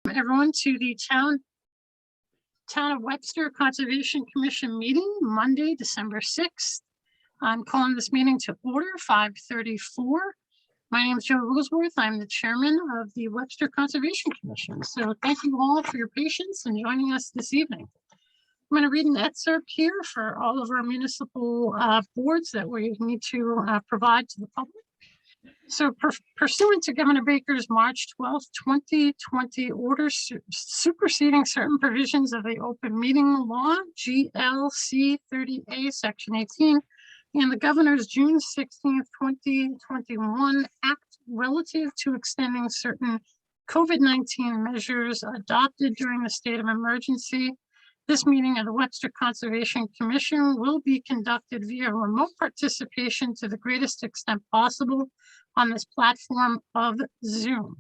Everyone to the Town of Webster Conservation Commission meeting, Monday, December 6th. I'm calling this meeting to order, 5:34. My name is Joe Wigglesworth. I'm the chairman of the Webster Conservation Commission. So thank you all for your patience and joining us this evening. I'm going to read an excerpt here for all of our municipal boards that we need to provide to the public. So pursuant to Governor Baker's March 12th, 2020 order superseding certain provisions of the open meeting law, GLC 30A, section 18, and the governor's June 16th, 2021 act relative to extending certain COVID-19 measures adopted during the state of emergency. This meeting of the Webster Conservation Commission will be conducted via remote participation to the greatest extent possible on this platform of Zoom.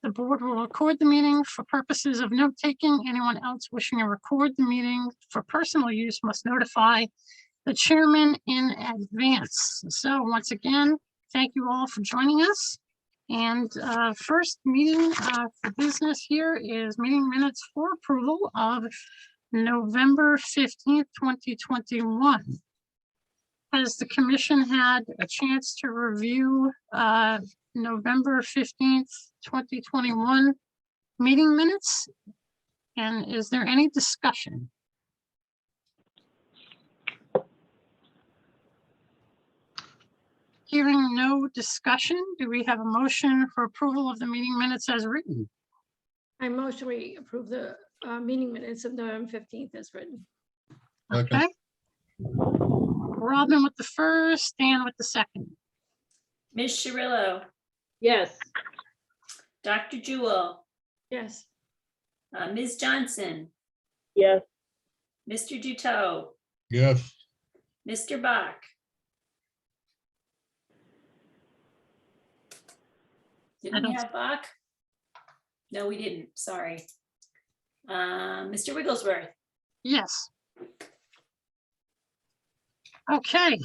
The board will record the meeting for purposes of note-taking. Anyone else wishing to record the meeting for personal use must notify the chairman in advance. So once again, thank you all for joining us. And first meeting for business here is meeting minutes for approval of November 15th, 2021. Has the commission had a chance to review November 15th, 2021 meeting minutes? And is there any discussion? Hearing no discussion, do we have a motion for approval of the meeting minutes as written? I motion we approve the meeting minutes of November 15th as written. Okay. Robin with the first, Dan with the second. Ms. Cirillo, Yes. Dr. Jewell, Yes. Ms. Johnson, Yes. Mr. Duteau, Yes. Mr. Bach. Didn't we have Bach? No, we didn't. Sorry. Mr. Wigglesworth. Yes. Okay,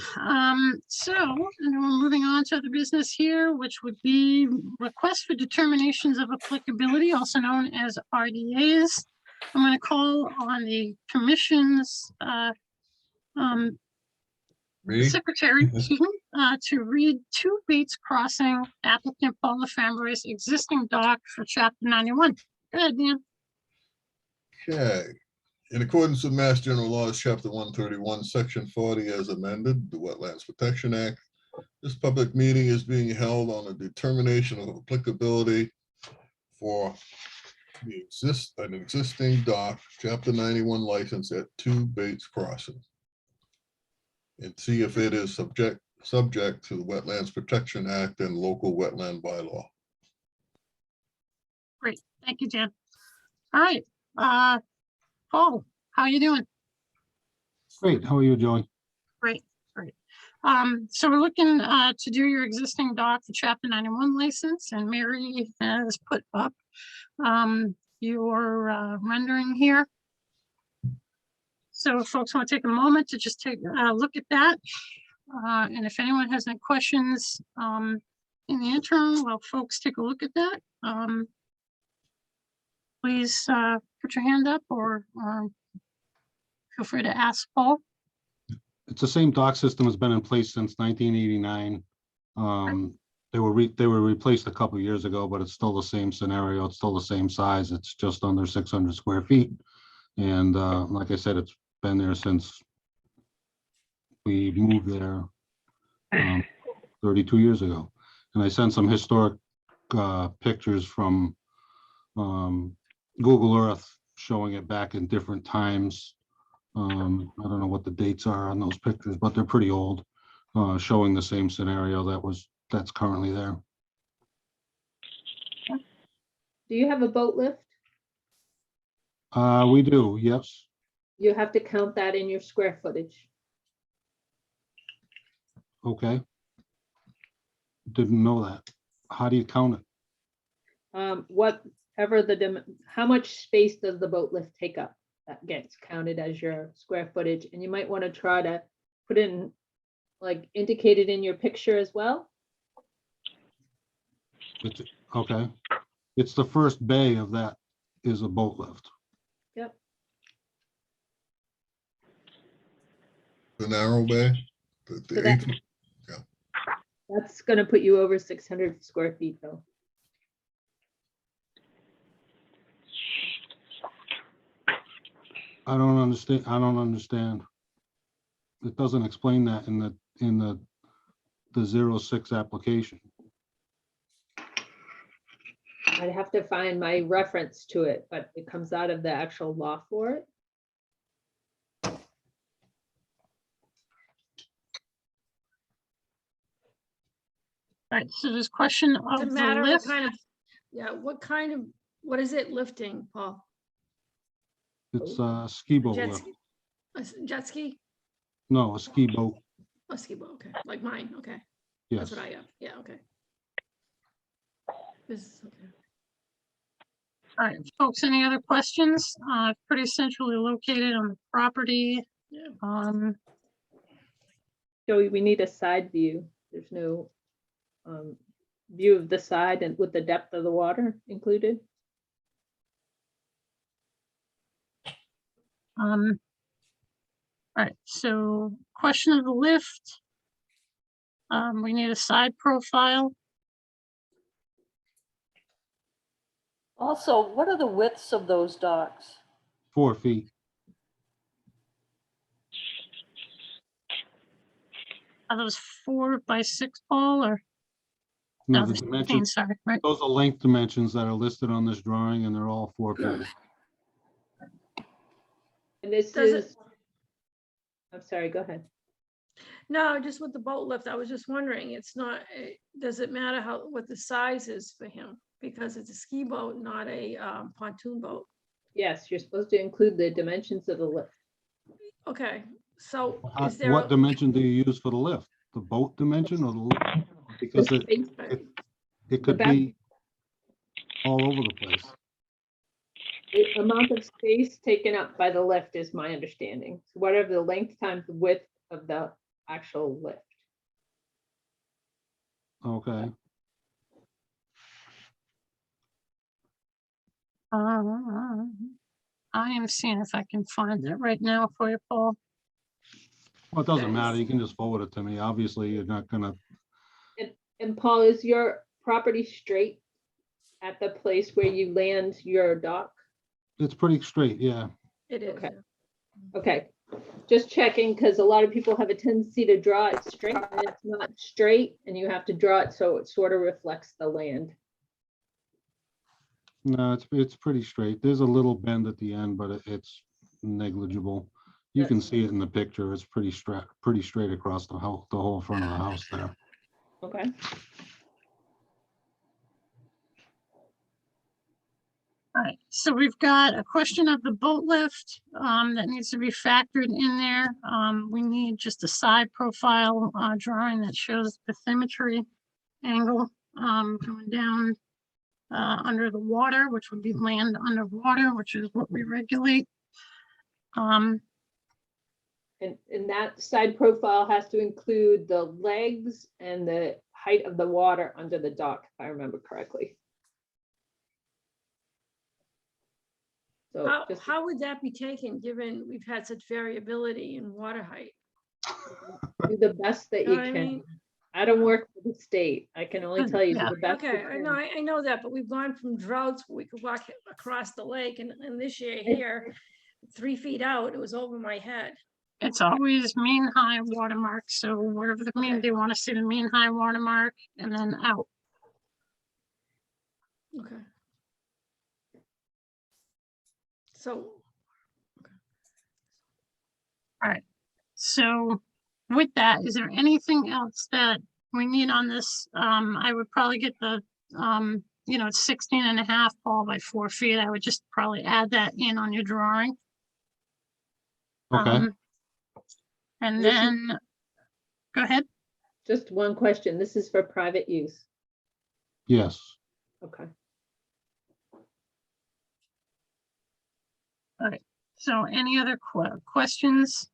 so and we're moving on to the business here, which would be request for determinations of applicability, also known as RDAs. I'm going to call on the commission's secretary, excuse me, to read 2 Bates Crossing applicant Paula Fambroy's existing dock for Chapter 91. Go ahead, Dan. Okay. In accordance with Mass General Laws, Chapter 131, Section 40, as amended, the Wetlands Protection Act, this public meeting is being held on a determination of applicability for an existing dock, Chapter 91 license at 2 Bates Crossing, and see if it is subject to the Wetlands Protection Act and local wetland bylaw. Great, thank you, Dan. All right, Paul, how are you doing? Great. How are you, Joey? Great, great. So we're looking to do your existing dock for Chapter 91 license, and Mary has put up your rendering here. So if folks want to take a moment to just take a look at that. And if anyone has any questions in the interim, while folks take a look at that, please put your hand up or feel free to ask Paul. It's the same dock system has been in place since 1989. They were replaced a couple of years ago, but it's still the same scenario. It's still the same size. It's just under 600 square feet. And like I said, it's been there since we moved there 32 years ago. And I sent some historic pictures from Google Earth showing it back in different times. I don't know what the dates are on those pictures, but they're pretty old, showing the same scenario that's currently there. Do you have a boat lift? We do, yes. You have to count that in your square footage. Okay. Didn't know that. How do you count it? How much space does the boat lift take up? That gets counted as your square footage, and you might want to try to put in, like, indicated in your picture as well. Okay. It's the first bay of that is a boat lift. Yep. The narrow bay? The So that- 18 That's gonna put you over 600 square feet though. I don't understand. It doesn't explain that in the 06 application. I'd have to find my reference to it, but it comes out of the actual law for it. All right, so there's question of Doesn't the matter what lift. kind of, yeah, what is it lifting, Paul? It's a ski boat Jet lift. ski? Jet ski? No, a ski boat. A ski boat, okay, like mine, okay. Yes. That's what I have, yeah, okay. This, okay. All right, folks, any other questions? Pretty centrally located on the property. Yeah. So we need a side view. There's no view of the side and with the depth of the water included. All right, so question of the lift. We need a side profile. Also, what are the widths of those docks? 4 feet. Are those 4 by 6, Paul, or? No, No, the they're 16, dimensions, sorry, right? those are length dimensions that are listed on this drawing, and they're all 4 feet. And this Does it- is, I'm sorry, go ahead. No, just with the boat lift, I was just wondering, it's not, does it matter what the size is for him? Because it's a ski boat, not a pontoon boat. Yes, you're supposed to include the dimensions of the lift. Okay, so How- is there? What dimension do you use for the lift? The boat dimension or the lift? Because The it space- it could back- be all over the place. The amount of space taken up by the lift is my understanding. So whatever the length times the width of the actual lift. Okay. I am seeing if I can find it right now for you, Paul. Well, it doesn't Okay. matter. You can just forward it to me. Obviously, you're not gonna, And Paul, is your property straight at the place where you land your dock? it's pretty straight, yeah. It is. Okay. yeah. Okay, just checking, because a lot of people have a tendency to draw it straight and it's not straight, and you have to draw it so it sort of reflects the land. No, it's pretty straight. There's a little bend at the end, but it's negligible. You can see it in the picture. It's pretty straight across the whole front of the house there. Okay. All right, so we've got a question of the boat lift that needs to be factored in there. We need just a side profile drawing that shows bathymetry angle going down under the water, which would be land underwater, which is what we regulate. And that side profile has to include the legs and the height of the water under the dock, if I remember correctly. So just How would that be taken, given we've had such variability in water height? do the best that Know you what I can. mean? I don't work for the state. I can only tell you do Yeah. the best. you Okay, I know, can. I know that, but we've gone from droughts, where we could walk across the lake, and this year here, 3 feet out, it was over my head. It's always mean high watermark, so wherever the mean, Okay. they want to see the mean high watermark and then out. Okay. So, So with that, is there anything else that we need on this? I would probably get the, it's 16 and a half, Paul, by 4 feet. I would just probably add that in on your drawing. Okay, And This is- then, go ahead. Just one question. This is for private use. yes. Okay. So any other questions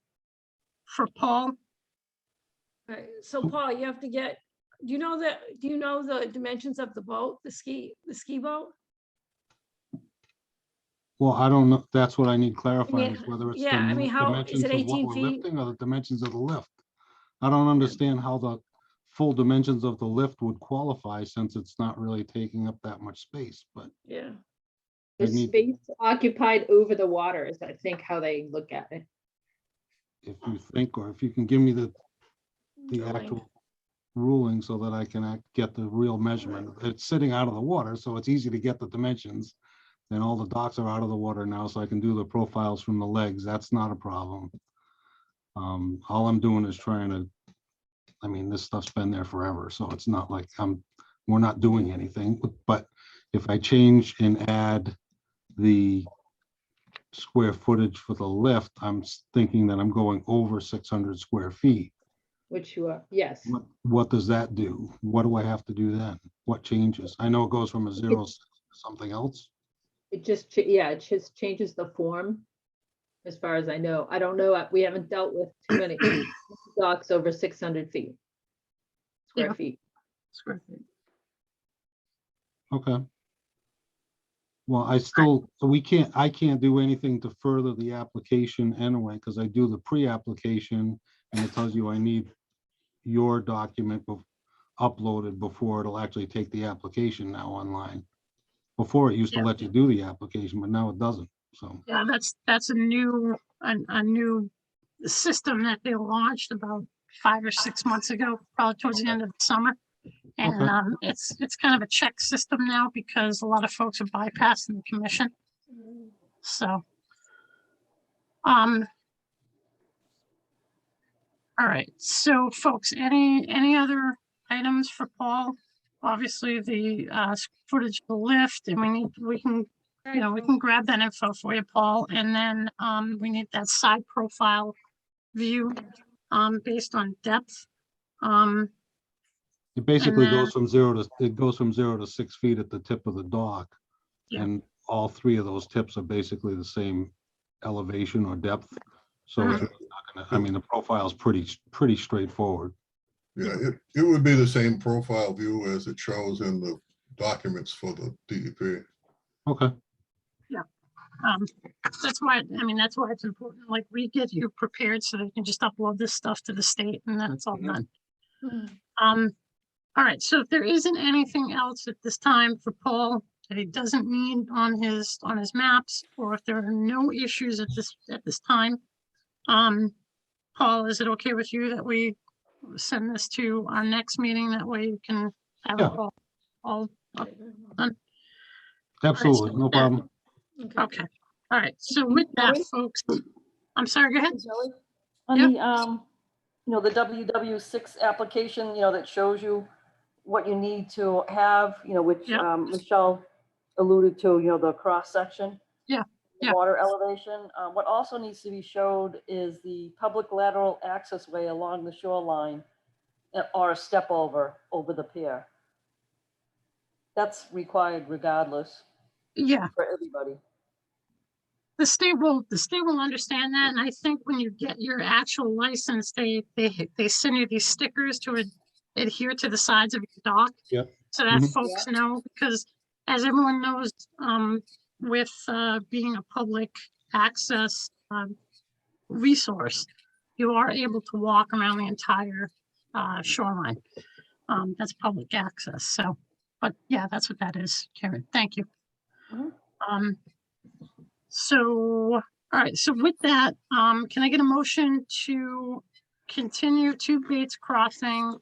for Paul? okay, so Paul, you have to get, do you know the dimensions of the boat, the ski boat? Well, I don't know. That's what I need clarifying, is whether it's the yeah, I mean, how, is dimensions it of what 18 we're feet? lifting or the dimensions of the lift. I don't understand how the full dimensions of the lift would qualify, since it's not really taking up that much space, but Yeah, I The need, space occupied over the water is, I think, how they look at it. if you think, or if you can give me the Drawing. actual ruling so that I can get the real measurement. It's sitting out of the water, so it's easy to get the dimensions. And all the docks are out of the water now, so I can do the profiles from the legs. That's not a problem. All I'm doing is trying to, I mean, this stuff's been there forever, so it's not like we're not doing anything. But if I change and add the square footage for the lift, I'm thinking that I'm going over 600 square feet. Which you are, yes. What does that do? What do I have to do then? What changes? I know it goes from a 0 to something else. It just, yeah, it just changes the form. As far as I know, I don't know, we haven't dealt with too many docks over 600 feet. Square Yeah. feet. Square feet. Okay. Well, I can't do anything to further the application anyway, because I do the pre-application and it tells you I need your document uploaded before it'll actually take the application now online. Before it used to Yeah. let you do the application, but now it doesn't, so. Yeah, that's a new system that they launched about 5 or 6 months ago, probably towards the end of the summer. And Okay. it's kind of a check system now because a lot of folks are bypassing the commission. So, all right. So folks, any other items for Paul? Obviously the footage of the lift, and we can grab that info for you, Paul. And then we need that side profile view based on depth. It basically then- goes from 0 to 6 feet at the tip of the dock. Yeah. And all three of those tips are basically the same elevation or depth. So it's really not gonna, I mean, the profile is pretty straightforward. Yeah, it would be the same profile view as it shows in the documents for the DEP. Okay, That's why it's important. Like, we get you prepared so that you can just upload this stuff to the state and then it's all Mhm. done. Mhm. All right, so if there isn't anything else at this time for Paul that he doesn't need on his maps, or if there are no issues at this time, Paul, is it okay with you that we send this to our next meeting? That way you can have it Yeah. all absolutely, no problem. okay. All right, so with that, Sorry? folks, I'm sorry, go ahead. Zoe? On Yep. the, the WW6 application, that shows you what you need to have, which Yep. Michelle alluded to, the cross section. Yeah, the yeah. Water elevation. What also needs to be showed is the public lateral access way along the shoreline or a step over the pier. That's required regardless Yeah, for everybody. the state will understand that, and I think when you get your actual license, they send you these stickers to adhere to the sides of your dock. Yep. So that Mhm. folks know, because as everyone knows, with being a public access resource, you are able to walk around the entire shoreline. That's public access. So, but yeah, that's what that is, Karen. Thank you. Mhm. So, all right, so with that, can I get a motion to continue to Bates Crossing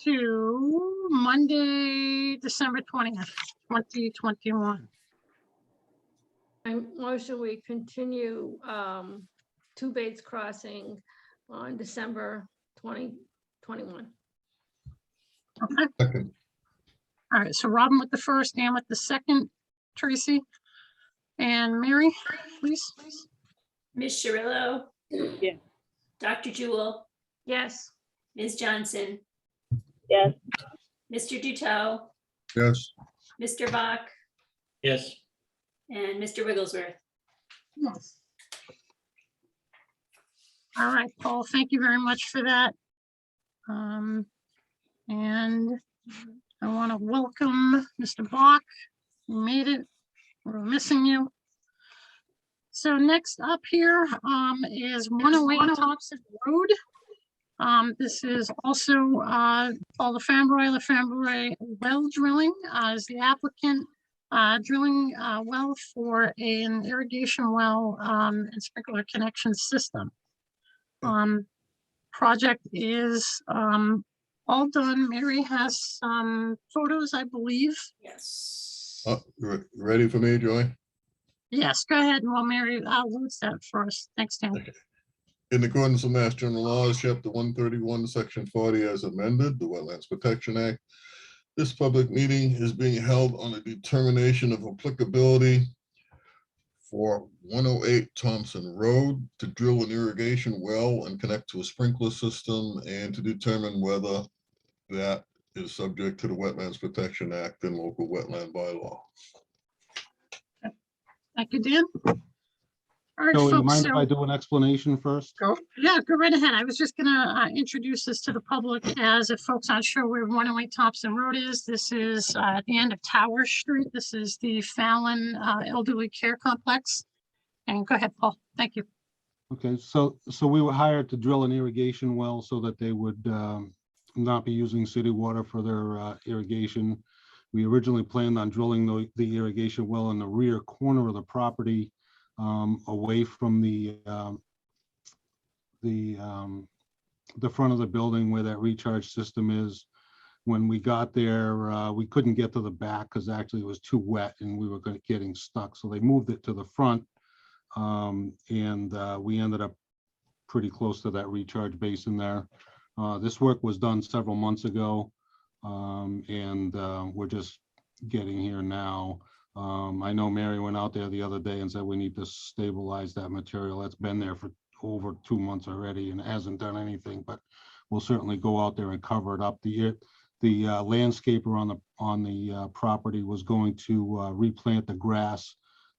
to Monday, December 20th, 2021? I motion we continue to Bates Crossing on December 2021. Okay, Second, all right, so Robin with the first, Ann with the second, Tracy, and Mary, please. Ms. Cirillo? Yeah. Dr. Jewel? Yes, Ms. Johnson? Yes. Mr. Duto? yes, Mr. Bach? Yes, And Mr. Wigglesworth? Yes. All right, Paul, thank you very much for that. And I want to welcome Mr. Bach. You made it. We're missing you. So next up here is 108 Thompson Road. This is also Paul LaFamboy well drilling as the applicant, drilling well for an irrigation well and sprinkler connection system. Project is all done. Mary has some photos, I believe. Yes. Ready for me, Joy? Yes, go ahead. Well, Mary, loads that for us. Thanks, Dan. Okay. In accordance with Mass General Laws, Chapter 131, Section 40, as amended, the Wetlands Protection Act, this public meeting is being held on a determination of applicability for 108 Thompson Road to drill an irrigation well and connect to a sprinkler system, and to determine whether that is subject to the Wetlands Protection Act and local wetland bylaw. Thank you, Dan. All right, So you folks, mind if so I do an explanation first? go right ahead. I was just gonna introduce this to the public as if folks aren't sure where 108 Thompson Road is. This is at the end of Tower Street. This is the Fallon Elderly Care Complex. And go ahead, Paul. Thank you. Okay, so we were hired to drill an irrigation well so that they would not be using city water for their irrigation. We originally planned on drilling the irrigation well in the rear corner of the property, away from the front of the building where that recharge system is. When we got there, we couldn't get to the back because actually it was too wet and we were getting stuck. So they moved it to the front, and we ended up pretty close to that recharge basin there. This work was done several months ago, and we're just getting here now. I know Mary went out there the other day and said we need to stabilize that material. That's been there for over 2 months already and hasn't done anything, but we'll certainly go out there and cover it up. The landscaper on the property was going to replant the grass,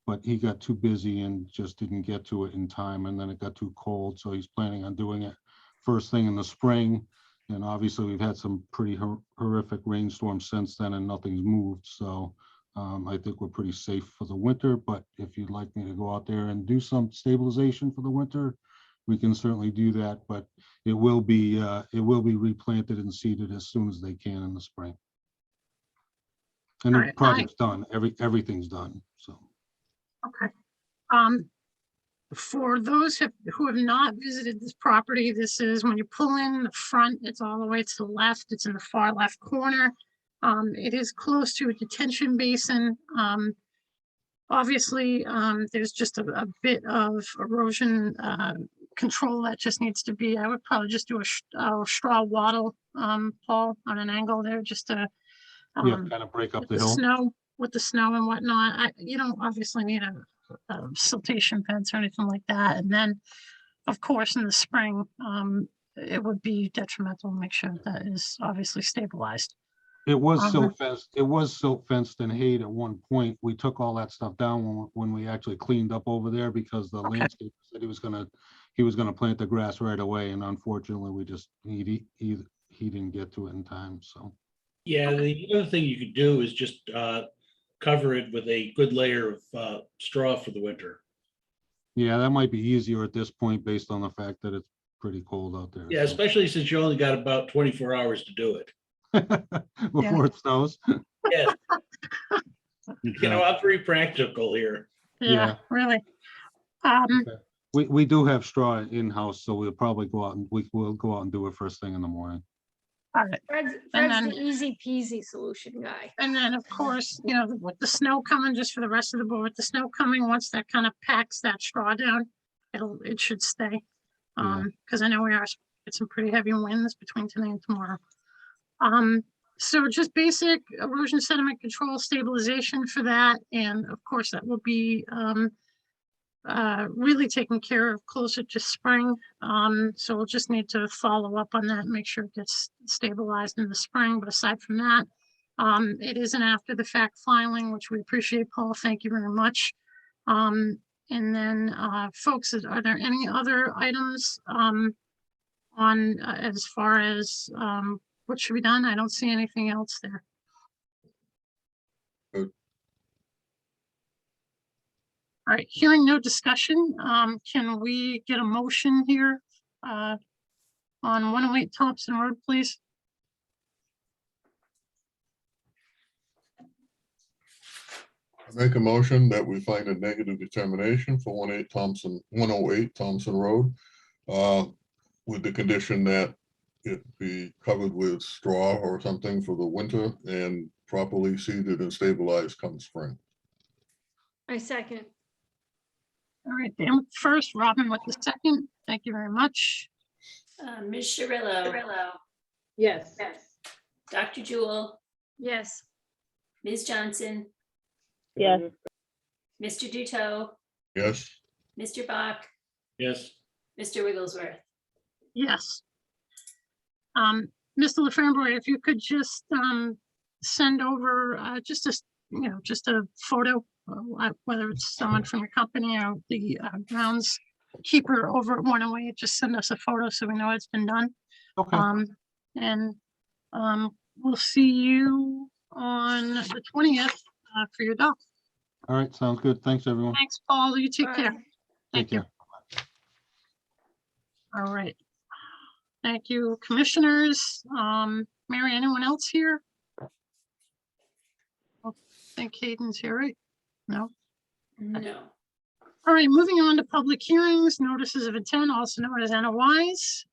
but he got too busy and just didn't get to it in time, and then it got too cold, so he's planning on doing it first thing in the spring. And obviously we've had some pretty horrific rainstorms since then and nothing's moved, so I think we're pretty safe for the winter. But if you'd like me to go out there and do some stabilization for the winter, we can certainly do that, but it will be replanted and seeded as soon as they can in the spring. And All the right, project's done. Everything's done, so. Okay. For those who have not visited this property, this is when you pull in the front, it's all the way to the left. It's in the far left corner. It is close to a detention basin. Obviously, there's just a bit of erosion control that just needs to be. I would probably just do a straw wattle, Paul, on an angle there, just to Yeah, kind of break up the hill. with the snow and whatnot. You don't obviously need a siltation fence or anything like that. And then, of course, in the spring, it would be detrimental to make sure that is obviously stabilized. It was silt fenced. It was silt fenced and hayed at one point. We took all that stuff down when we actually cleaned up over there because the landscaper said he was gonna plant the grass right away, and unfortunately, he didn't get to it in time. So. Yeah, the other thing you could do is just cover it with a good layer of straw for the winter. Yeah, that might be easier at this point based on the fact that it's pretty cold out there. Yeah, so. especially since you only got about 24 hours to do it. Before it snows. Yeah. You know, I'm very practical here. Yeah, really. We do have straw in-house, so we'll probably go out and we'll go out and do it first thing in the morning. All right. Fred's then- the easy peasy solution guy. And then, of course, you know, with the snow coming, just for the rest of the board, with the snow coming, once that kind of packs that straw down, it should stay. Yeah. Because I know we are get some pretty heavy winds between today and tomorrow. So just basic erosion sediment control stabilization for that. And of course, that will be really taken care of closer to spring. So we'll just need to follow up on that and make sure it gets stabilized in the spring. But aside from that, it is an after the fact filing, which we appreciate, Paul. Thank you very much. And then folks, are there any other items on as far as what should be done? I don't see anything else there. All right, hearing no discussion, can we get a motion here on 108 Thompson Road, please? I make a motion that we find a negative determination for 108 Thompson Road, with the condition that it be covered with straw or something for the winter and properly seeded and stabilized come spring. I second. All right, Dan with the first, Robin with the second. Thank you very much. Ms. Sherillo, Yes. Dr. Jewel, Yes, Ms. Johnson, Yes. Mr. Duto, Yes, Mr. Bach, Yes, Mr. Wigglesworth. Yes. Mr. LaFremboy, if you could just send over just a, just a photo, whether it's someone from your company or the groundskeeper over at 108, just send us a photo so we know it's been done. Okay, And we'll see you on the 20th for your doc. all right, sounds good. Thanks, everyone. Thanks, Paul. You take All care. right. Thank Take you. care. All right. Thank you, commissioners. Mary, anyone else here? I think Hayden's here, right? No? No. All right, moving on to public hearings, notices of intent, also known as NOIs.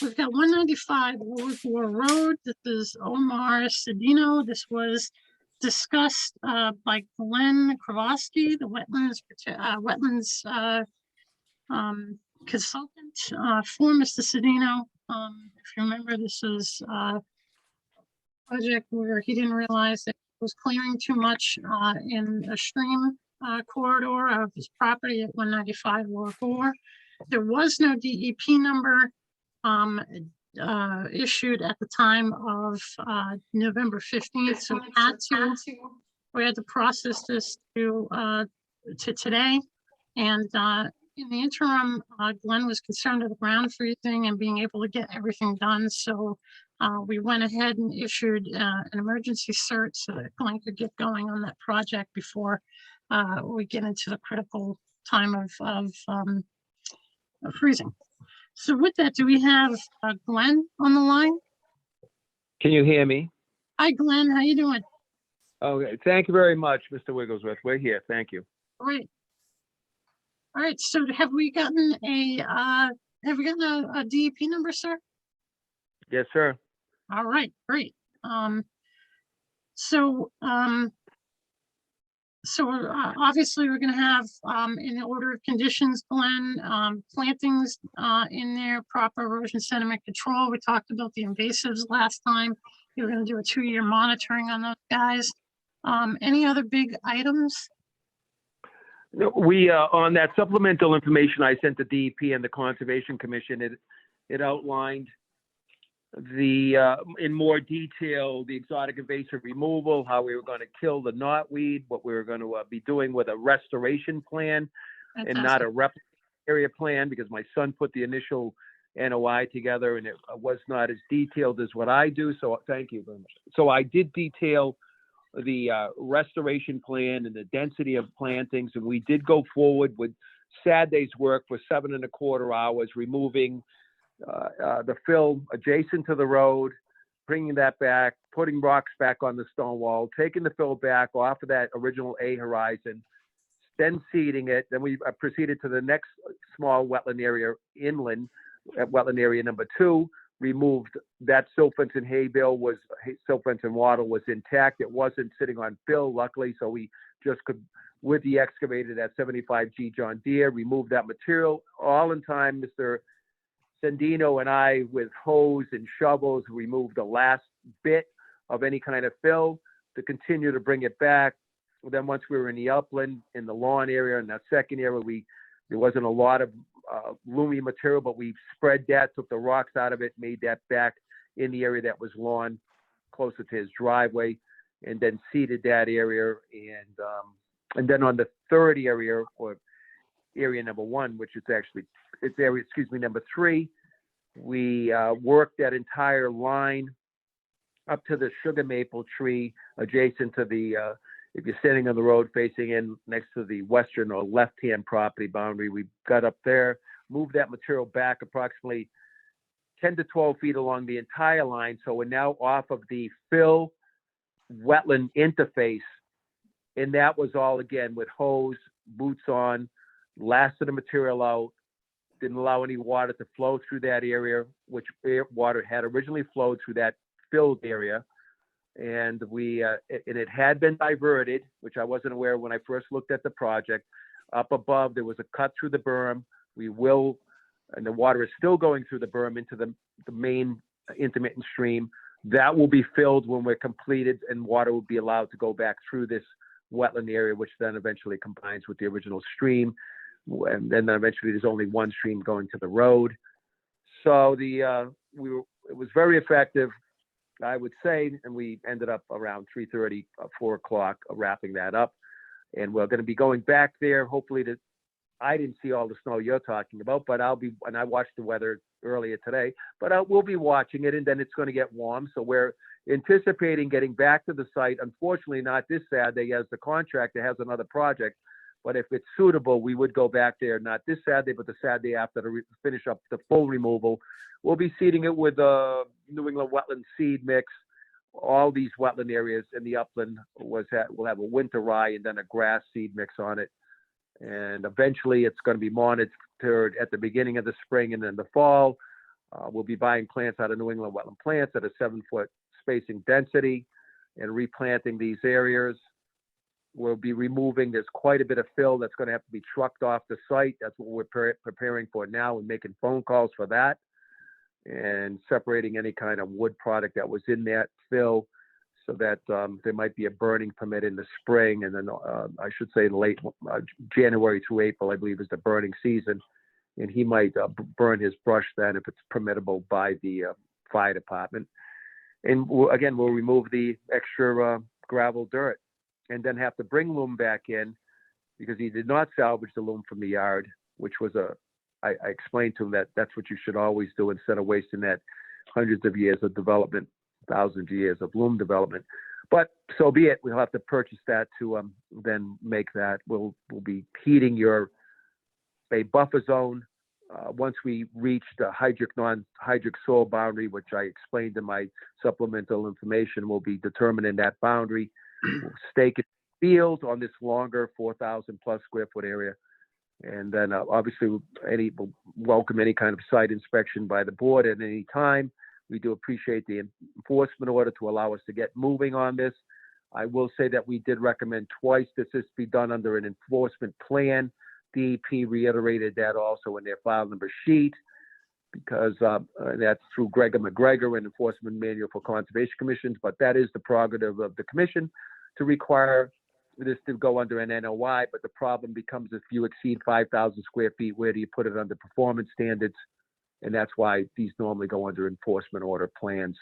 We've got 195 Ward 4 Road. This is Omar Cedino. This was discussed by Glenn Kravosky, the wetlands consultant for Mr. Cedino. If you remember, this is a project where he didn't realize that he was clearing too much in a stream corridor of his property at 195 Ward 4. There was no DEP number issued at the time of November 15th, so we had to process this to today. And in the interim, Glenn was concerned of the ground freezing and being able to get everything done. So we went ahead and issued an emergency cert so that Glenn could get going on that project before we get into the critical time of freezing. So with that, do we have Glenn on the line? Can you hear me? Hi, Glenn. How you doing? Okay, thank you very much, Mr. Wigglesworth. We're here. Thank you. Great. All right. So have we gotten a DEP number, sir? Yes, sir. All right. Great. So obviously we're going to have in the order of conditions, Glenn, plantings in there, proper erosion sediment control. We talked about the invasives last time. You're going to do a 2-year monitoring on those guys. Any other big items? No, we, on that supplemental information I sent to DEP and the Conservation Commission, it outlined in more detail, the exotic invasive removal, how we were going to kill the knotweed, what we were going to be doing with a restoration plan and not a replication area plan, because my son put the initial NOI together and it was not as detailed as what I do. So thank you very much. So I did detail the restoration plan and the density of plantings, and we did go forward with Saturday's work for 7¼ hours, removing the fill adjacent to the road, bringing that back, putting rocks back on the stone wall, taking the fill back off of that original A horizon, then seeding it. Then we proceeded to the next small wetland area inland at wetland area number 2, removed that silt fence and hay bale silt fence and water was intact. It wasn't sitting on fill, luckily, so we just could, with the excavator, that 75G John Deere, remove that material all in time. Mr. Cedino and I, with hose and shovels, removed the last bit of any kind of fill to continue to bring it back. Then once we were in the upland, in the lawn area, in that second area, there wasn't a lot of loomy material, but we spread that, took the rocks out of it, made that back in the area that was lawn closer to his driveway, and then seeded that area. And then on the third area, or area number 1, which is actually, it's area, number 3, we worked that entire line up to the sugar maple tree adjacent to the if you're standing on the road facing in next to the western or left-hand property boundary, we got up there, moved that material back approximately 10 to 12 feet along the entire line. So we're now off of the fill wetland interface. And that was all, again, with hose, boots on, lasted the material out, didn't allow any water to flow through that area, which water had originally flowed through that filled area. And it had been diverted, which I wasn't aware when I first looked at the project. Up above, there was a cut through the berm. And the water is still going through the berm into the main intermittent stream. That will be filled when we're completed, and water will be allowed to go back through this wetland area, which then eventually combines with the original stream. And then eventually there's only one stream going to the road. So it was very effective, I would say, and we ended up around 3:30, 4 o'clock wrapping that up. And we're going to be going back there, hopefully I didn't see all the snow you're talking about, but and I watched the weather earlier today, but we'll be watching it, and then it's going to get warm. So we're anticipating getting back to the site. Unfortunately, not this Saturday, as the contractor has another project. But if it's suitable, we would go back there, not this Saturday, but the Saturday after to finish up the full removal. We'll be seeding it with New England wetland seed mix. All these wetland areas in the upland will have a winter rye and then a grass seed mix on it. And eventually it's going to be monitored at the beginning of the spring and then the fall. We'll be buying plants out of New England wetland plants at a 7-foot spacing density and replanting these areas. We'll be removing, there's quite a bit of fill that's going to have to be trucked off the site. That's what we're preparing for now and making phone calls for that, and separating any kind of wood product that was in that fill, so that there might be a burning permit in the spring. And then I should say late January through April, I believe, is the burning season. And he might burn his brush then if it's permittable by the fire department. And again, we'll remove the extra gravel dirt, and then have to bring loom back in, because he did not salvage the loom from the yard, which was I explained to him that that's what you should always do instead of wasting that hundreds of years of development, thousands of years of loom development. But so be it. We'll have to purchase that to then make that. We'll be heating a buffer zone once we reach the hydric, non-hydric soil boundary, which I explained in my supplemental information. We'll be determining that boundary. We'll stake it field on this longer 4,000 plus square foot area. And then obviously we'll welcome any kind of site inspection by the board at any time. We do appreciate the enforcement order to allow us to get moving on this. I will say that we did recommend twice that this be done under an enforcement plan. DEP reiterated that also in their file number sheet, because that's through Gregor McGregor and Enforcement Manual for Conservation Commissions. But that is the prerogative of the commission to require this to go under an NOI. But the problem becomes, if you exceed 5,000 square feet, where do you put it under performance standards? And that's why these normally go under enforcement order plans.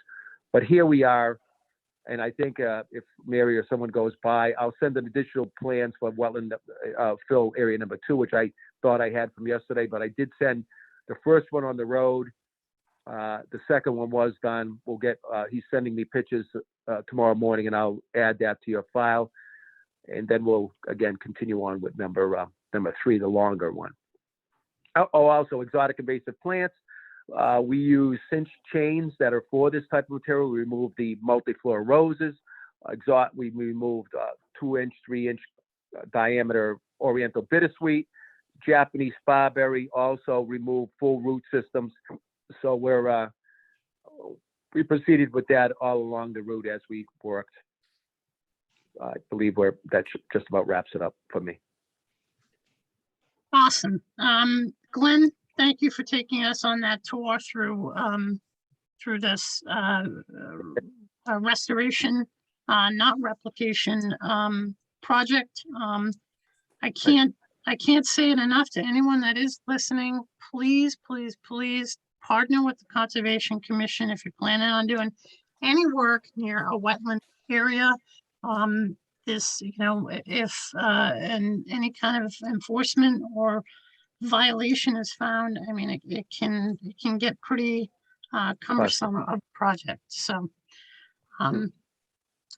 But here we are. And I think if Mary or someone goes by, I'll send an additional plans for wetland fill area number 2, which I thought I had from yesterday, but I did send the first one on the road. The second one was done. We'll get, he's sending me pictures tomorrow morning, and I'll add that to your file. And then we'll again continue on with number 3, the longer one. Oh, also exotic invasive plants. We use cinch chains that are for this type of material. We removed the multiflora roses. We removed 2-inch, 3-inch diameter oriental bittersweet. Japanese barberry also removed full root systems. So we proceeded with that all along the route as we worked. I believe that just about wraps it up for me. Awesome. Glenn, thank you for taking us on that tour through this restoration, not replication project. I can't say it enough to anyone that is listening. Please, please, please partner with the Conservation Commission if you're planning on doing any work near a wetland area. If any kind of enforcement or violation is found, I mean, it can get pretty cumbersome of a project. So,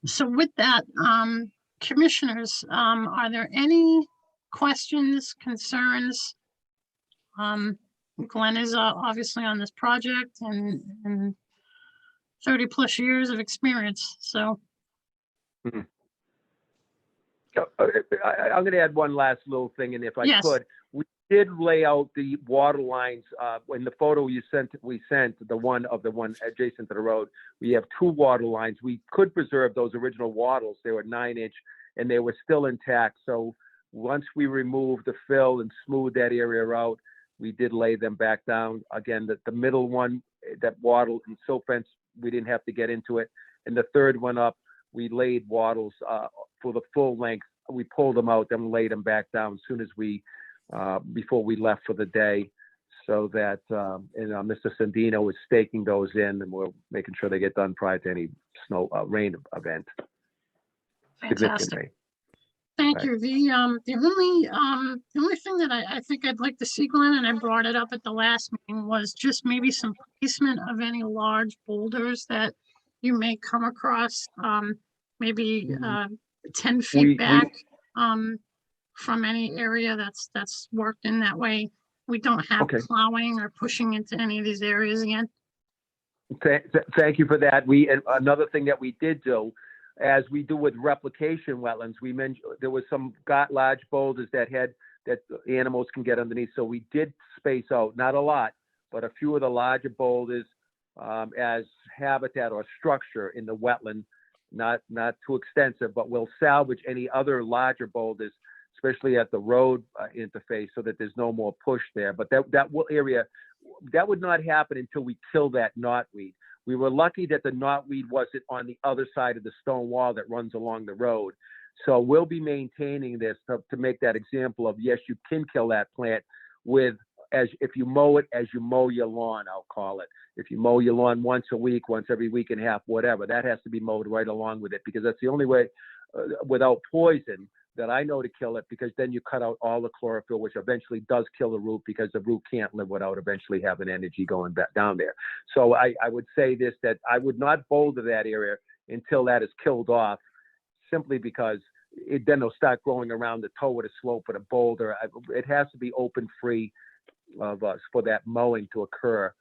so with that, commissioners, are there any questions, concerns? Glenn is obviously on this project and 30+ years of experience, so. I'm going to add one last little thing, and if I Yes. could, we did lay out the water lines in the photo you sent. We sent the one adjacent to the road. We have 2 water lines. We could preserve those original wattles. They were 9-inch, and they were still intact. So once we removed the fill and smoothed that area out, we did lay them back down. Again, the middle one, that wattle and silt fence, we didn't have to get into it. And the third one up, we laid wattles for the full length. We pulled them out, then laid them back down as soon as before we left for the day, so that Mr. Sandino is staking those in, and we're making sure they get done prior to any rain event. Significant Fantastic. rain. Thank Right. you. The only thing that I think I'd like to see, Glenn, and I brought it up at the last meeting, was just maybe some placement of any large boulders that you may come across, maybe 10 feet back from any area that's worked in that way. We don't have Okay. plowing or pushing into any of these areas again. Thank you for that. And another thing that we did do, as we do with replication wetlands, we mentioned there was some large boulders that animals can get underneath. So we did space out, not a lot, but a few of the larger boulders as habitat or structure in the wetland. Not too extensive, but we'll salvage any other larger boulders, especially at the road interface, so that there's no more push there. But that would not happen until we kill that knotweed. We were lucky that the knotweed wasn't on the other side of the stone wall that runs along the road. So we'll be maintaining this to make that example of, yes, you can kill that plant if you mow it as you mow your lawn, I'll call it. If you mow your lawn once a week, once every week and a half, whatever, that has to be mowed right along with it, because that's the only way without poison that I know to kill it, because then you cut out all the chlorophyll, which eventually does kill the root, because the root can't live without eventually having energy going back down there. So I would say this, that I would not boulder that area until that is killed off, simply because then they'll start growing around the toe of the slope of the boulder. It has to be open, free for that mowing to occur.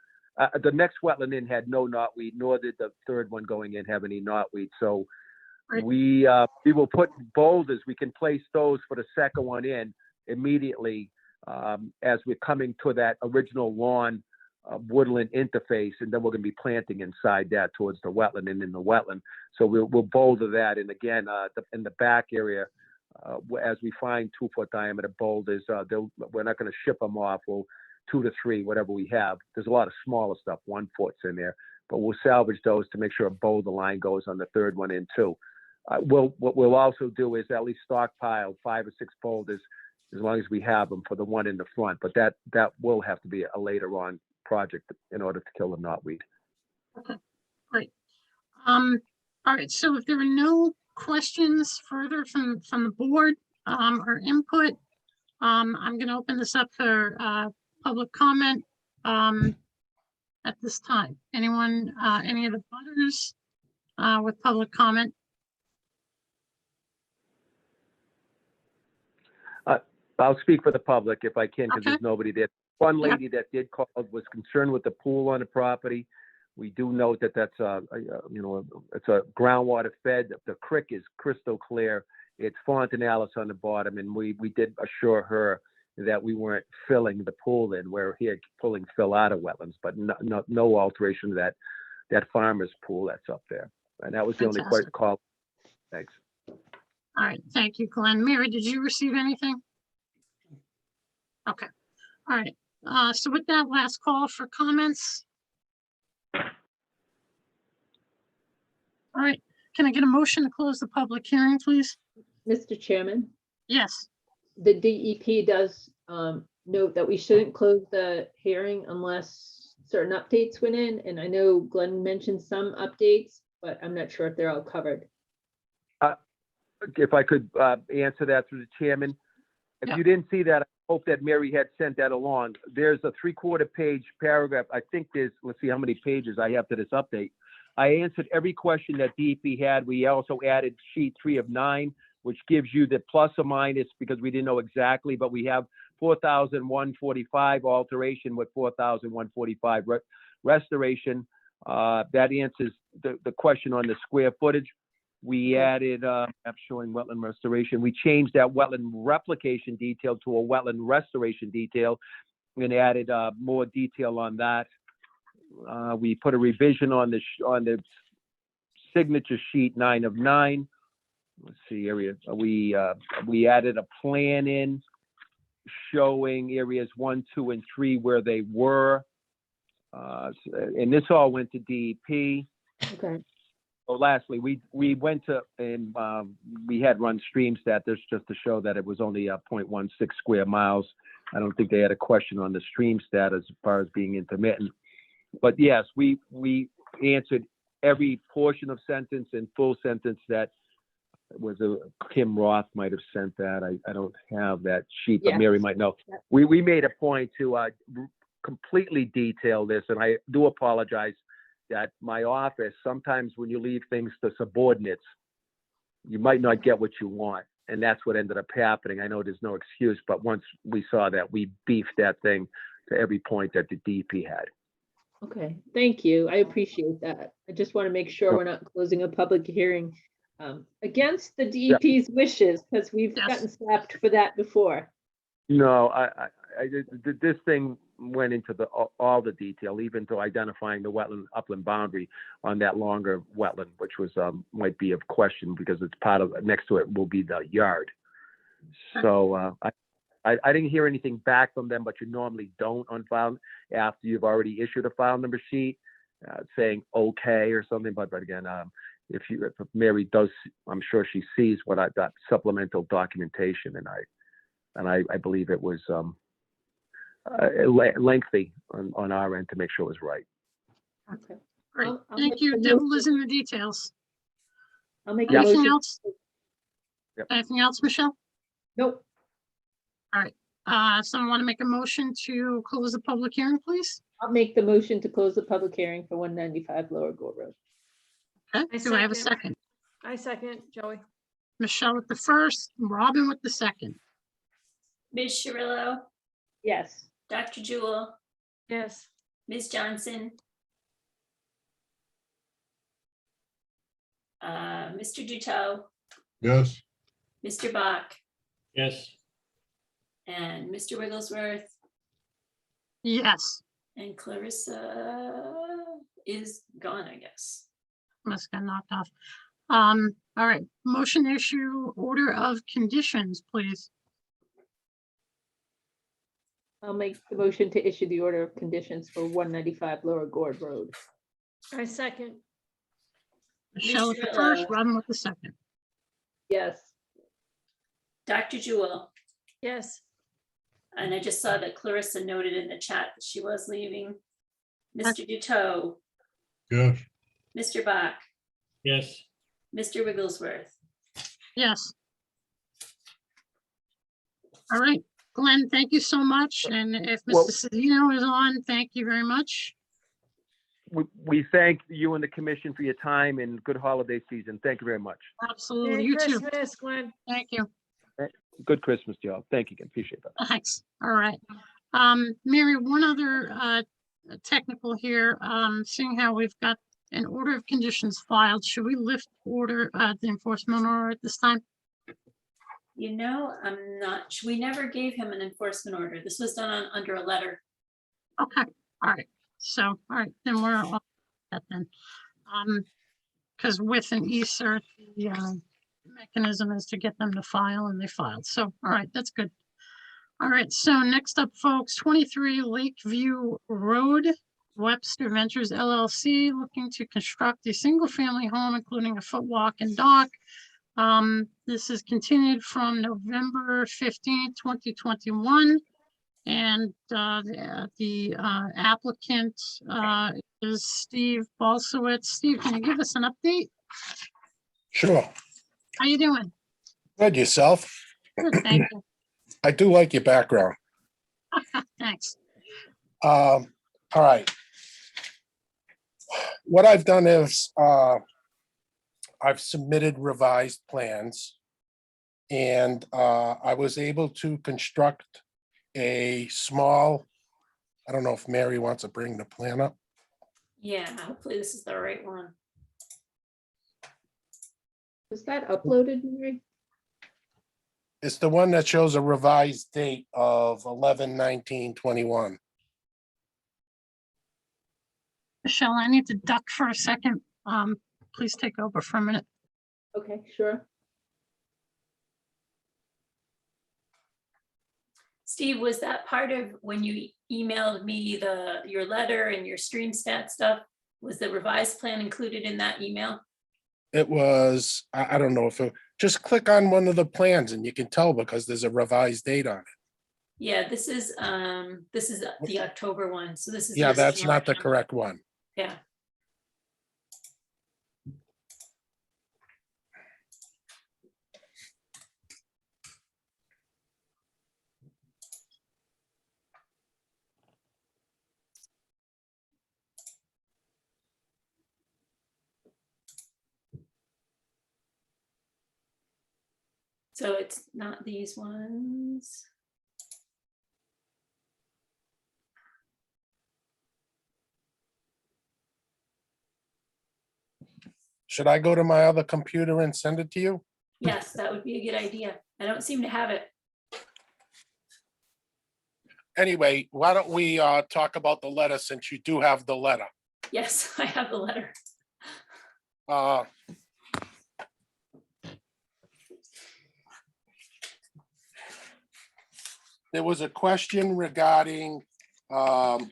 The next wetland in had no knotweed, nor did the third one going in have any knotweed. So Right. we will put boulders. We can place those for the second one in immediately as we're coming to that original lawn woodland interface, and then we're going to be planting inside that towards the wetland and in the wetland. So we'll boulder that. And again, in the back area, as we find 2-foot diameter boulders, we're not going to ship them off. We'll 2 to 3, whatever we have. There's a lot of smaller stuff, 1 foot's in there, but we'll salvage those to make sure a boulder line goes on the third one in too. What we'll also do is at least stockpile 5 or 6 boulders, as long as we have them, for the one in the front. But that will have to be a later on project in order to kill the knotweed. Okay, great. All right, so if there are no questions further from the board or input, I'm going to open this up for public comment at this time. Anyone, any of the butters with public comment? I'll speak for the public if I can, because Okay. there's nobody there. One Yeah. lady that did call was concerned with the pool on the property. We do note that that's it's a groundwater fed. The creek is crystal clear. It's Fontanalis on the bottom, and we did assure her that we weren't filling the pool in. We're here pulling fill out of wetlands, but no alteration to that farmer's pool that's up there. And that was the only Fantastic. call. Thanks. All right, thank you, Glenn. Mary, did you receive anything? Okay, all right. So with that, last call for comments. All right, can I get a motion to close the public hearing, please? Mr. Chairman, Yes, the DEP does note that we shouldn't close the hearing unless certain updates went in. And I know Glenn mentioned some updates, but I'm not sure if they're all covered. If I could answer that through the chairman. If Yeah. you didn't see that, I hope that Mary had sent that along. There's a 3/4 page paragraph. I think let's see how many pages I have to this update. I answered every question that DEP had. We also added sheet 3 of 9, which gives you the plus or minus, because we didn't know exactly, but we have 4,145 alteration with 4,145 restoration. That answers the question on the square footage. We added, I'm showing wetland restoration. We changed that wetland replication detail to a wetland restoration detail and added more detail on that. We put a revision on the signature sheet 9 of 9. Let's see, area. We added a plan in showing areas 1, 2, and 3 where they were. And this all went to DEP. Okay. Oh, lastly, we went to, and we had run stream stat this just to show that it was only 0.16 square miles. I don't think they had a question on the stream stat as far as being intermittent. But yes, we answered every portion of sentence and full sentence that was Kim Roth might have sent that. I don't have that sheet, but Yes. Mary might know. We made a point to completely detail this, and I do apologize that my office, sometimes when you leave things to subordinates, you might not get what you want. And that's what ended up happening. I know there's no excuse, but once we saw that, we beefed that thing to every point that the DP had. Okay, thank you. I appreciate that. I just want to make sure we're not closing a public hearing against the DEP's wishes, because we've Yes. gotten slapped for that before. No, this thing went into all the detail, even to identifying the wetland upland boundary on that longer wetland, which was might be of question because it's part of, next to it will be the yard. So I didn't hear anything back from them, but you normally don't on file after you've already issued a file number sheet saying okay or something. But again, if Mary does, I'm sure she sees what I got supplemental documentation, and I believe it was lengthy on our end to make sure it was right. Okay. Great. I'll Thank make you. the Devil motion. is in the details. I'll make a Anything motion. else? Yep. Anything else, Michelle? Nope. Someone want to make a motion to close the public hearing, please? I'll make the motion to close the public hearing for 195 Lower Gore Road. Okay, do I have a second? I second, Joey. Michelle with the first, Robin with the second. Ms. Cirillo, Yes. Dr. Jewel, Yes. Ms. Johnson, Mr. Duto, Yes, Mr. Bach, Yes, and Mr. Wigglesworth, Yes, and Clarissa is gone, I guess. must got knocked off. All right, motion issue order of conditions, please. I'll make the motion to issue the order of conditions for 195 Lower Gore Road. I second. Michelle with the first, Cirillo. Robin with the second. Yes. Dr. Jewel, Yes. and I just saw that Clarissa noted in the chat that she was leaving. Mr. Duto, yes, Mr. Bach, yes, Mr. Wigglesworth. Yes. All right, Glenn, thank you so much. And if Well- Mr. Sedino is on, thank you very much. We thank you and the commission for your time and good holiday season. Thank you very much. Absolutely, Merry you too. Christmas, Glenn. Thank you. Good Christmas, Joe. Thank you again. Appreciate that. Thanks. All right. Mary, one other technical here, seeing how we've got an order of conditions filed, should we lift order, the enforcement order at this time? You know, I'm not, we never gave him an enforcement order. This was done under a letter. Okay, all right. So, all right, then we're all set then. Because with an ESER, the mechanism is to get them to file and they filed. So, all right, that's good. All right, so next up, folks, 23 Lakeview Road, Webster Ventures LLC, looking to construct a single-family home, including a foot walk and dock. This is continued from November 15th, 2021. And the applicant is Steve Balsowitz. Steve, can you give us an update? Sure. How you doing? Good, yourself? Good, thank you. I do like your background. Thanks. All right. What I've done is I've submitted revised plans And I was able to construct a small, I don't know if Mary wants to bring the plan up. Yeah, hopefully this is the right one. Was that uploaded, Mary? It's the one that shows a revised date of 11/19/21. Michelle, I need to duck for a second. Please take over for a minute. Okay, sure. Steve, was that part of when you emailed me your letter and your stream stat stuff? Was the revised plan included in that email? It was, I don't know if it, just click on one of the plans and you can tell because there's a revised date on it. Yeah, this is the October one, so this is. the Yeah, that's original not the version. correct one. Yeah. So it's not these ones. Should I go to my other computer and send it to you? Yes, that would be a good idea. I don't seem to have it. Anyway, why don't we talk about the letter since you do have the letter? Yes, I have the letter. Uh, There was a question regarding the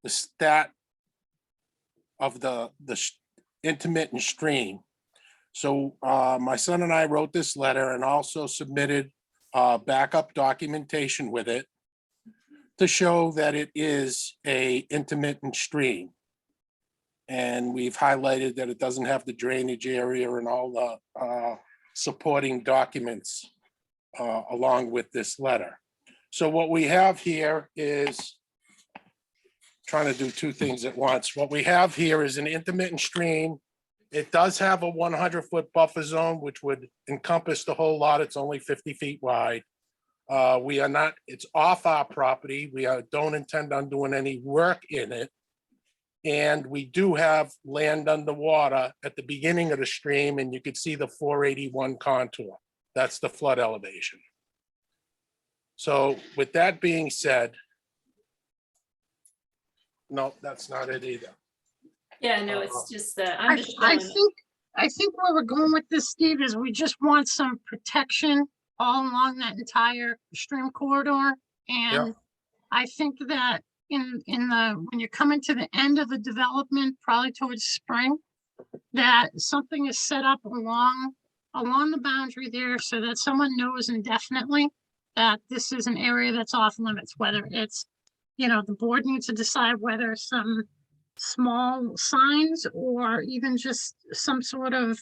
stat of the intermittent stream. So my son and I wrote this letter and also submitted backup documentation with it to show that it is a intermittent stream. And we've highlighted that it doesn't have the drainage area and all the supporting documents along with this letter. So what we have here is trying to do two things at once. What we have here is an intermittent stream. It does have a 100-foot buffer zone, which would encompass the whole lot. It's only 50 feet wide. We are not, it's off our property. We don't intend on doing any work in it. And we do have land underwater at the beginning of the stream, and you could see the 481 contour. That's the flood elevation. So with that being said, no, that's not it either. Yeah, no, it's just that I'm just I showing it. think where we're going with this, Steve, is we just want some protection all along that entire stream corridor. And I think that when you're coming to the end of the development, probably towards spring, that something is set up along the boundary there so that someone knows indefinitely that this is an area that's off limits, whether it's, the board needs to decide whether some small signs or even just some sort of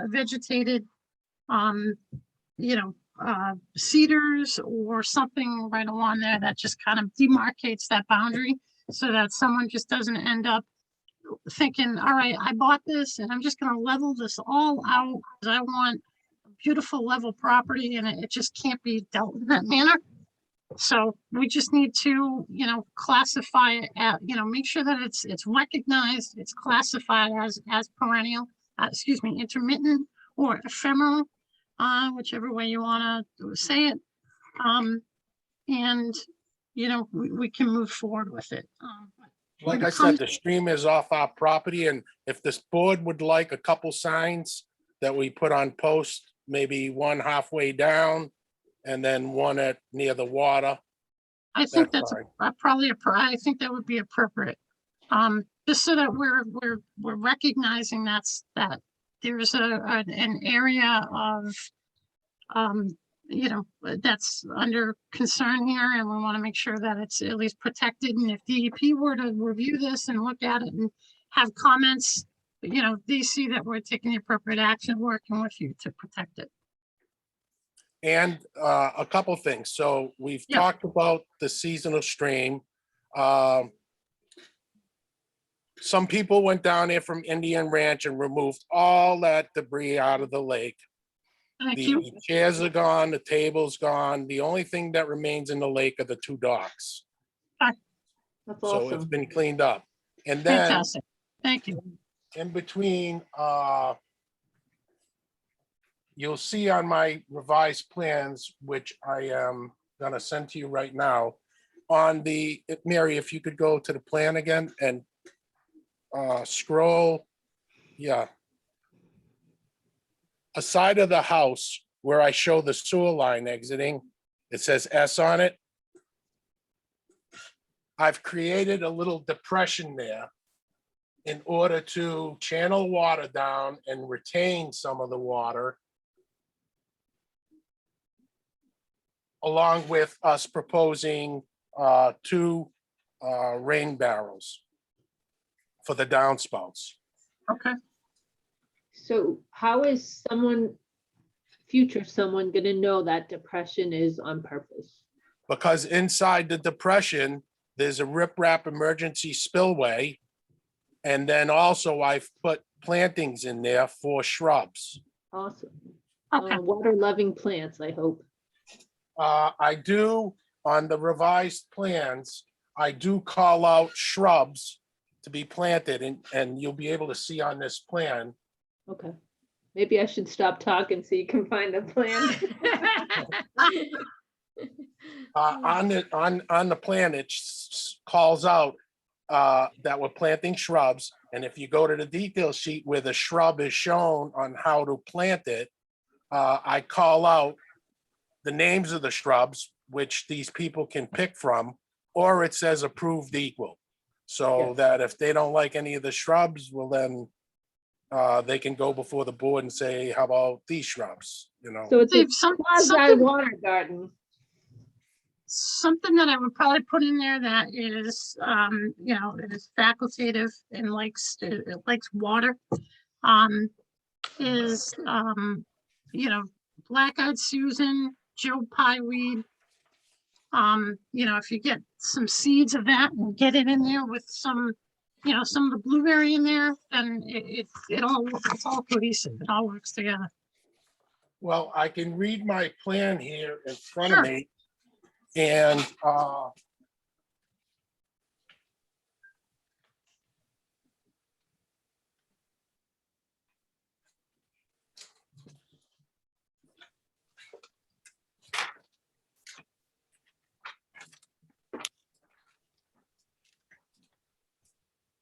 vegetated, cedars or something right along there that just kind of demarcates that boundary so that someone just doesn't end up thinking, all right, I bought this and I'm just going to level this all out because I want a beautiful level property and it just can't be dealt in that manner. So we just need to, classify it at, make sure that it's recognized, it's classified as perennial, intermittent or ephemeral, whichever way you want to say it. And, we can move forward with it. Like I said, the stream is off our property, and if this board would like a couple signs that we put on post, maybe one halfway down and then one near the water. I think that's fine. I think that would be appropriate. Just so that we're recognizing that there's an area of, that's under concern here, and we want to make sure that it's at least protected. And if DEP were to review this and look at it and have comments, they see that we're taking the appropriate action, working with you to protect it. And a couple things. So we've Yeah. talked about the seasonal stream. Some people went down there from Indian Ranch and removed all that debris out of the lake. Thank you. The chairs are gone, the table's gone. The only thing that remains in the lake are the 2 docks. That's So it's awesome. been cleaned up. And then Fantastic. Thank you. in between, you'll see on my revised plans, which I am gonna send to you right now, on the, Mary, if you could go to the plan again and scroll, yeah. Aside of the house where I show the sewer line exiting, it says S on it. I've created a little depression there in order to channel water down and retain some of the water, along with us proposing 2 rain barrels for the downspouts. Okay. So how is future someone gonna know that depression is on purpose? Because inside the depression, there's a riprap emergency spillway. And then also I've put plantings in there for shrubs. Awesome. Okay. Water-loving plants, I hope. I do, on the revised plans, I do call out shrubs to be planted, and you'll be able to see on this plan. Okay. Maybe I should stop talking so you can find the plan. On the plan, it calls out that we're planting shrubs, and if you go to the detail sheet where the shrub is shown on how to plant it, I call out the names of the shrubs, which these people can pick from, or it says approved equal. So Yes. that if they don't like any of the shrubs, well then they can go before the board and say, how about these shrubs, you know? So it's a Dave, quasi something, water garden. something that I would probably put in there that is, it is facultative and it likes water. Is, black-eyed Susan, Joe Pieweed. If you get some seeds of that and get it in there with some of the blueberry in there, then it's all cohesive. It all works together. Well, I can read my plan here in front Sure. of me. And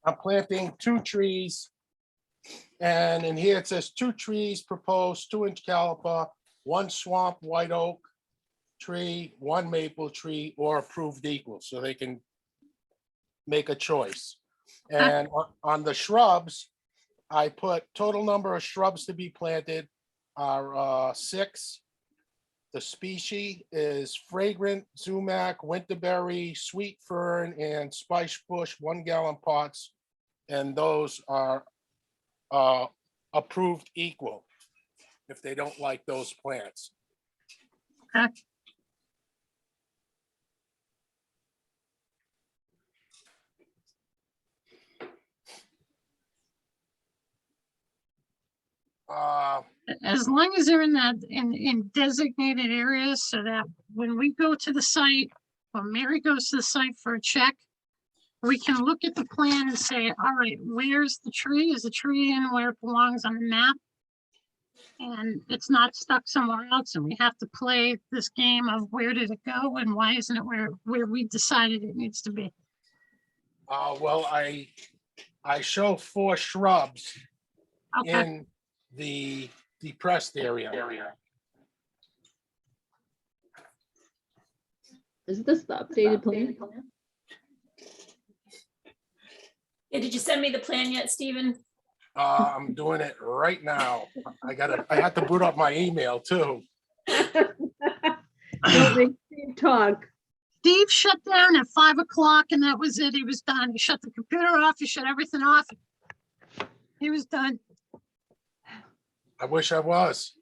I'm planting 2 trees. And in here it says 2 trees proposed, 2-inch caliper, 1 swamp white oak tree, 1 maple tree, or approved equal, so they can make a choice. And on the shrubs, I put total number of shrubs to be planted are 6. The species is fragrant, sumac, winterberry, sweet fern, and spice bush, 1-gallon pots. And those are approved equal if they don't like those plants. Okay. As long as they're in designated areas, so that when we go to the site, when Mary goes to the site for a check, we can look at the plan and say, all right, where's the tree? Is the tree in where it belongs on the map? And it's not stuck somewhere else, and we have to play this game of where did it go and why isn't it where we decided it needs to be? Well, I show 4 shrubs Okay, in the depressed area. Is this the updated plan? Yeah, did you send me the plan yet, Stephen? I'm doing it right now. I had to boot up my email too. Don't make me talk. Steve shut down at 5 o'clock and that was it. He was done. He shut the computer off. He shut everything off. He was done. I wish I was.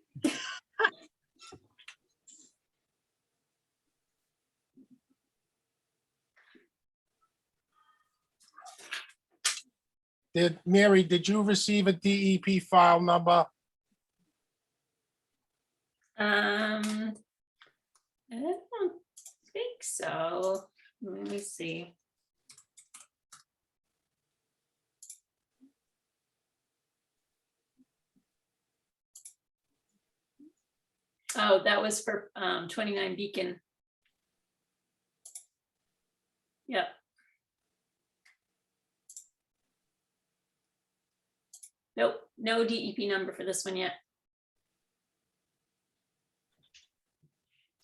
Mary, did you receive a DEP file number? I don't think so. Let me see. Oh, that was for 29 Beacon. Yep. Nope, no DEP number for this one yet.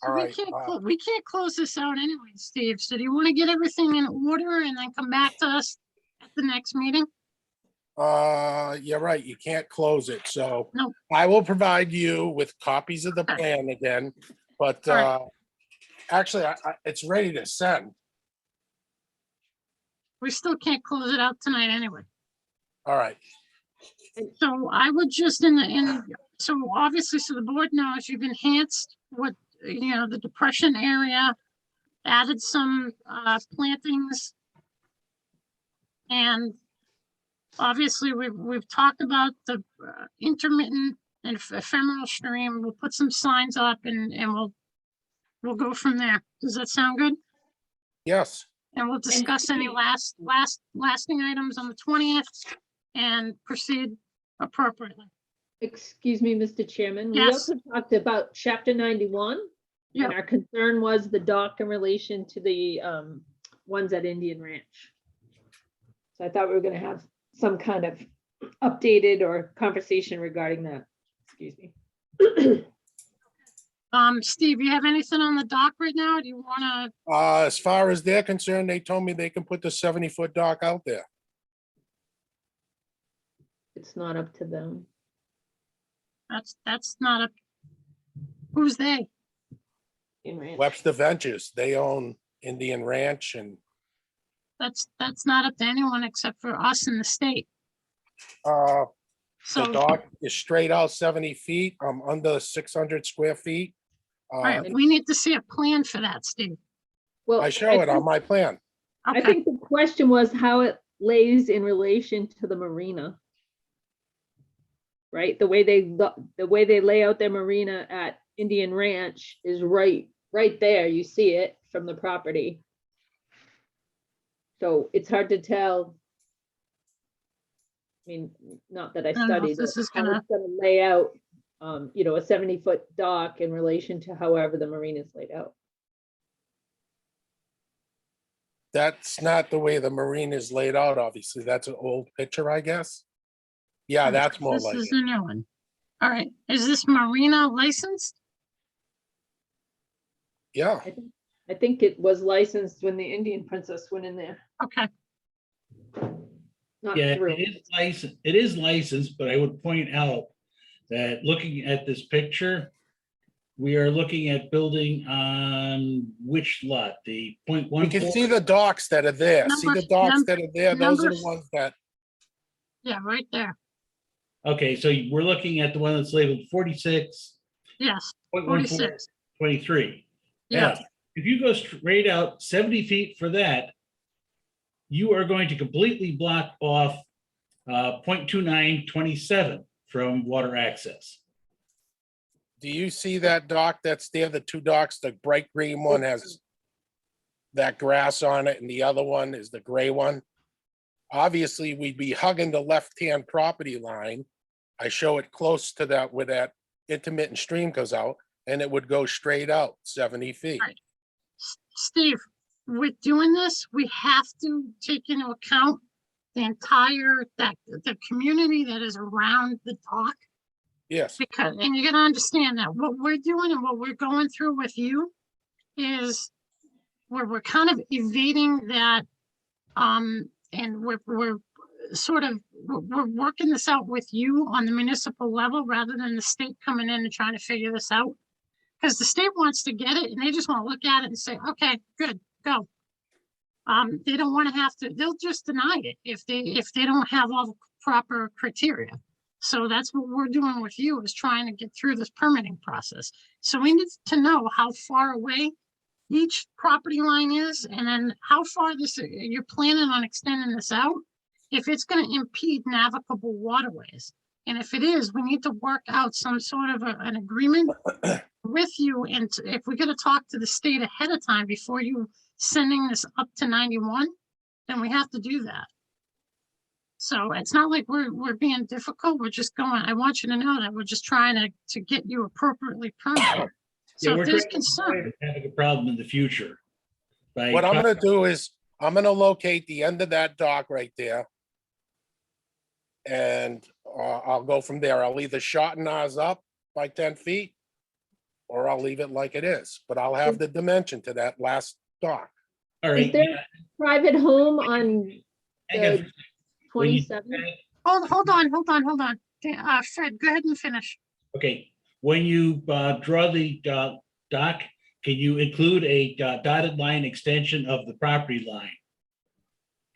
All right. We can't close this out anyway, Steve. So do you want to get everything in order and then come back to us at the next meeting? You're right, you can't close it, so No. I will provide you with copies of the Okay. plan again, but, All right. actually, it's ready to send. We still can't close it out tonight anyway. All right, So I would just so obviously, so the board knows you've enhanced what, the depression area, added some plantings. And obviously, we've talked about the intermittent and ephemeral stream. We'll put some signs up and we'll go from there. Does that sound good? yes, And we'll discuss any lasting items on the 20th and proceed appropriately. Excuse me, Mr. Chairman. We Yes. also talked about chapter 91. Yep. And our concern was the dock in relation to the ones at Indian Ranch. So I thought we were gonna have some kind of updated or conversation regarding that. Excuse me. Steve, you have anything on the dock right now? Do you wanna, as far as they're concerned, they told me they can put the 70-foot dock out there. It's not up to them. that's not a, who's they? Indian Ranch. Webster Ventures, they own Indian Ranch, and, That's not up to anyone except for us in the state. the So, dock is straight out 70 feet, under 600 square feet. all right, we need to see a plan for that, Steve. Well, I show it on my plan. I Okay, think the question was how it lays in relation to the marina. Right, the way they lay out their marina at Indian Ranch is right there. You see it from the property. So it's hard to tell. I mean, not that I don't know if studied it, this is how gonna- it's gonna lay out, a 70-foot dock in relation to however the marina is laid out. That's not the way the marina is laid out, obviously. That's an old picture, I guess. Yeah, that's more This like is it. a new one. All right, is this marina licensed? Yeah, I think it was licensed when the Indian Princess went in there. Okay, Not Yeah, through. it is licensed, but I would point out that looking at this picture, we are looking at building on which lot, the you can 0.14? see the docks that are there. See the Number- docks that are there? Those are the numbers- ones that, yeah, right there. Okay, so we're looking at the one that's labeled 46, Yes, 0.14, 46. 23. Yeah, Now, if you go straight out 70 feet for that, you are going to completely block off 0.2927 from water access. do you see that dock that's there? The two docks, the bright green one has that grass on it and the other one is the gray one. Obviously, we'd be hugging the left-hand property line. I show it close to that where that intermittent stream goes out, and it would go straight out 70 feet. Right. Steve, with doing this, we have to take into account the entire, the community that is around the dock. Yes, Because, and you gotta understand that what we're doing and what we're going through with you is we're kind of evading that, and we're sort of, we're working this out with you on the municipal level rather than the state coming in and trying to figure this out. Because the state wants to get it and they just want to look at it and say, okay, good, go. They don't want to have to, they'll just deny it if they don't have all the proper criteria. So that's what we're doing with you, is trying to get through this permitting process. So we need to know how far away each property line is, and then how far you're planning on extending this out. If it's gonna impede navigable waterways, and if it is, we need to work out some sort of an agreement with you, and if we're gonna talk to the state ahead of time before you sending this up to 91, then we have to do that. So it's not like we're being difficult, we're just going, I want you to know that we're just trying to get you appropriately permitted. Yeah, So we're if there's trying to concern, avoid having a problem in the future. by What I'm trying- gonna do is, I'm gonna locate the end of that dock right there. And I'll go from there. I'll either shorten ours up by 10 feet, or I'll leave it like it is, but I'll have the dimension to that last dock. All Is right. there yeah, private home on hang on. the When you- 27? hold on. Fred, go ahead and finish. Okay, when you draw the dock, can you include a dotted line extension of the property line?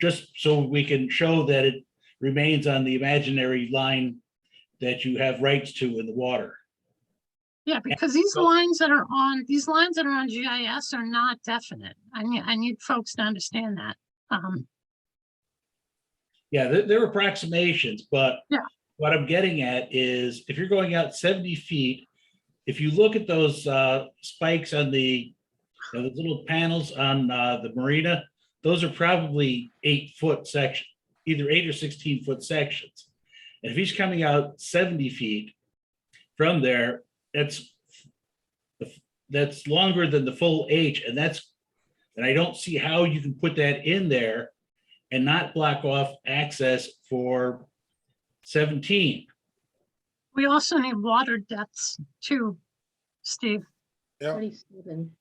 Just so we can show that it remains on the imaginary line that you have rights to in the water. Yeah, because these lines that are on GIS are not definite. I need folks to understand that. Yeah, they're approximations, but Yeah. what I'm getting at is if you're going out 70 feet, if you look at those spikes on the those little panels on the marina, those are probably 8-foot section, either 8 or 16-foot sections. And if he's coming out 70 feet from there, that's longer than the full H, and I don't see how you can put that in there and not block off access for 17. We also need water depths too, Steve. Yeah. 27.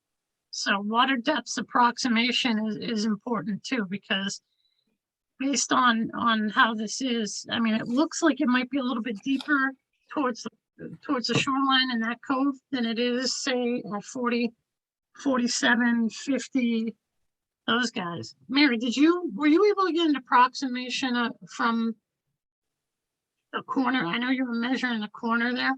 So water depths approximation is important too, because based on how this is, I mean, it looks like it might be a little bit deeper towards the shoreline in that cove than it is, say, at 40, 47, 50, those guys. Mary, were you able to get an approximation from the corner? I know you were measuring the corner there.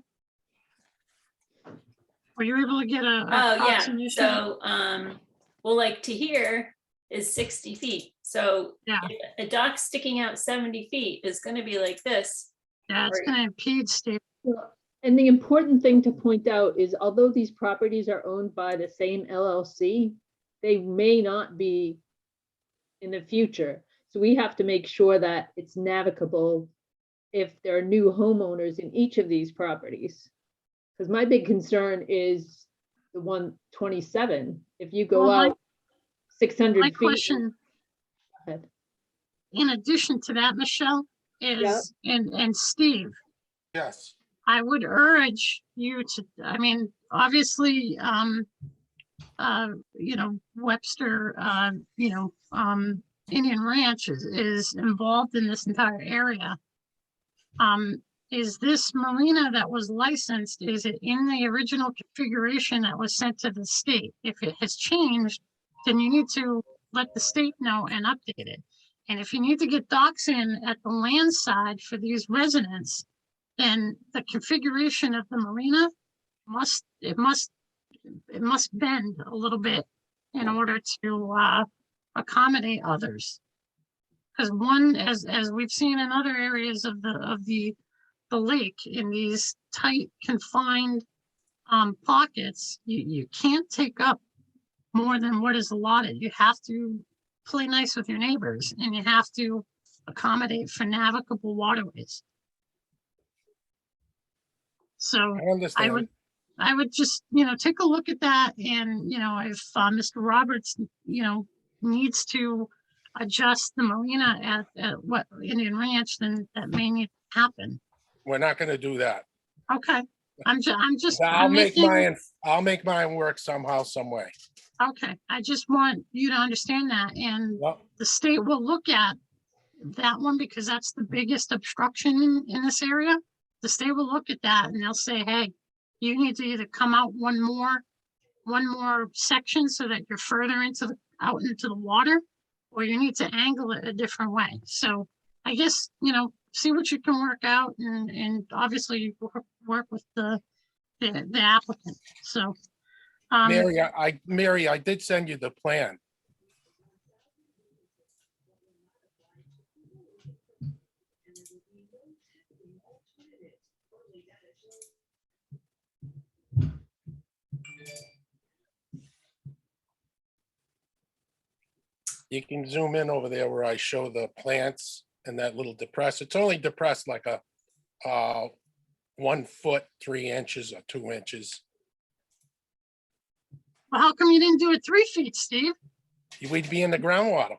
Were you able to get a Oh, yeah, approximation? so, well, like to here is 60 feet. So Yeah. if a dock sticking out 70 feet is gonna be like this. Yeah, it's Right. gonna impede, Steve. Well, and the important thing to point out is although these properties are owned by the same LLC, they may not be in the future. So we have to make sure that it's navigable if there are new homeowners in each of these properties. Because my big concern is the 127. If you go Well, out 600 My feet. question, Ahead. in addition to that, Michelle, is, and Steve, Yes. I would urge you to, I mean, obviously, Webster, Indian Ranch is involved in this entire area. Is this marina that was licensed, is it in the original configuration that was sent to the state? If it has changed, then you need to let the state know and update it. And if you need to get docks in at the land side for these residents, then the configuration of the marina must bend a little bit in order to accommodate others. Because one, as we've seen in other areas of the lake, in these tight confined pockets, you can't take up more than what is allotted. You have to play nice with your neighbors, and you have to accommodate for navigable waterways. So I understand. I would just, take a look at that, and, if Mr. Roberts, needs to adjust the marina at what Indian Ranch, then that may need to happen. We're not gonna do that. Okay, I'm just. I'll I'm make making- mine work somehow, some way. Okay, I just want you to understand that, and Well, the state will look at that one because that's the biggest obstruction in this area. The state will look at that and they'll say, hey, you need to either come out one more section so that you're further out into the water, or you need to angle it a different way. So I guess, see what you can work out, and obviously work with the applicant. So. Mary, I did send you the plan. you can zoom in over there where I show the plants and that little depressed. It's only depressed like a 1 foot, 3 inches or 2 inches. Well, how come you didn't do it 3 feet, Steve? We'd be in the groundwater.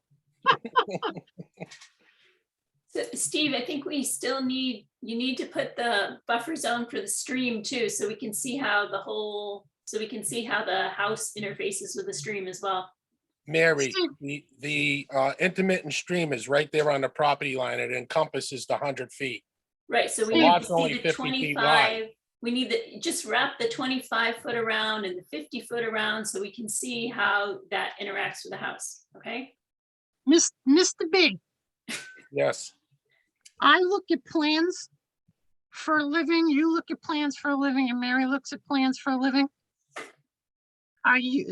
So Steve, I think we still need, you need to put the buffer zone for the stream too, so we can see how the whole, so we can see how the house interfaces with the stream as well. Mary, the intermittent stream is right there on the property line. It encompasses the 100 feet. Right, so we The need lot's to only see the 50 feet 25, we need to just wrap the 25 foot around and the 50 foot around so we can see how that interacts with the house, okay? Mr. B, Yes. I look at plans for a living, you look at plans for a living, and Mary looks at plans for a living.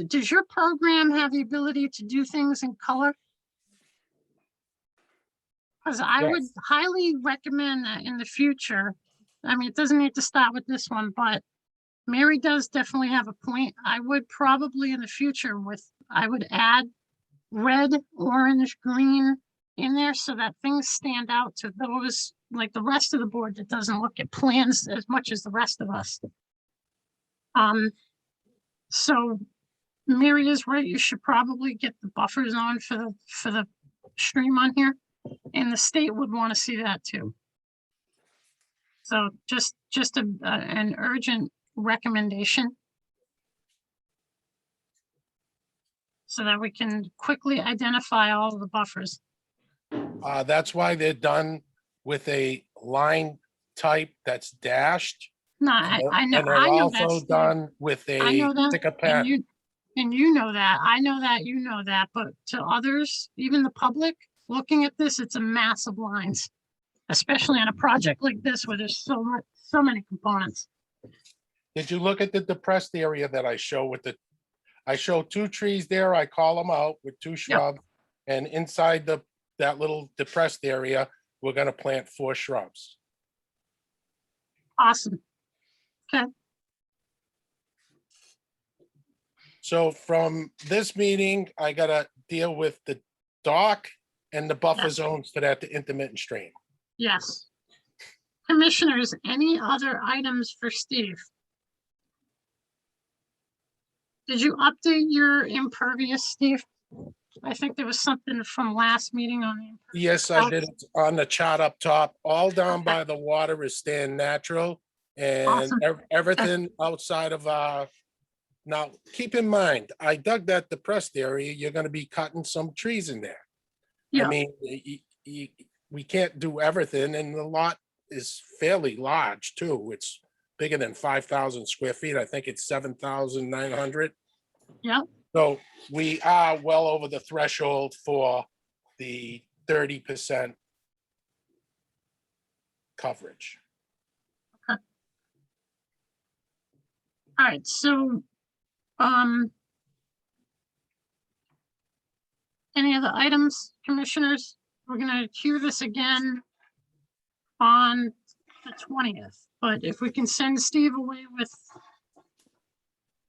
Does your program have the ability to do things in color? Because I would Yes. highly recommend that in the future. I mean, it doesn't need to start with this one, but Mary does definitely have a point. I would probably in the future I would add red, orange, green in there so that things stand out to those, like the rest of the board that doesn't look at plans as much as the rest of us. So Mary is right. You should probably get the buffer zone for the stream on here, and the state would want to see that too. So just an urgent recommendation, so that we can quickly identify all of the buffers. That's why they're done with a line type that's dashed. No, I know. And they're I know that, also Steve. done with I a know that, sticker and pen. you know that. I know that, you know that, but to others, even the public, looking at this, it's a massive lines, especially on a project like this where there's so many components. Did you look at the depressed area that I show with I show 2 trees there. I call them out with 2 shrubs. And inside that little depressed area, we're gonna plant 4 shrubs. Awesome. Okay. So from this meeting, I gotta deal with the dock and the buffer Yes. zones to that intermittent stream. Yes. Commissioners, any other items for Steve? Did you update your impervious, Steve? I think there was something from last meeting on the impervious. Yes, I did it on the chart up top. All down Okay. by the water is staying natural. And Awesome. everything outside of, now, keep in mind, I dug that depressed area. You're gonna be cutting some trees in there. I Yeah. mean, we can't do everything, and the lot is fairly large too. It's bigger than 5,000 square feet. I think it's 7,900. Yeah. So we are well over the threshold for the 30% coverage. All right, so, any other items, commissioners? We're gonna hear this again on the 20th, but if we can send Steve away with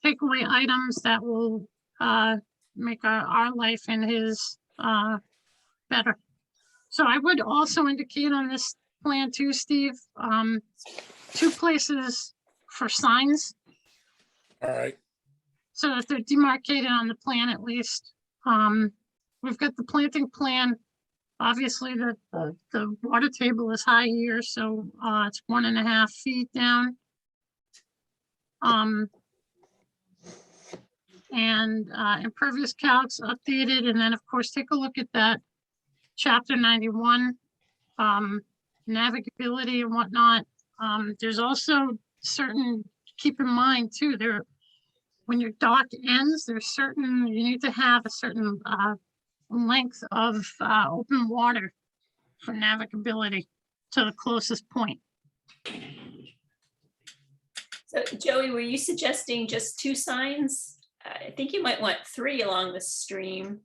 takeaway items, that will, make our life and his, better. So I would also indicate on this plan too, Steve, 2 places for signs, All right, so that they're demarcated on the plan at least. We've got the planting plan. Obviously, the water table is high here, so it's 1.5 feet down. And impervious calcs updated, and then of course, take a look at that chapter 91, navigability and whatnot. There's also certain, keep in mind too, when your dock ends, you need to have a certain length of open water for navigability to the closest point. So Joey, were you suggesting just 2 signs? I think you might want 3 along the stream.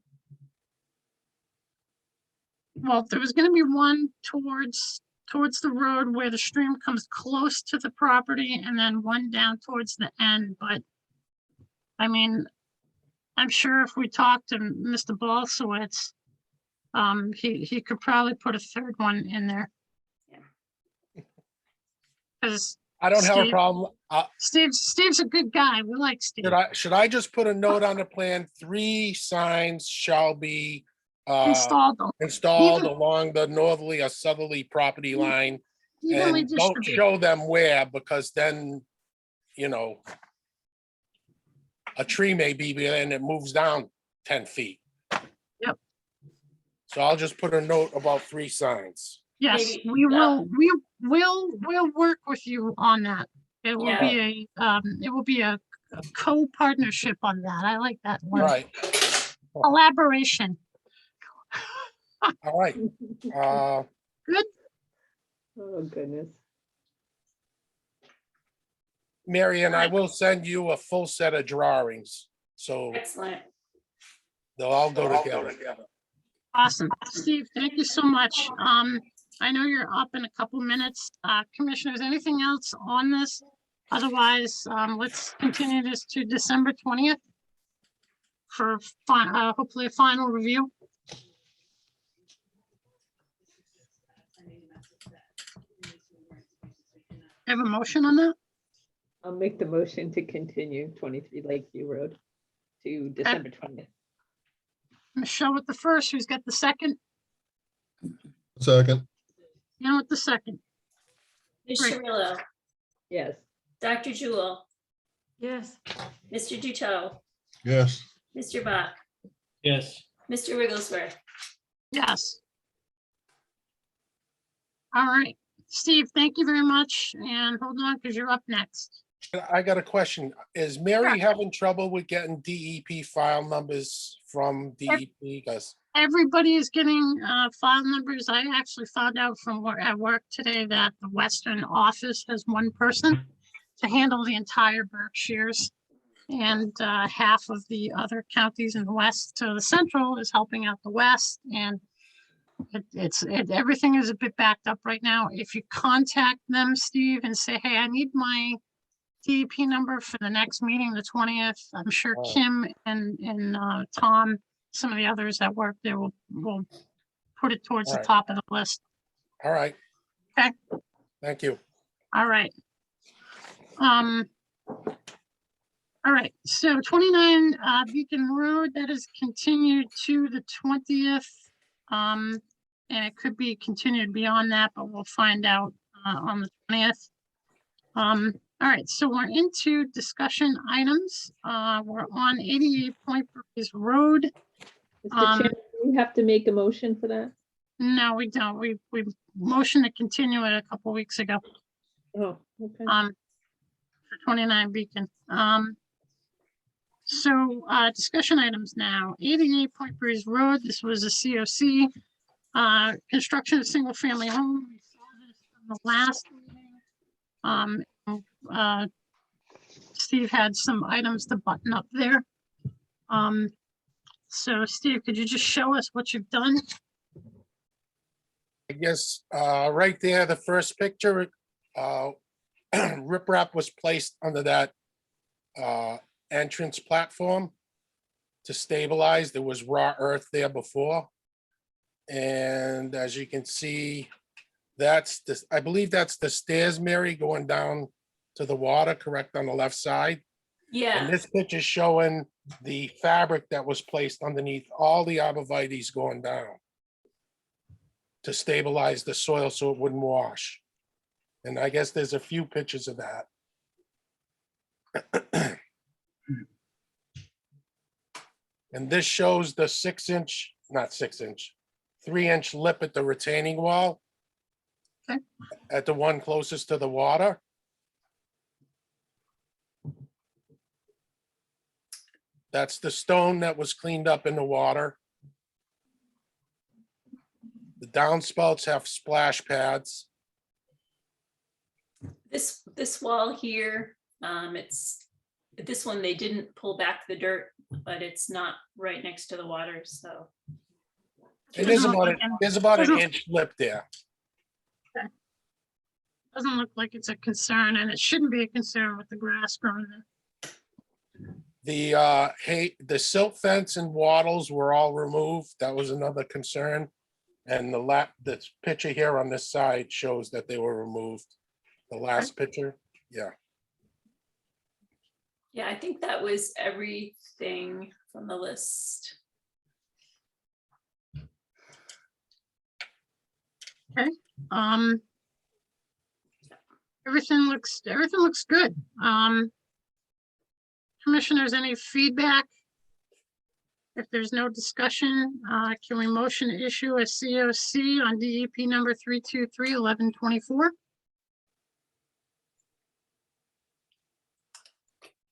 Well, there was gonna be one towards the road where the stream comes close to the property, and then one down towards the end, but I mean, I'm sure if we talked to Mr. Balsowitz, he could probably put a third one in there. Because I don't have a Steve- problem. Steve's a good guy. We like Steve. Should I just put a note on the plan? 3 signs shall be Installed, installed Even- along the northerly or southerly property line. evenly And don't distributed. show them where, because then, you know, a tree may be there and it moves down 10 feet. Yep. So I'll just put a note about 3 signs. Yes, Maybe, we'll work with you on that. It will be a co-partnership on that. I like that word. Right, Collaboration. all right. Good. Oh, goodness. Mary, and I will send you a full set of drawings, so Excellent. they'll all go together. Awesome. Steve, thank you so much. I know you're up in a couple minutes. Commissioners, anything else on this? Otherwise, let's continue this to December 20th for hopefully a final review. Have a motion on that? I'll make the motion to continue 23 Lakeview Road to December 20th. Michelle with the first, who's got the second? Second, You know what the second? Ms. Great. Cirillo, Yes. Dr. Jewel, Yes, Mr. Duto, yes. Mr. Bach, Yes. Mr. Wigglesworth. Yes. All right, Steve, thank you very much, and hold on, because you're up next. I got a question. Is Mary having trouble with getting DEP file numbers from DEP? Because Everybody is getting file numbers. I actually found out from at work today that the Western office has one person to handle the entire Berkshires. And half of the other counties in the west to the central is helping out the west. And everything is a bit backed up right now. If you contact them, Steve, and say, hey, I need my DEP number for the next meeting, the 20th, I'm sure Oh. Kim and Tom, some of the others that work there will put it towards the Alright. top of the list. all right. Okay. Thank you. All right. All right, so 29 Beacon Road, that is continued to the 20th. And it could be continued beyond that, but we'll find out on the 20th. All right, so we're into discussion items. We're on 88 Point Breeze Road. Mr. Chairman, do we have to make a motion for that? No, we don't. We motioned to continue it a couple weeks ago. Oh, okay. For 29 Beacon. So discussion items now, 88 Point Breeze Road, this was a COC. Construction of single family home. We saw this in the last meeting. Steve had some items to button up there. So Steve, could you just show us what you've done? I guess right there, the first picture, riprap was placed under that entrance platform to stabilize. There was raw earth there before. And as you can see, that's this, I believe that's the stairs, Mary, going down to the water, correct, on the left side. And Yeah, this picture showing the fabric that was placed underneath all the arborvitae's going down to stabilize the soil so it wouldn't wash. And I guess there's a few pictures of that. And this shows the 6-inch, not 6-inch, 3-inch lip at the retaining wall. Okay. At the one closest to the water. That's the stone that was cleaned up in the water. The downspouts have splash pads. this wall here, this one, they didn't pull back the dirt, but it's not right next to the water, so. It is Doesn't look about, like it. there's about an Doesn't- inch lip there. Doesn't look like it's a concern, and it shouldn't be a concern with the grass growing there. The silt fence and wattles were all removed. That was another concern. And this picture here on this side shows that they were removed. The last picture, yeah. Yeah, I think that was everything from the list. Um, everything looks good. Commissioners, any feedback? If there's no discussion, can we motion to issue a COC on DEP number 323-1124?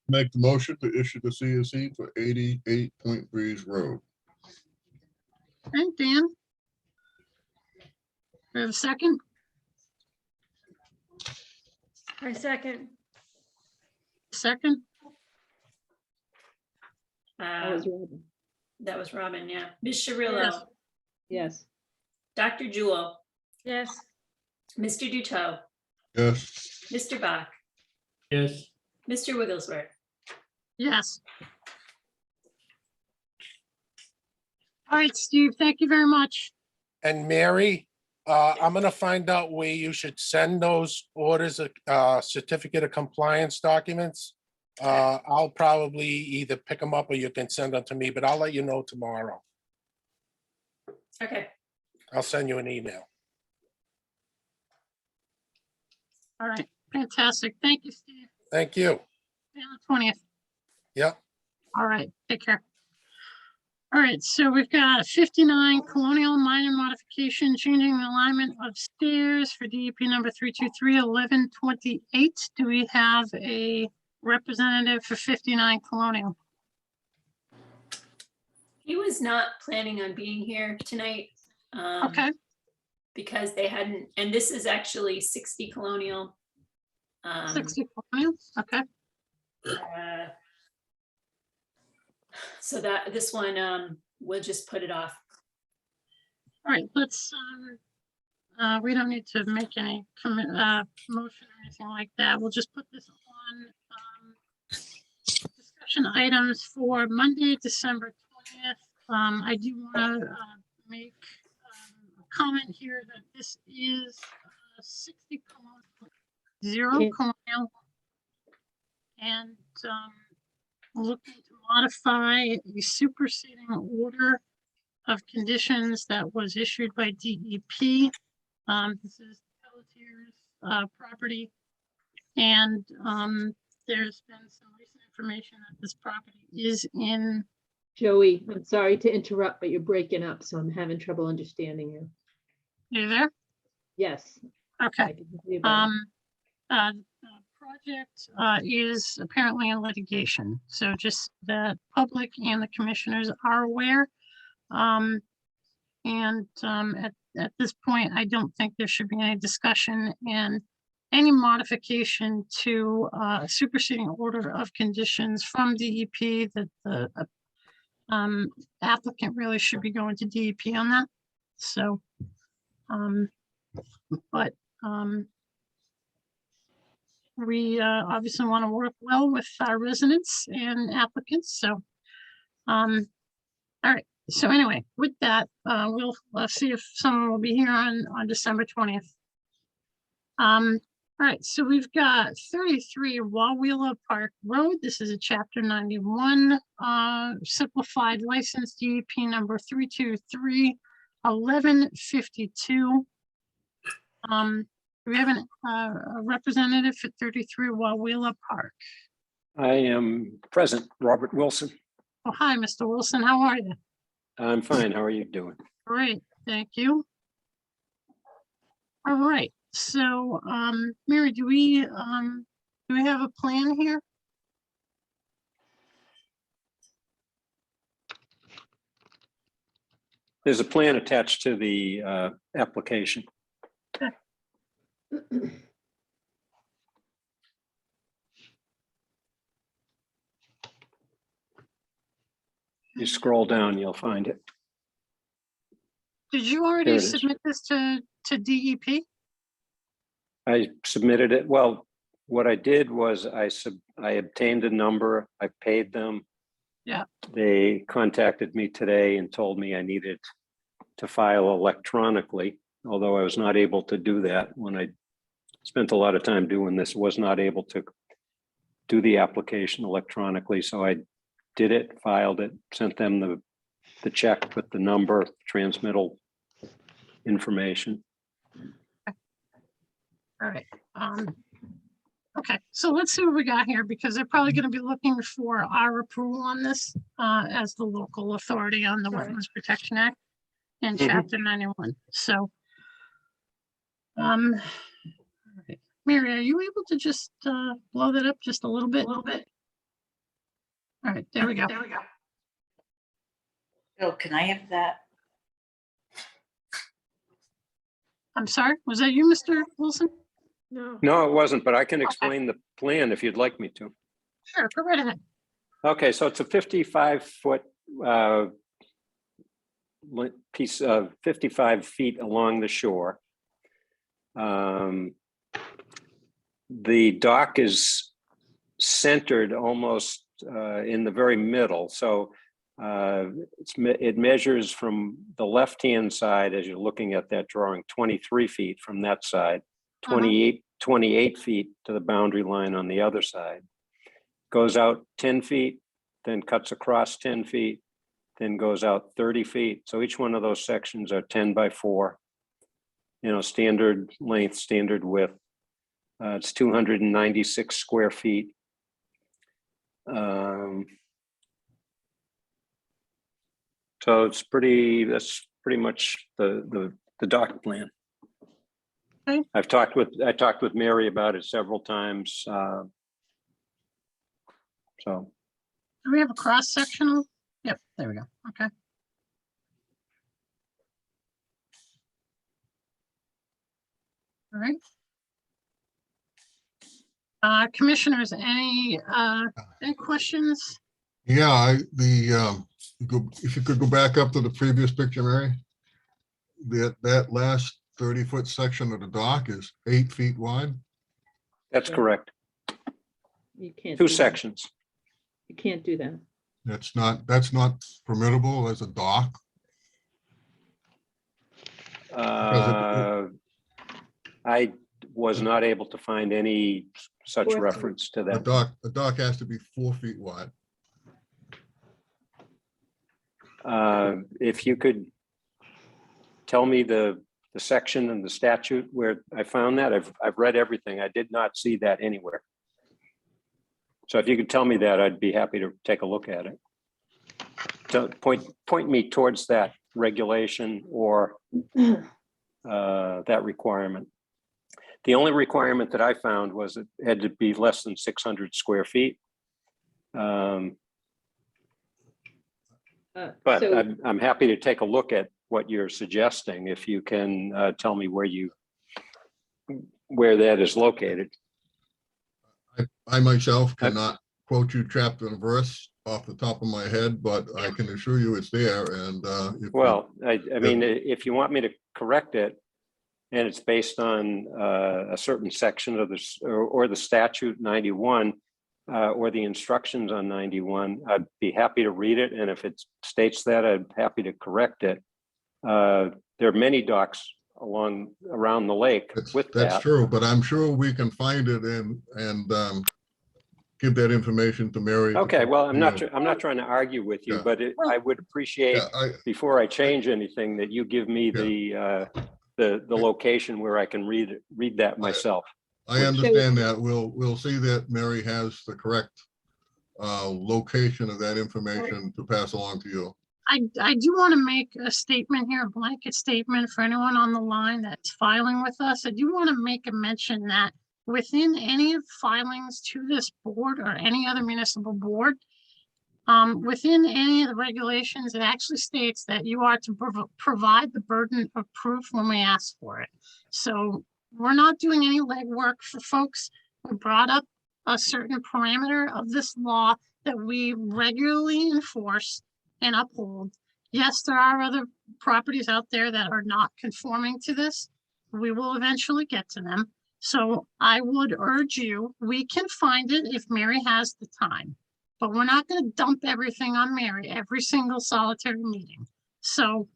Make the motion to issue the CSE for 88 Point Breeze Road. Okay, Dan? We have a second? I second. Second? That was Robin, yeah. Ms. Cirillo, Yes. Dr. Jewel, Yes, Mr. Duto, Yes, Mr. Bach, Yes, Mr. Wigglesworth. Yes. All right, Steve, thank you very much. And Mary, I'm gonna find out where you should send those orders, certificate of compliance documents. I'll probably either pick them up or you can send them to me, but I'll let you know tomorrow. Okay, I'll send you an email. All right, fantastic. Thank you, Steve. Thank you. See you on the 20th. Yep. All right, take care. All right, so we've got 59 Colonial minor modification, changing the alignment of stairs for DEP number 323-1128. Do we have a representative for 59 Colonial? he was not planning on being here tonight. Okay, Because they hadn't, and this is actually 60 Colonial. 60 Colonial, okay. So that this one, we'll just put it off. All right, let's, we don't need to make any motion or anything like that. We'll just put this on discussion items for Monday, December 20th. I do want to make a comment here that this is 60 Colonial, 0 Colonial, and looking to modify a superseding order of conditions that was issued by DEP. This is Pelletier's property, and there's been some recent information that this property is in. Joey, I'm sorry to interrupt, but you're breaking up, so I'm having trouble understanding you. You there? Yes. Okay. I can hear you better. The project is apparently in litigation, so just that public and the commissioners are aware. At this point, I don't think there should be any discussion, and any modification to a superseding order of conditions from DEP that the applicant really should be going to DEP on that. So, we obviously want to work well with our residents and applicants. So, all right. So anyway, with that, we'll see if someone will be here on December 20th. All right, so we've got 33 Wawila Park Road. This is a Chapter 91 simplified license, DEP number 323-1152. Do we have a representative for 33 Wawila Park? I am present, Robert Wilson. Oh, hi, Mr. Wilson. How are you? I'm fine. How are you doing? Great, thank you. All right, so Mary, do we have a plan here? There's a plan attached to the application. You scroll down, you'll find it. Did you There already it is. submit this to DEP? I submitted it. Well, what I did was I obtained a number, I paid them. Yeah. They contacted me today and told me I needed to file electronically, although I was not able to do that when I spent a lot of time doing this, was not able to do the application electronically. So I did it, filed it, sent them the check with the number, transmittal information. All right. Okay, so let's see what we got here, because they're probably going to be looking for our approval on this as the local authority on the Right. Wetlands Protection Act and Mhm. Chapter 91. So, all right. Mary, are you able to just blow that up just a little bit? All right, there we go. Oh, can I have that? I'm sorry, was that you, Mr. Wilson? No. No, it wasn't, but I can explain the plan if you'd like me to. Sure, go right ahead. Okay, so it's a 55-foot piece of 55 feet along the shore. The dock is centered almost in the very middle. So it measures from the left-hand side, as you're looking at that drawing, 23 feet from that side, 28 feet to the boundary line on the other side. Goes out 10 feet, then cuts across 10 feet, then goes out 30 feet. So each one of those sections are 10 by 4, standard length, standard width. It's 296 square feet. So that's pretty much the dock plan. Okay. I talked with Mary about it several times. So Do we have a cross sectional? Yep, there we go. Okay. All right. Commissioners, any questions? Yeah, if you could go back up to the previous picture, Mary. That last 30-foot section of the dock is 8 feet wide. that's Yeah. correct. You can't. Two do that. sections. You can't do that. That's not permittable as a dock. I was not able to find any such Square feet. reference to A that. dock has to be 4 feet wide. If you could tell me the section and the statute where I found that, I've read everything. I did not see that anywhere. So if you could tell me that, I'd be happy to take a look at it. So point me towards that regulation or that requirement. The only requirement that I found was it had to be less than 600 square feet. But So I'm happy to take a look at what you're suggesting if you can tell me where that is located. I myself cannot quote you chapter and verse off the top of my head, but I can assure you it's there. And Well, I mean, if you want me to correct it, and it's based on a certain section of this or the statute 91 or the instructions on 91, I'd be happy to read it. And if it states that, I'd be happy to correct it. There are many docks around the lake with that's that. true, but I'm sure we can find it and give that information to Mary. Okay, well, I'm not trying to argue with you, Yeah. but I would appreciate before I change anything that you give me the location where I can read that myself. I understand that. We'll see that Mary has the correct location of that information to pass along to you. I do want to make a statement here, a blanket statement for anyone on the line that's filing with us. I do want to make a mention that within any of filings to this board or any other municipal board, within any of the regulations, it actually states that you are to provide the burden of proof when we ask for it. So we're not doing any legwork for folks. We brought up a certain parameter of this law that we regularly enforce and uphold. Yes, there are other properties out there that are not conforming to this. We will eventually get to them. So I would urge you, we can find it if Mary has the time, but we're not going to dump everything on Mary every single solitary meeting. So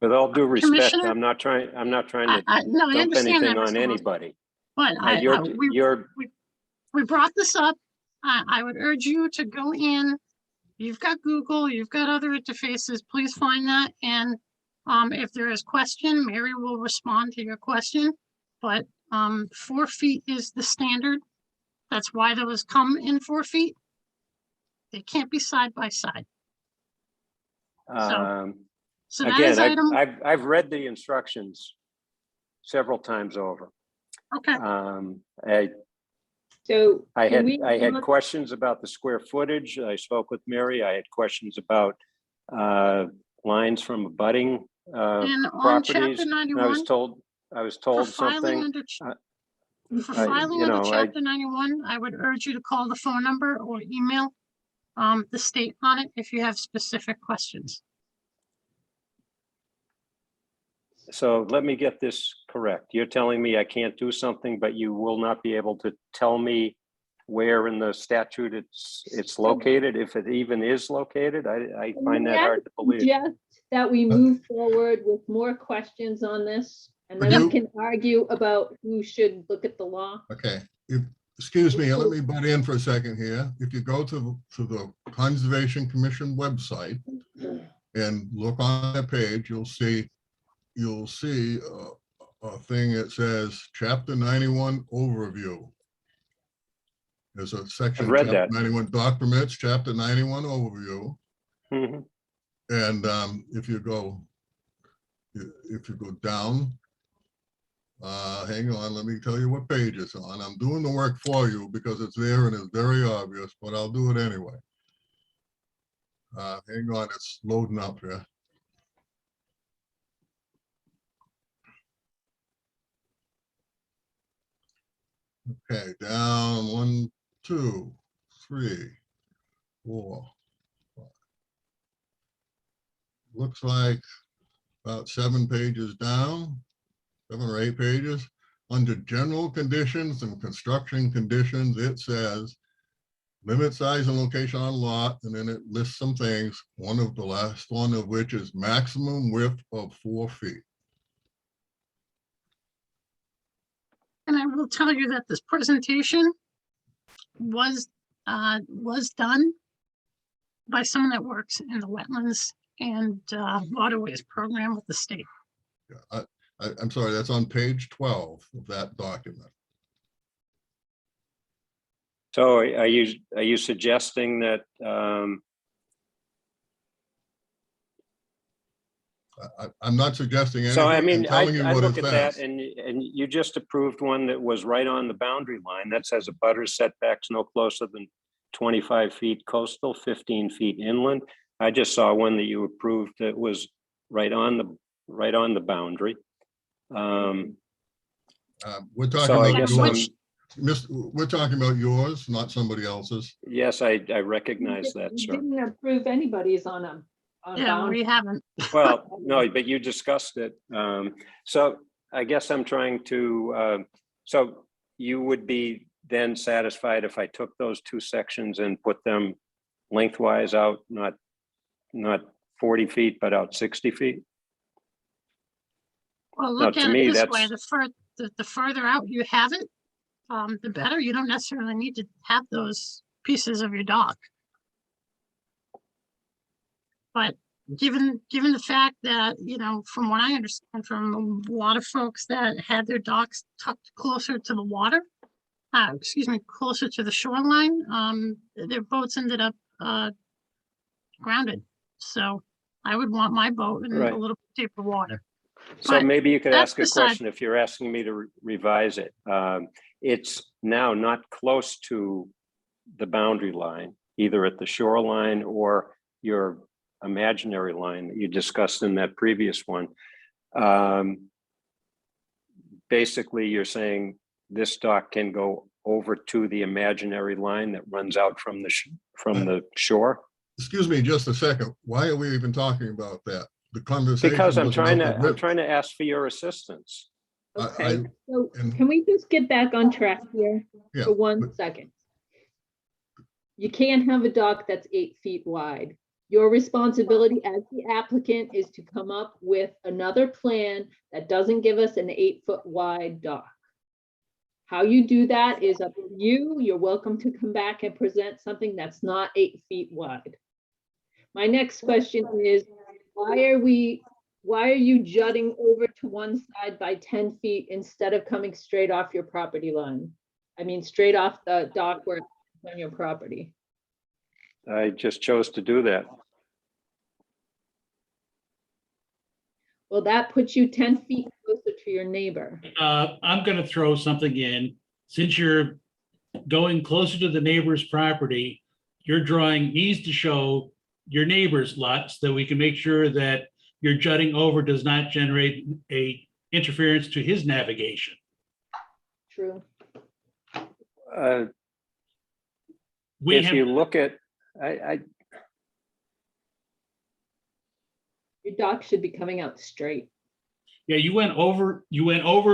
With all due respect, Commissioner- I'm not trying no, I to dump understand that, anything on Mr. Moss, anybody. but we brought this up. I would urge you to go in. You've got Google, you've got other interfaces. Please find that. And if there is question, Mary will respond to your question. But 4 feet is the standard. That's why those come in 4 feet. They can't be side by side. So that is Again, item. I've read the instructions several times over. Okay. So I can we had look- questions about the square footage. I spoke with Mary. I had questions about lines from abutting And on properties. chapter And I was 91, told for filing something. under, for I- filing you under know, I- chapter 91, I would urge you to call the phone number or email the state on it if you have specific questions. So let me get this correct. You're telling me I can't do something, but you will not be able to tell me where in the statute it's located, if it even is located? I find that hard to believe. Suggest that we move forward with more questions on this, and then we can argue about who should look at the law. Okay, excuse me, let me butt in for a second here. If you go to the Conservation Commission website and look on that page, you'll see a thing that says Chapter 91 Overview. There's a section. I've read Chapter that. 91 Dock Permits, Chapter 91 Overview. Mhm. And if you go down, hang on, let me tell you what page it's on. I'm doing the work for you because it's there and it's very obvious, but I'll do it anyway. Hang on, it's loading up here. Okay, down 1, 2, 3, 4, 5. Looks like about 7 pages down, 7 or 8 pages. Under general conditions and construction conditions, it says limit size and location on lot, and then it lists some things. One of the last one of which is maximum width of 4 feet. And I will tell you that this presentation was done by someone that works in the wetlands and waterways program with the state. Yeah, I'm sorry, that's on page 12 of that document. So are you suggesting that I'm not suggesting anything. so I I'm mean, I telling you what look it at that says. and you just approved one that was right on the boundary line that says a butter setbacks no closer than 25 feet coastal, 15 feet inland. I just saw one that you approved that was right on the boundary. We're talking So I about guess yours. We're talking about yours, not somebody else's. yes, I recognize that, We sir. didn't approve anybody's on a. Yeah, bound. we haven't. Well, no, but you discussed it. So I guess I'm trying to, so you would be then satisfied if I took those 2 sections and put them lengthwise out, not 40 feet, but out 60 feet? Well, Now, look to at me, it this way, that's- the further out you have it, the better. You don't necessarily need to have those pieces of your dock. But given the fact that, you know, from what I understand from a lot of folks that had their docks tucked closer to the water, closer to the shoreline, their boats ended up grounded. So I would want my boat in Right. a little deeper water. So But maybe you could that's ask a beside- question if you're asking me to revise it. It's now not close to the boundary line, either at the shoreline or your imaginary line that you discussed in that previous one. Basically, you're saying this dock can go over to the imaginary line that runs out from the shore? Excuse me just a second. Why are we even talking about that? The conversation. Because I'm was trying about the to width. ask for your assistance. Okay, so and- can we just get back on track here Yeah, for 1 but- second? You can't have a dock that's 8 feet wide. Your responsibility as the applicant is to come up with another plan that doesn't give us an 8-foot wide dock. How you do that is up to you. You're welcome to come back and present something that's not 8 feet wide. My next question is, why are you jutting over to one side by 10 feet instead of coming straight off your property line? I mean, straight off the dock where it's on your property. I just chose to do that. Well, that puts you 10 feet closer to your neighbor. I'm gonna throw something in. Since you're going closer to the neighbor's property, your drawing needs to show your neighbor's lot so that we can make sure that your jutting over does not generate a interference to his navigation. True. We If have, you look at, Your dock should be coming out straight. yeah, you went over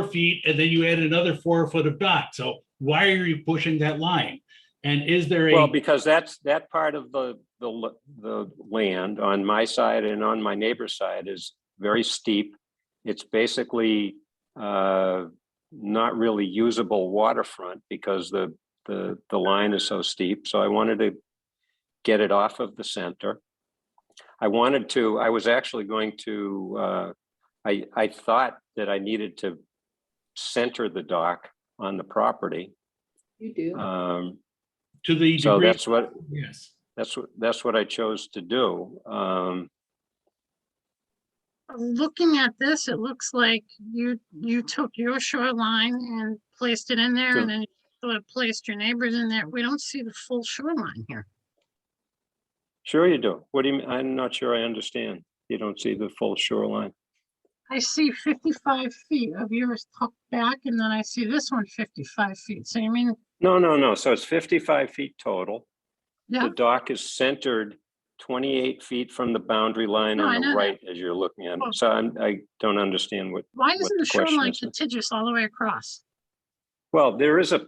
feet and then you added another 4 foot of dock. So why are you pushing that line? And is there well, a, because that part of the land on my side and on my neighbor's side is very steep. It's basically not really usable waterfront because the line is so steep. So I wanted to get it off of the center. I was actually going to, I thought that I needed to center the dock on the property. You do. to the So degree? that's Yes. that's what I chose to do. Looking at this, it looks like you took your shoreline and placed it in there Sure. and then you sort of placed your neighbors in there. We don't see the full shoreline here. Sure you do. What do you mean? I'm not sure I understand. You don't see the full shoreline. I see 55 feet of yours tucked back and then I see this one 55 feet. So you mean, No. So it's 55 feet total. yeah, The dock is centered 28 feet from the boundary line No, I on know the that. right as you're looking at Oh. it. So I don't understand what why what isn't the the question shoreline is. contiguous all the way across? Well, there is a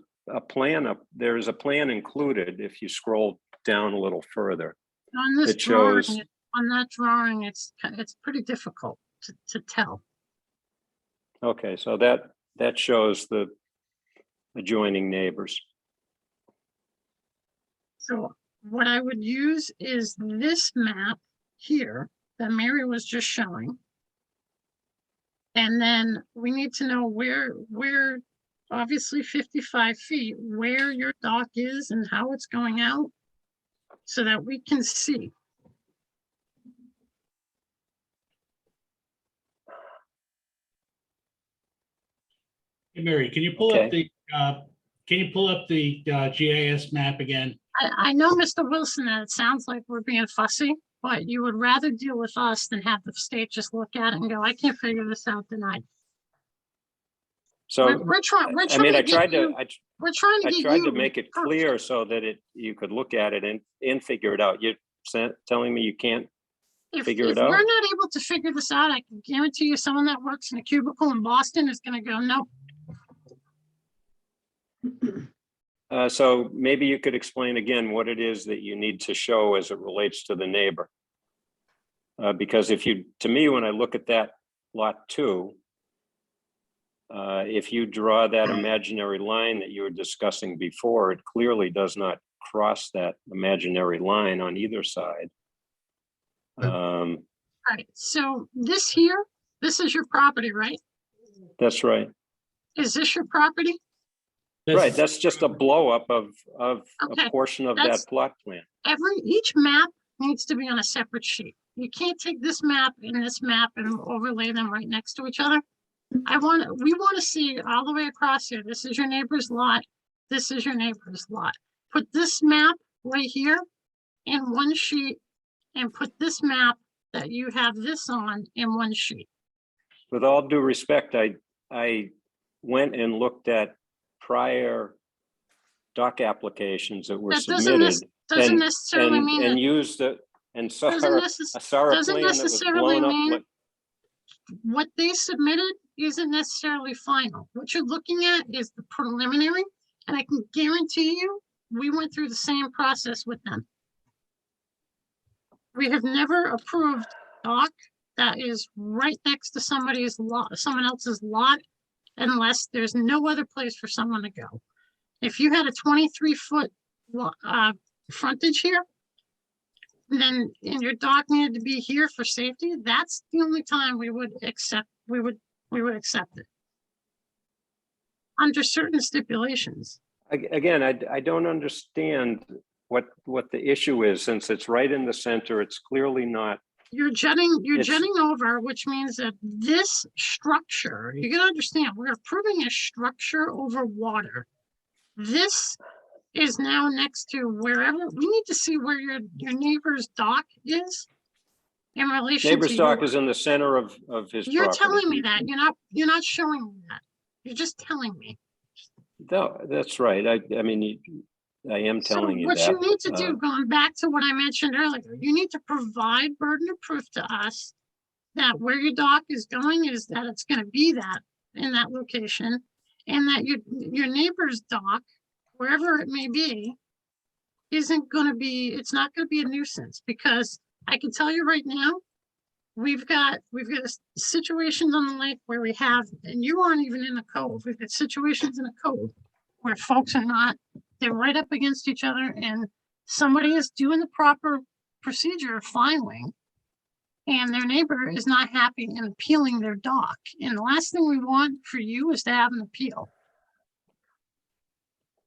plan up, there is a plan included if you scroll down a little further. On this It drawing, shows- on that drawing, it's pretty difficult to tell. Okay, so that shows the adjoining neighbors. So what I would use is this map here that Mary was just showing. And then we need to know where obviously 55 feet, where your dock is and how it's going out so that we can see. Hey, Mary, can you pull up Okay. the GIS map again? I know, Mr. Wilson, that it sounds like we're being fussy, but you would rather deal with us than have the state just look at it and go, I can't figure this out tonight. So, We're trying I mean, I to get tried you, to, we're trying to I get tried to you. make it clear so that you could look at it and figure it out. You're telling me you can't? figure it If we're out? not able to figure this out, I can guarantee you someone that works in a cubicle in Boston is gonna go, no. So maybe you could explain again what it is that you need to show as it relates to the neighbor. Because to me, when I look at that lot 2, if you draw that imaginary line that you were discussing before, it clearly does not cross that imaginary line on either side. All right, so this here, this is your property, right? That's right. Is this your property? Right, that's just a blow up of Okay, a portion of that's- that plot plan. Each map needs to be on a separate sheet. You can't take this map and this map and overlay them right next to each other. We want to see all the way across here. This is your neighbor's lot. This is your neighbor's lot. Put this map right here in one sheet and put this map that you have this on in one sheet. With all due respect, I went and looked at prior doc applications that were That submitted doesn't and necessarily mean and that. used it and saw Doesn't a doesn't plan that was necessarily blown up. mean like- what they submitted isn't necessarily final. What you're looking at is the preliminary, and I can guarantee you, we went through the same process with them. We have never approved dock that is right next to somebody's lot, someone else's lot, unless there's no other place for someone to go. If you had a 23-foot frontage here, then, and your dock needed to be here for safety, that's the only time we would accept, we would accept it. Under certain stipulations. Again, I don't understand what the issue is, since it's right in the center. It's clearly not. You're jutting It's- over, which means that this structure, you gotta understand, we're approving a structure over water. This is now next to wherever, we need to see where your neighbor's dock is in relation to Neighbor's dock yours. is in the center of his property. You're telling me that, you're not showing me that. You're just telling me. No, that's right. I mean, I am telling you What that. you need to do, uh, going back to what I mentioned earlier, you need to provide burden of proof to us that where your dock is going is that it's gonna be that, in that location, and that your neighbor's dock, wherever it may be, isn't gonna be, it's not gonna be a nuisance, because I can tell you right now, we've got situations on the lake where we have, and you aren't even in the cove, we've got situations in the cove where folks are not, they're right up against each other, and somebody is doing the proper procedure of filing, and their neighbor is not happy and appealing their dock. And the last thing we want for you is to have an appeal.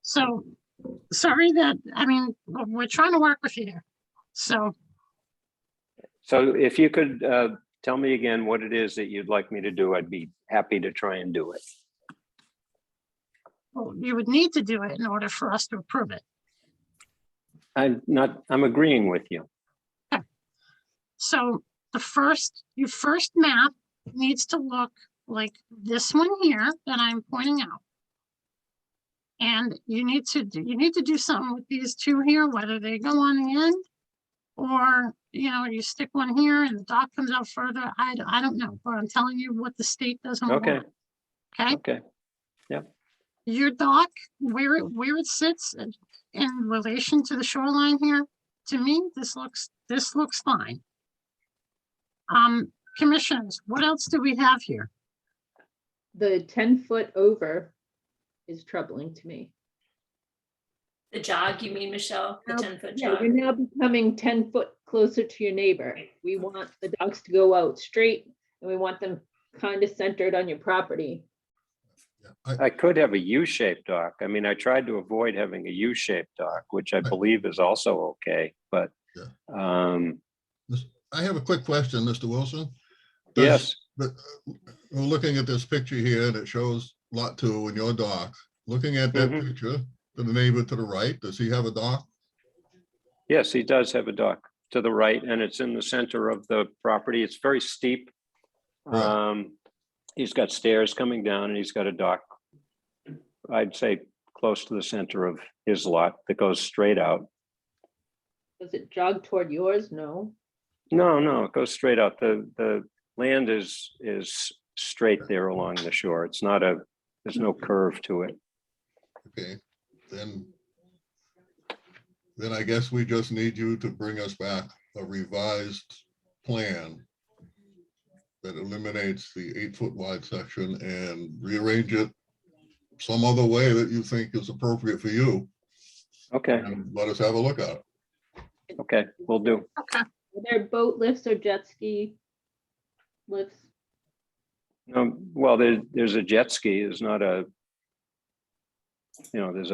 So, sorry that, I mean, we're trying to work with you here. So, So if you could tell me again what it is that you'd like me to do, I'd be happy to try and do it. well, you would need to do it in order for us to approve it. I'm agreeing with you. So your first map needs to look like this one here that I'm pointing out. And you need to do something with these two here, whether they go on the end or, you stick one here and the dock comes out further. I don't know, but I'm telling you what the state doesn't want. Okay. Okay? Okay. Your dock, where it sits in relation to the shoreline here, to me, this looks fine. Commissioners, what else do we have here? The 10-foot over is troubling to me. The jog, you mean, Michelle? The Now- 10-foot Yeah, jog? you're now becoming 10 foot closer to your neighbor. We want the dogs to go out straight and we want them kind of centered on your property. Yeah, I could have a U-shaped dock. I mean, I tried to avoid having a U-shaped dock, which I believe is also okay, but I have a quick question, Mr. Wilson. Does- yes, But we're looking at this picture here and it shows lot 2 in your dock. Looking at that Mhm. picture, to the neighbor to the right, does he have a dock? yes, he does have a dock to the right, and it's in the center of the property. It's very steep. Right. He's got stairs coming down and he's got a dock, I'd say close to the center of his lot that goes straight out. Does it jog toward yours? No. No, it goes straight out. The land is straight there along the shore. It's not there's no curve to it. Okay, then I guess we just need you to bring us back a revised plan that eliminates the 8-foot wide section and rearrange it some other way that you think is appropriate for you. Okay, And let us have a look at it. okay, we'll do. Okay, Are there boat lifts or jet ski lifts? Well, there's a jet ski. There's not there's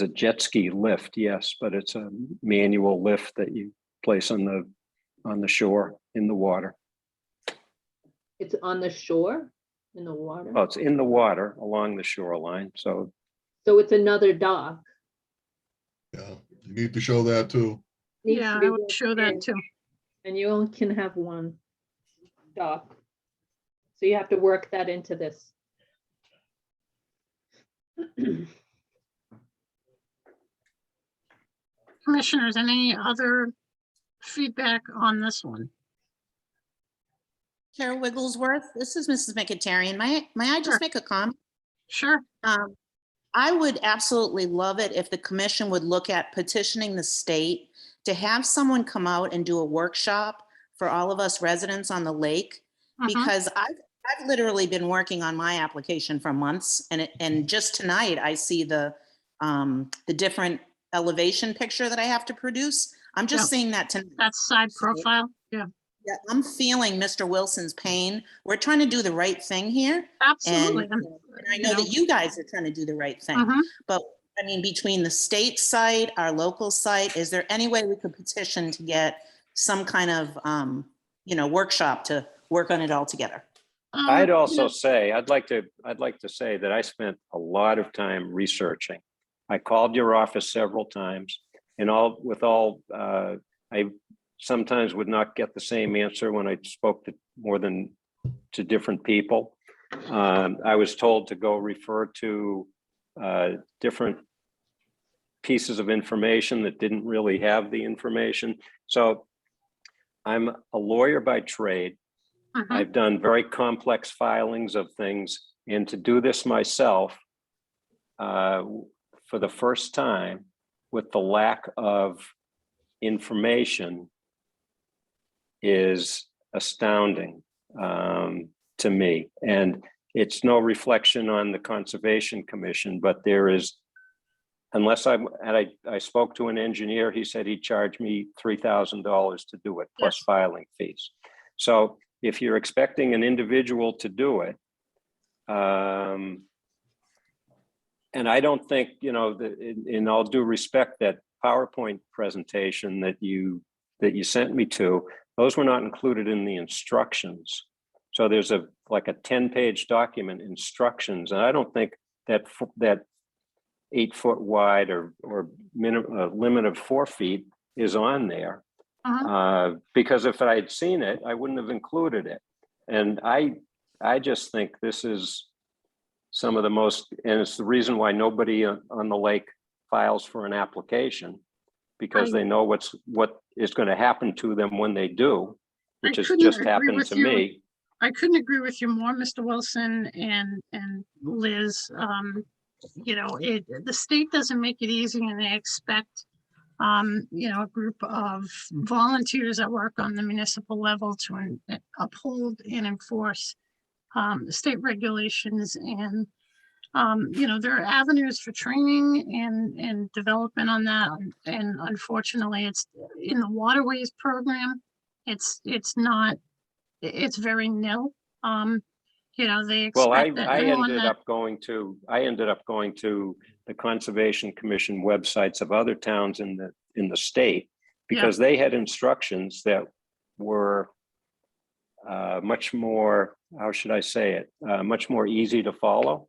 a jet ski lift, yes, but it's a manual lift that you place on the shore in the water. It's on the shore in the water. Well, it's in the water along the shoreline, so So it's another dock. Yeah, you need to show that too. Needs to yeah, be I would worked show that in, too. And you only can have one dock. So you have to work that into this. Commissioners, any other feedback on this one? Chair Wigglesworth, this is Mrs. McAtarian. May I Sure. just make a comment? Sure. I would absolutely love it if the commission would look at petitioning the state to have someone come out and do a workshop for all of us residents on the lake. Because I've literally been working on my application for months, and just tonight I see the different elevation picture that I have to produce. I'm just seeing that tonight. That's side profile. Yeah. Yeah, I'm feeling Mr. Wilson's pain. We're trying to do the right thing here. Absolutely. And I know that you guys are trying to do the right thing. But I mean, between the state site, our local site, is there any way we could petition to get some kind of, workshop to work on it all together? I'd also say, I'd like to say that I spent a lot of time researching. I called your office several times, and I sometimes would not get the same answer when I spoke to different people. I was told to go refer to different pieces of information that didn't really have the information. So I'm a lawyer by trade. I've done very complex filings of things, and to do this myself for the first time with the lack of information is astounding to me. And it's no reflection on the Conservation Commission, but there is, I spoke to an engineer, he said he'd charge me $3,000 to do it, plus filing fees. So if you're expecting an individual to do it, and I don't think, in all due respect, that PowerPoint presentation that you sent me to, those were not included in the instructions. So there's a 10-page document, instructions, and I don't think that 8 foot wide or limit of 4 feet is on there. Because if I had seen it, I wouldn't have included it. And I just think this is some of the most, and it's the reason why nobody on the lake files for an application, because they know what is going to happen to them when they do, which has just happened to me. I couldn't agree with you more, Mr. Wilson and Liz. The state doesn't make it easy, and they expect a group of volunteers that work on the municipal level to uphold and enforce state regulations. And there are avenues for training and development on that. And unfortunately, it's in the waterways program. It's very nil. They expect Well, I that ended up going to the Conservation Commission websites of other towns in the state, because they had instructions that were much more, how should I say it, much more easy to follow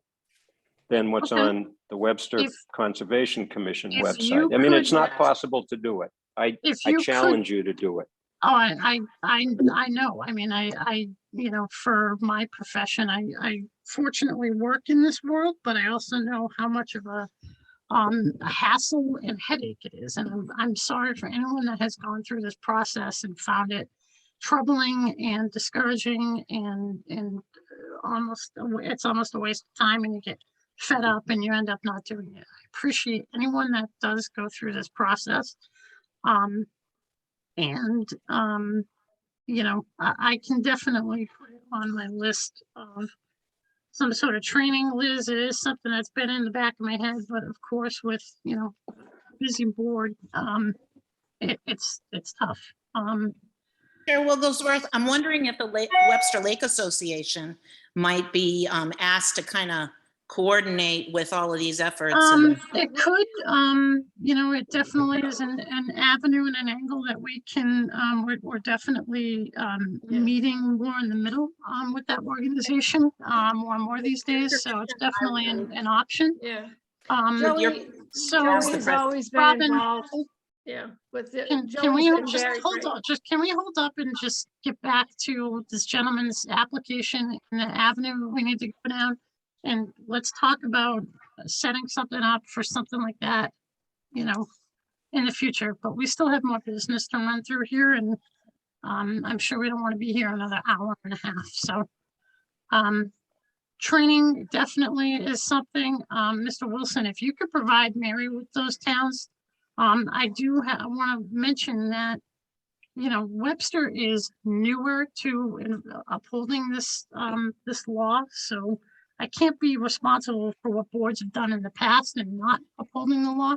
than what's on the Webster Conservation Commission website. I mean, it's not possible to do it. I challenge you to do it. Oh, I know. I mean, I for my profession, I fortunately work in this world, but I also know how much of a hassle and headache it is. And I'm sorry for anyone that has gone through this process and found it troubling and discouraging and it's almost a waste of time, and you get fed up and you end up not doing it. I appreciate anyone that does go through this process. I can definitely put it on my list of some sort of training. Liz, it is something that's been in the back of my head, but of course with, busy board, it's tough. Chair Wigglesworth, I'm wondering if the Webster Lake Association might be asked to kind of coordinate with all of these efforts. It could, it definitely is an avenue and an angle that we can, we're definitely meeting more in the middle with that organization more and more these days. So it's definitely an option. Yeah. Joey's always been Robin, involved. Yeah, with can we just hold on? Can we hold up and just get back to this gentleman's application and the avenue we need to go down? And let's talk about setting something up for something like that, in the future. But we still have more business to run through here, and I'm sure we don't want to be here another hour and a half, so. Training definitely is something, Mr. Wilson, if you could provide Mary with those towns. I do want to mention that, you know, Webster is newer to upholding this, this law, so I can't be responsible for what boards have done in the past and not upholding the law.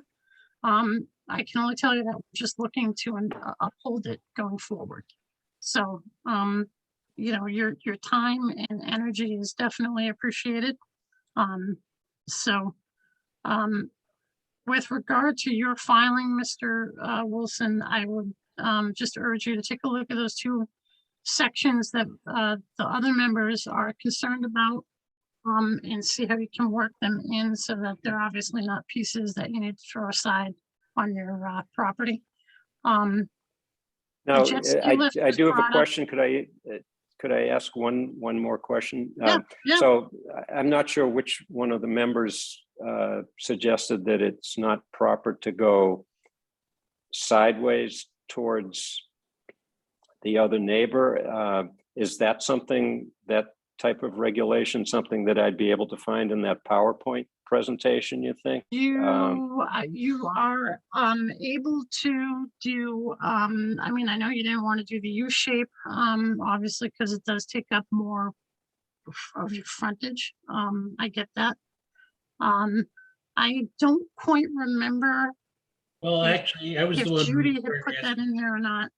I can only tell you that we're just looking to uphold it going forward. So, you know, your time and energy is definitely appreciated. So, with regard to your filing, Mr. Wilson, I would just urge you to take a look at those two sections that the other members are concerned about, and see how you can work them in so that they're obviously not pieces that you need to throw aside on your property. Now, jet ski lift I was do have a brought up. question. Could I ask one more question? Yeah, yeah. So I'm not sure which one of the members suggested that it's not proper to go sideways towards the other neighbor. Is that something, that type of regulation, something that I'd be able to find in that PowerPoint presentation, you think? You are able to do, I mean, I know you didn't want to do the U shape, obviously, because it does take up more of your frontage. I get that. I don't quite remember Well, if- actually, I was if the one. Judy had put that in there or not.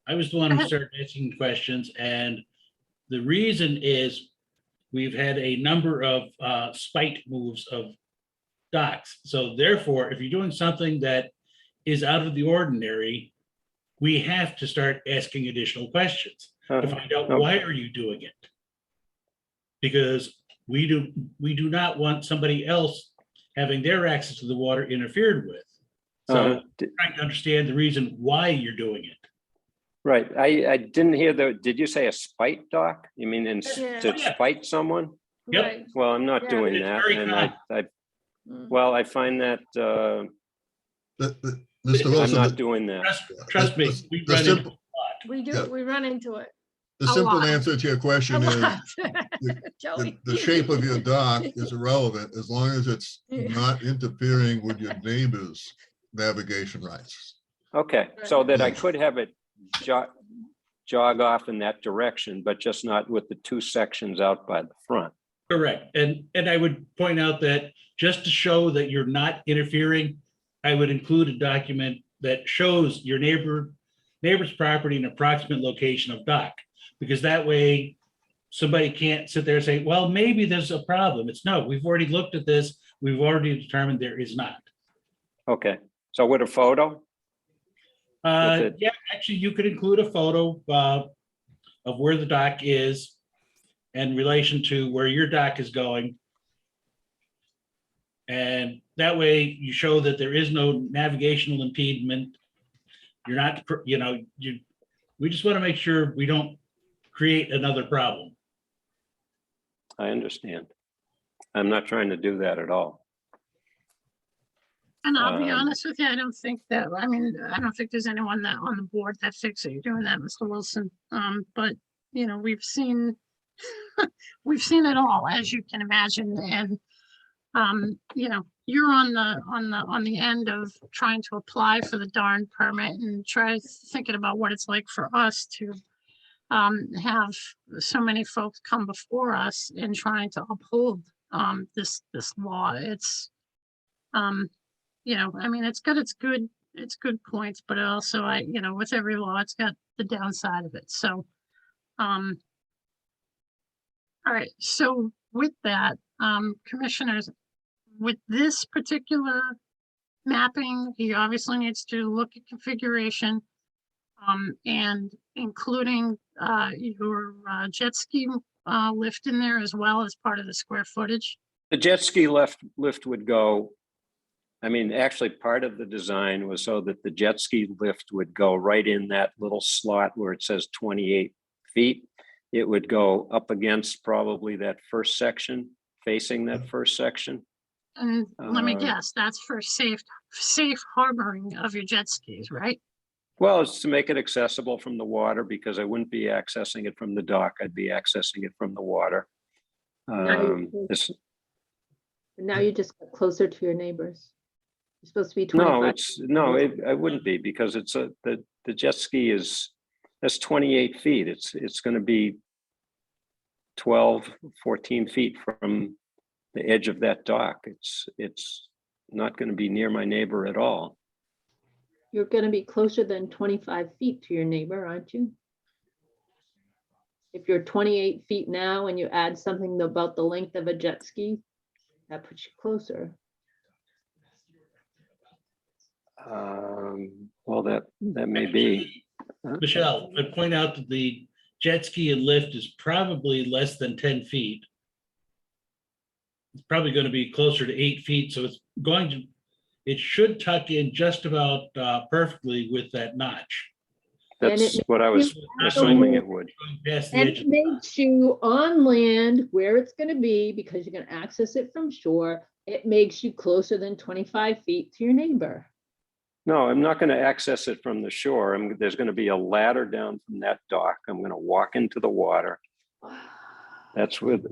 I was the one Go who ahead. started asking questions, and the reason is we've had a number of spite moves of docks. So therefore, if you're doing something that is out of the ordinary, we have to start asking additional questions to find out why are you doing it? Because we do not want somebody else having their access to the water interfered with. So trying to understand the reason why you're doing it. Right. I didn't hear did you say a spite dock? You mean Yeah. to spite someone? Yep. Right. Well, I'm not Yeah. doing It's that. very And Mm. well, I find that Mr. I'm Wilson, not doing that. Trust me, the- we the run into simple- We do, Yeah. we run into it. the a simple lot. answer to your A question is, lot. the, Joey. the shape of your dock is irrelevant as long as it's Yeah. not interfering with your neighbor's navigation rights. Okay, so that I Yes. could have it jog off in that direction, but just not with the two sections out by the front. Correct. And I would point out that just to show that you're not interfering, I would include a document that shows your neighbor's property and approximate location of dock. Because that way somebody can't sit there and say, well, maybe there's a problem. It's no, we've already looked at this. We've already determined there is not. Okay, so with a photo? it. Yeah, actually, you could include a photo of where the dock is in relation to where your dock is going. And that way you show that there is no navigational impediment. You're not, we just want to make sure we don't create another problem. I understand. I'm not trying to do that at all. And I'll be Um, honest with you, I don't think that, I mean, I don't think there's anyone that on the board that thinks that you're doing that, Mr. Wilson. But, you know, we've seen, we've seen it all, as you can imagine, and, you know, you're on the end of trying to apply for the darn permit and try thinking about what it's like for us to have so many folks come before us in trying to uphold this law. It's you know, I mean, it's got its good points, but it also, you know, with every law, it's got the downside of it. So, all right. So with that, commissioners, with this particular mapping, he obviously needs to look at configuration, and including your jet ski lift in there as well as part of the square footage. The jet ski lift would go, I mean, actually part of the design was so that the jet ski lift would go right in that little slot where it says 28 feet. It would go up against probably that first section, facing that first section. And let me Uh, guess, that's for safe harboring of your jet skis, right? Well, it's to make it accessible from the water because I wouldn't be accessing it from the dock. I'd be accessing it from the water. This, Now you just got closer to your neighbors. You're supposed to be no, 25. I wouldn't be because it's the jet ski that's 28 feet. It's going to be 12, 14 feet from the edge of that dock. It's not going to be near my neighbor at all. You're going to be closer than 25 feet to your neighbor, aren't you? If you're 28 feet now and you add something about the length of a jet ski, that puts you closer. Well, that may be. Michelle, I'd point out that the jet ski and lift is probably less than 10 feet. It's probably going to be closer to 8 feet, so it should tuck in just about perfectly with that notch. That's what I was assuming it would. Past the And edge it of the dock. makes you on land where it's going to be, because you're going to access it from shore. It makes you closer than 25 feet to your neighbor. No, I'm not going to access it from the shore. There's going to be a ladder down from that dock. I'm going to walk into the water. That's with.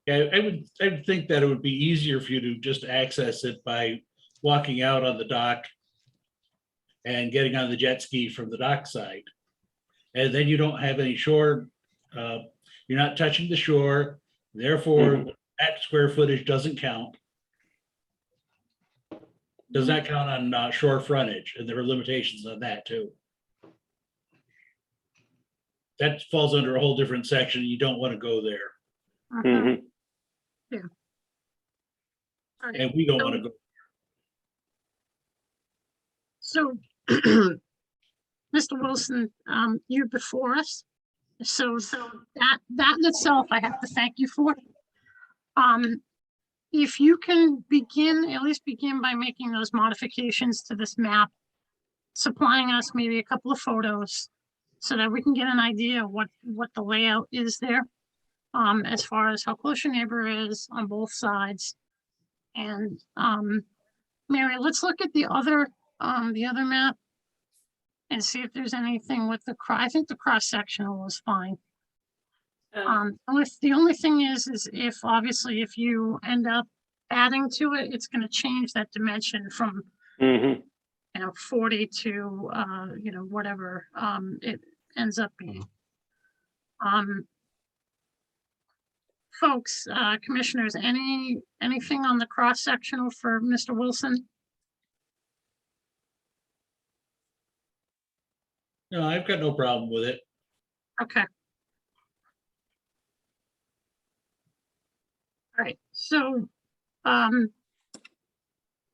Yeah, I would think that it would be easier for you to just access it by walking out on the dock and getting on the jet ski from the dock side. And then you don't have any shore, you're not touching the shore, therefore that square footage doesn't count. Does not count on shore frontage, and there are limitations on that too. That falls under a whole different section. You don't want to go there. Mhm. Yeah. All right. And we don't want to go. So, Mr. Wilson, you're before us. So that in itself, I have to thank you for. If you can at least begin by making those modifications to this map, supplying us maybe a couple of photos so that we can get an idea of what the layout is there, as far as how close your neighbor is on both sides. And Mary, let's look at the other map and see if there's anything with I think the cross sectional was fine. The only thing is if obviously if you end up adding to it, it's going to change that dimension from 40 to whatever it ends up being. Folks, commissioners, anything on the cross sectional for Mr. Wilson? No, I've got no problem with it. Okay. All right, so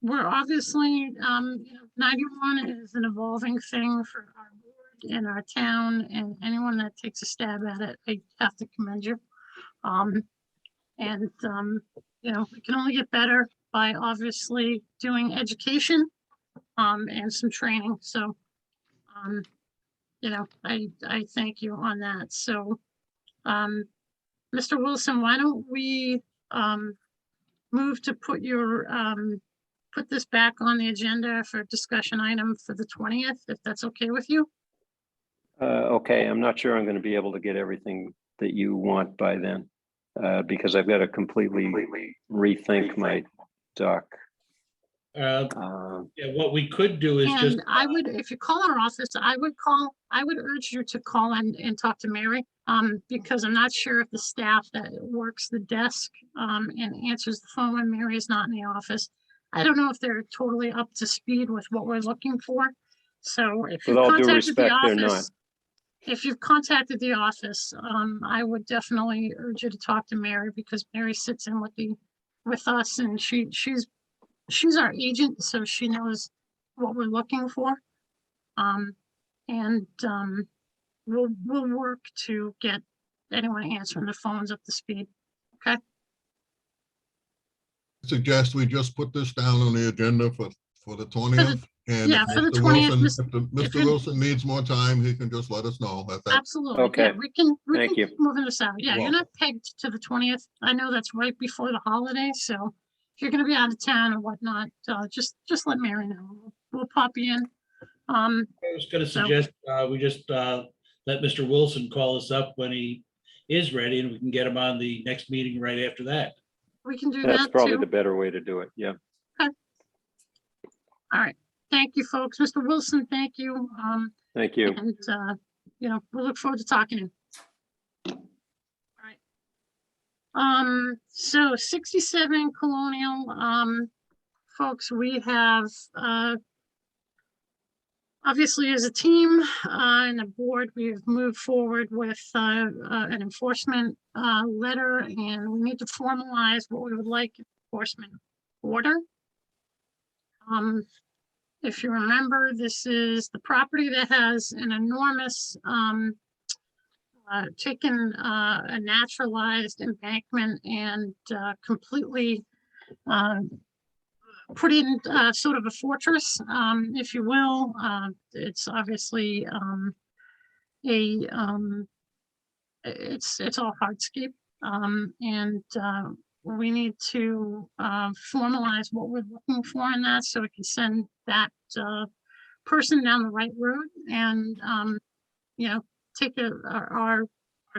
we're obviously 91 is an evolving thing for our board and our town, and anyone that takes a stab at it, I have to commend you. It can only get better by obviously doing education and some training. So I thank you on that. So Mr. Wilson, why don't we move to put this back on the agenda for discussion item for the 20th, if that's okay with you? Okay, I'm not sure I'm going to be able to get everything that you want by then, because I've got to completely rethink my dock. What we could do is just. And I would, if you call our office, I would urge you to call and talk to Mary, because I'm not sure if the staff that works the desk and answers the phone when Mary is not in the office, I don't know if they're totally up to speed with what we're looking for. So if you've With all due contacted the respect, they're not. office, if you've contacted the office, I would definitely urge you to talk to Mary, because Mary sits in with us, and she's our agent, so she knows what we're looking for. We'll work to get anyone answering the phones up to speed. Okay. Suggest we just put this down on the agenda for the 20th. And Yeah, if for the Mr. 20th, Wilson, if if Mr. you're- Wilson needs more time, he can just let us know at that. Absolutely. Okay. Yeah, we can Thank you. keep moving this out. Yeah, You're you're not pegged to the 20th. I know that's right before the holiday, so if you're gonna be out of town or whatnot, just let Mary know. We'll pop you in. I was gonna So- suggest, we just, let Mr. Wilson call us up when he is ready and we can get him on the next meeting right after that. We can do That's that probably too. the better way to do it. Yeah. All right. Thank you, folks. Mr. Wilson, thank you. Thank you. And, we look forward to talking to you. All right. So 67 Colonial, folks, we have, obviously as a team, and a board, we've moved forward with, an enforcement, letter, and we need to formalize what we would like enforcement order. If you remember, this is the property that has an enormous, taken a naturalized embankment and completely put in sort of a fortress, if you will. It's obviously it's all hardscape, and we need to formalize what we're looking for in that so we can send that person down the right road and take our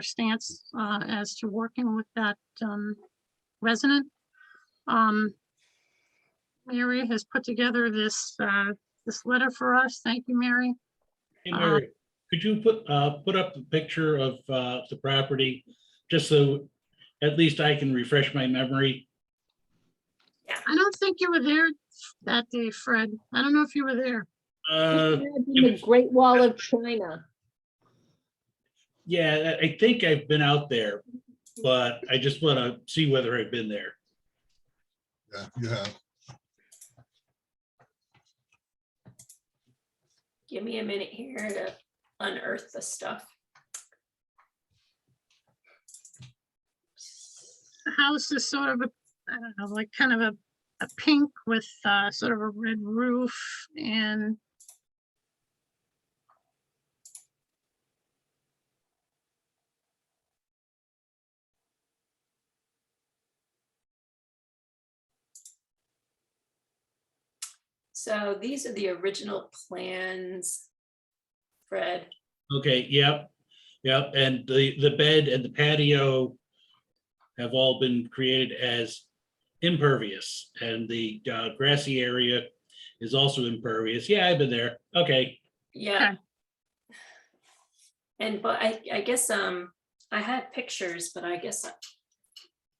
stance as to working with that resident. Mary has put together this letter for us. Thank you, Mary. Hey, Mary, could you put up the picture of the property, just so at least I can refresh my memory? I don't think you were there that day, Fred. I don't know if you were there. Imagine the Great Wall of China. Yeah, I think I've been out there, but I just want to see whether I've been there. Yeah, you have. Give me a minute here to unearth the stuff. The house is sort of I don't know, like kind of a pink with sort of a red roof and So these are the original plans, Fred. Okay, yep, and the bed and the patio have all been created as impervious, and the grassy area is also impervious. Yeah, I've been there. Okay. Yeah. Okay. And but I guess I had pictures, but I guess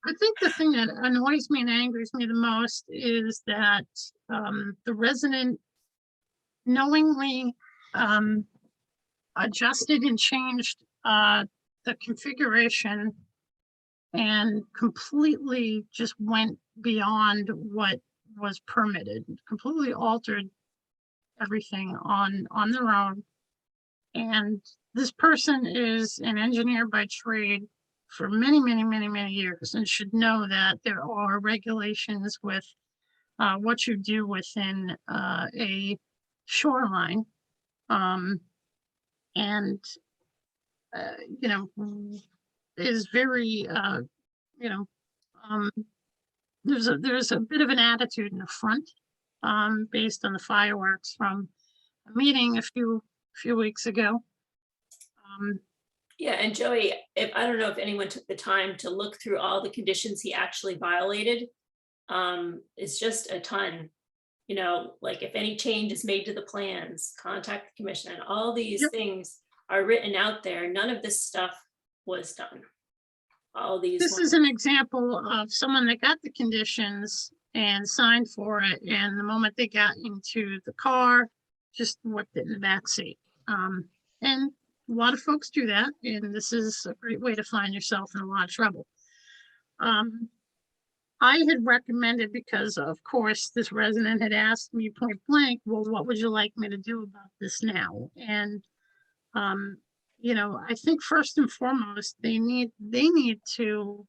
I think the thing that annoys me and angers me the most is that the resident knowingly adjusted and changed the configuration and completely just went beyond what was permitted, completely altered everything on their own. And this person is an engineer by trade for many, many, many, many years and should know that there are regulations with what you do within a shoreline. And, is very, there's a bit of an attitude in the front based on the fireworks from a meeting a few weeks ago. yeah. And Joey, I don't know if anyone took the time to look through all the conditions he actually violated. It's just a ton. Like if any change is made to the plans, contact the commission, and all these Yep. things are written out there. None of this stuff was done. All these. This is an example of someone that got the conditions and signed for it, and the moment they got into the car, just whipped it in the back seat. And a lot of folks do that, and this is a great way to find yourself in a lot of trouble. I had recommended, because of course, this resident had asked me point blank, well, what would you like me to do about this now? And, I think first and foremost, they need to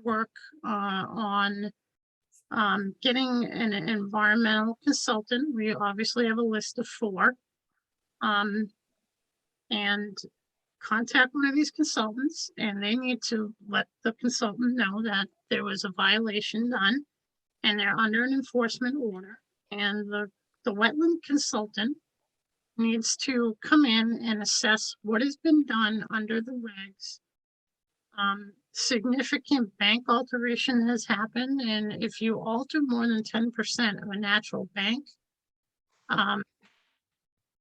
work on getting an environmental consultant. We obviously have a list of 4. And contact one of these consultants, and they need to let the consultant know that there was a violation done and they're under an enforcement order. And the wetland consultant needs to come in and assess what has been done under the regs. Significant bank alteration has happened, and if you alter more than 10% of a natural bank,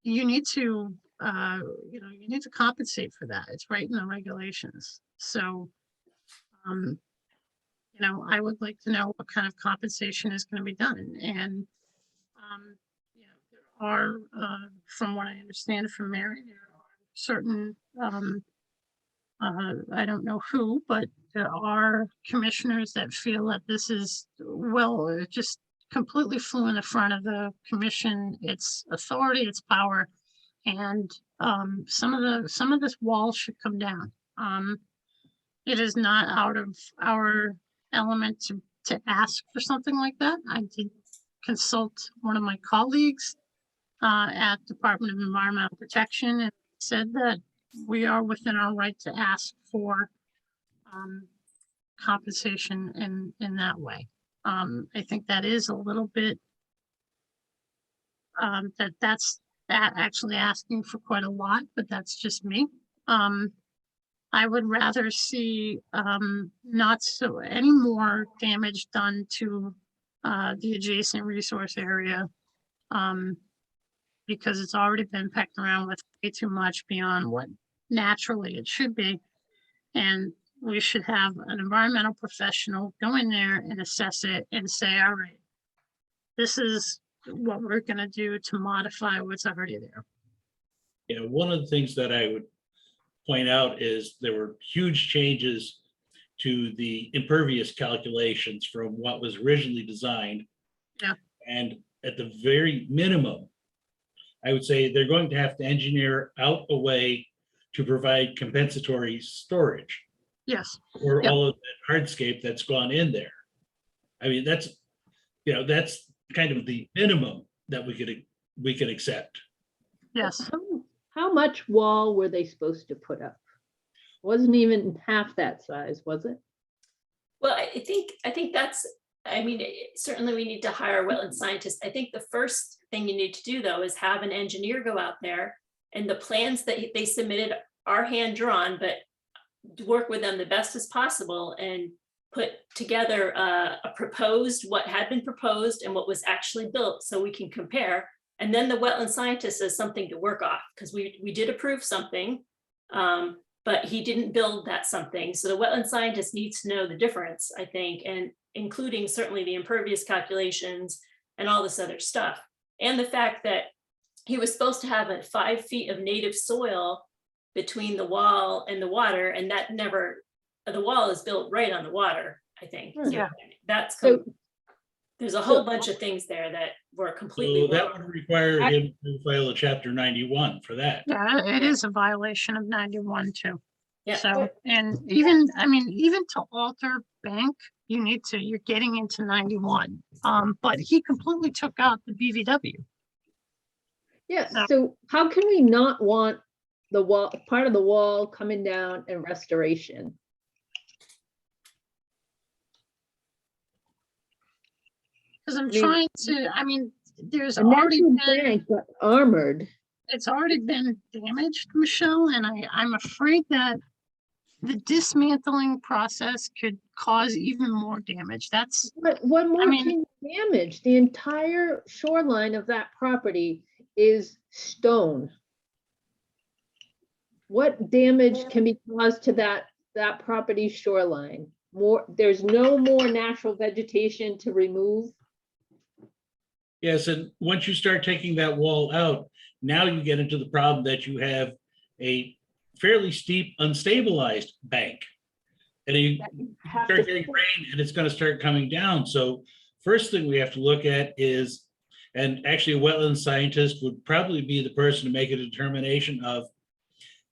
you need to you need to compensate for that. It's right in the regulations. So, I would like to know what kind of compensation is going to be done. And, there are, from what I understand from Mary, there are certain, I don't know who, but there are commissioners that feel that this is, well, it just completely flew in the front of the commission, its authority, its power. And some of this wall should come down. It is not out of our element to ask for something like that. I did consult one of my colleagues at Department of Environmental Protection and said that we are within our right to ask for compensation in that way. I think that is a little bit that's actually asking for quite a lot, but that's just me. I would rather see not so any more damage done to the adjacent resource area because it's already been pecked around with way too much beyond what naturally it should be. And we should have an environmental professional go in there and assess it and say, all right, this is what we're going to do to modify what's already there. Yeah, one of the things that I would point out is there were huge changes to the impervious calculations from what was originally designed. Yeah. And at the very minimum, I would say they're going to have to engineer out a way to provide compensatory storage Yes. for Yep. all of that hardscape that's gone in there. I mean, that's kind of the minimum that we could accept. Yes. How much wall were they supposed to put up? Wasn't even half that size, was it? Well, I think that's, I mean, certainly we need to hire a wetland scientist. I think the first thing you need to do though is have an engineer go out there, and the plans that they submitted are hand drawn, but work with them the best as possible and put together a proposed, what had been proposed and what was actually built so we can compare. And then the wetland scientist has something to work off, because we did approve something, but he didn't build that something. So the wetland scientist needs to know the difference, I think, and including certainly the impervious calculations and all this other stuff. And the fact that he was supposed to have 5 feet of native soil between the wall and the water, and that never, the wall is built right on the water, I think. Yeah. That's, So- there's a whole bunch of things there that were completely So that wrong. would require him to file a chapter 91 for that. Yeah, it is a violation of 91 too. Yeah. So, and even, I mean, even to alter bank, you're getting into 91. But he completely took out the BVW. Yeah, No. so how can we not want the wall, part of the wall coming down and restoration? Because I'm I mean- trying to, I mean, there's A already natural been, bank, but armored. it's already been damaged, Michelle, and I'm afraid that the dismantling process could cause even more damage. That's, But what more mean- can you damage? The entire shoreline of that property is stone. What damage can be caused to that property shoreline? There's no more natural vegetation to remove. Yes, and once you start taking that wall out, now you get into the problem that you have a fairly steep, unstabilized bank. And you Have start to getting put- rain and it's going to start coming down. So first thing we have to look at is, and actually a wetland scientist would probably be the person to make a determination of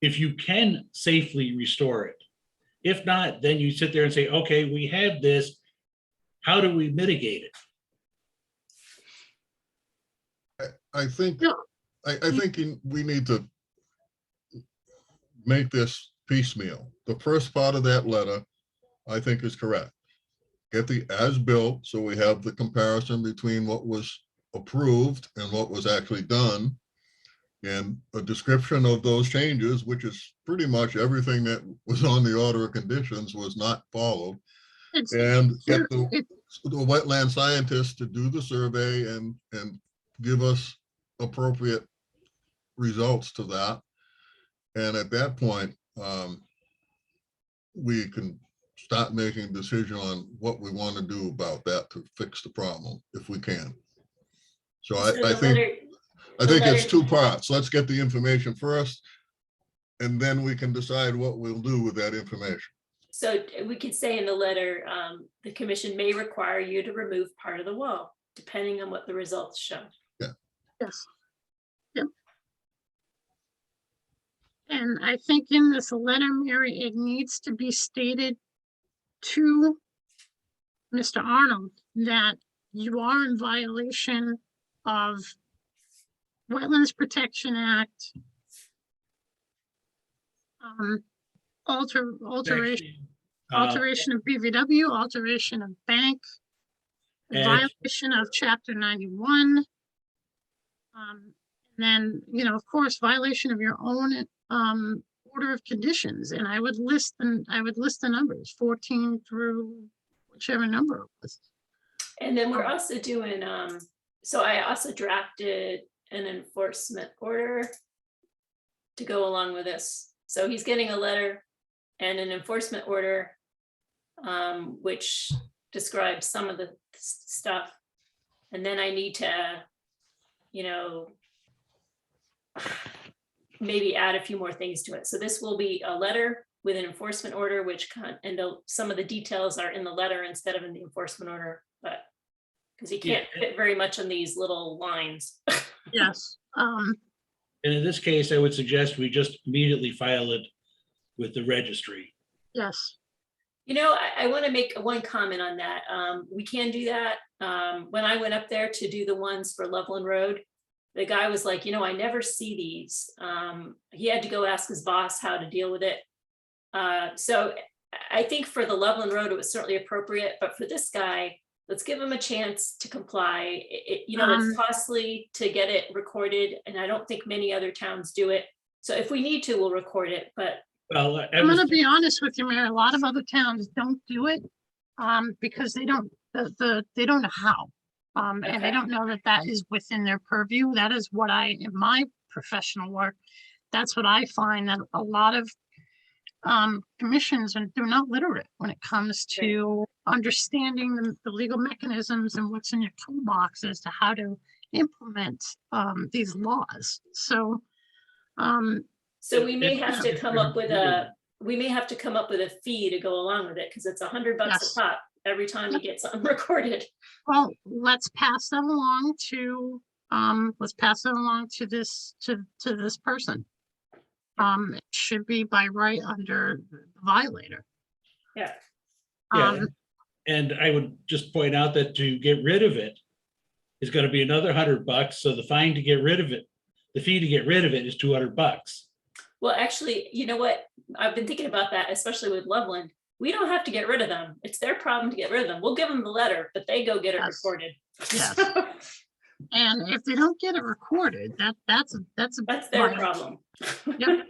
if you can safely restore it. If not, then you sit there and say, okay, we have this. how do we mitigate it? I think, Yeah. I think we need to make this piecemeal. The first part of that letter, I think, is correct. Get the as-built, so we have the comparison between what was approved and what was actually done, and a description of those changes, which is pretty much everything that was on the order of conditions was not followed. It's, And get it- the wetland scientists to do the survey and give us appropriate results to that. And at that point, we can start making a decision on what we want to do about that to fix the problem, if we can. So So the I think it's letter- two parts. Let's get the information first, and then we can decide what we'll do with that information. So we could say in the letter, the commission may require you to remove part of the wall, depending on what the results show. yes. Yep. And I think in this letter, Mary, it needs to be stated to Mr. Arnold that you are in violation of Wetlands Protection Act, alteration of BVW, alteration of bank, And- violation of chapter 91. And then, you know, of course, violation of your own order of conditions. And I would list the numbers 14 through whichever number it was. And then we're also doing, so I also drafted an enforcement order to go along with this. So he's getting a letter and an enforcement order, which describes some of the stuff. And then I need to, you know, maybe add a few more things to it. So this will be a letter with an enforcement order, which some of the details are in the letter instead of in the enforcement order, but because you can't fit very much on these little lines. Yes. And in this case, I would suggest we just immediately file it with the registry. Yes. You know, I want to make one comment on that. We can do that. When I went up there to do the ones for Loveland Road, the guy was like, you know, I never see these. He had to go ask his boss how to deal with it. So I think for the Loveland Road, it was certainly appropriate, but for this guy, let's give him a chance to comply. You know, it's costly to get it recorded, and I don't think many other towns do it. So if we need to, we'll record it, but. Well, I'm gonna be honest with you, Mary, a lot of other towns don't do it, because they don't, they don't know how. And Okay. they don't know that that is within their purview. That is what in my professional work, that's what I find, that a lot of commissions, and they're not literate when it comes to understanding the legal mechanisms and what's in your toolbox as to how to implement these laws. So So we may have to come up with a fee to go along with it, because it's $100 Yes. a pop every time you get something recorded. well, let's pass that along to this person. It should be by right under the violator. Yeah. Um, And I would just point out that to get rid of it is going to be another $100. So the fine to get rid of it, the fee to get rid of it is $200. Well, actually, you know what? I've been thinking about that, especially with Loveland. We don't have to get rid of them. It's their problem to get rid of them. We'll give them the letter, but they go get it Yes. recorded. Yes. And if they don't get it recorded, that's That's their violation. problem. Yep.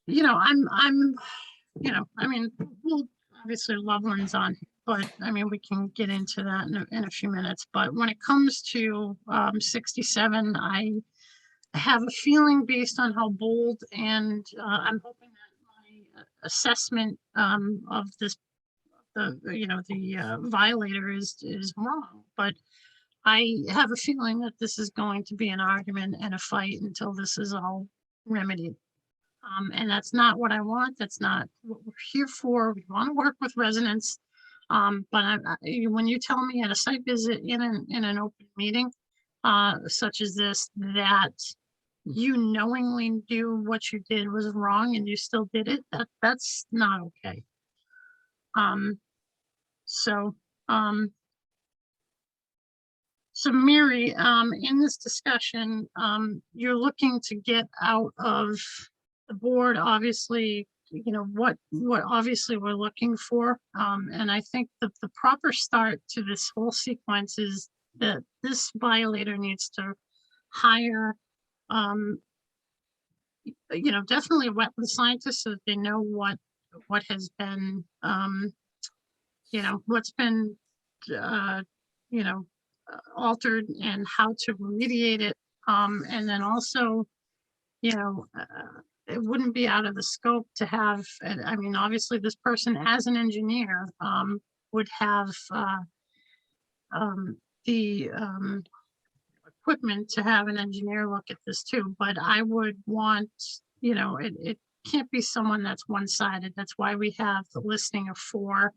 You know, I'm, you know, I mean, well, obviously Loveland's on, but I mean, we can get into that in a few minutes. But when it comes to 67, I have a feeling based on how bold, and I'm hoping that my assessment of this, the violator is wrong, but I have a feeling that this is going to be an argument and a fight until this is all remedied. And that's not what I want. That's not what we're here for. We want to work with residents. But when you tell me at a site visit in an open meeting, such as this, that you knowingly knew what you did was wrong and you still did it, that's not okay. So, so Mary, in this discussion, you're looking to get out of the board, obviously, you know, what obviously we're looking for. And I think that the proper start to this whole sequence is that this violator needs to hire, you know, definitely a wetland scientist so that they know what has been, you know, what's been, you know, altered and how to remediate it. And then also, you know, it wouldn't be out of the scope to have, and I mean, obviously this person as an engineer, would have, the, equipment to have an engineer look at this too, but I would want, you know, it can't be someone that's one-sided. That's why we have the listing of 4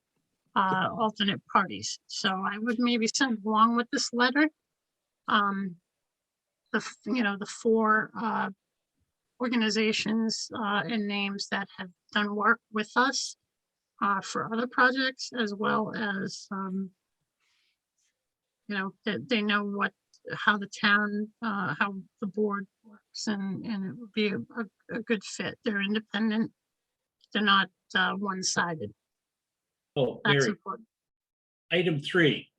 alternate parties. So I would maybe send along with this letter, you know, the 4 organizations and names that have done work with us for other projects, as well as, you know, that they know how the town, how the board works, and it would be a good fit. They're independent. They're not one-sided. Oh, That's Mary, important. item 3,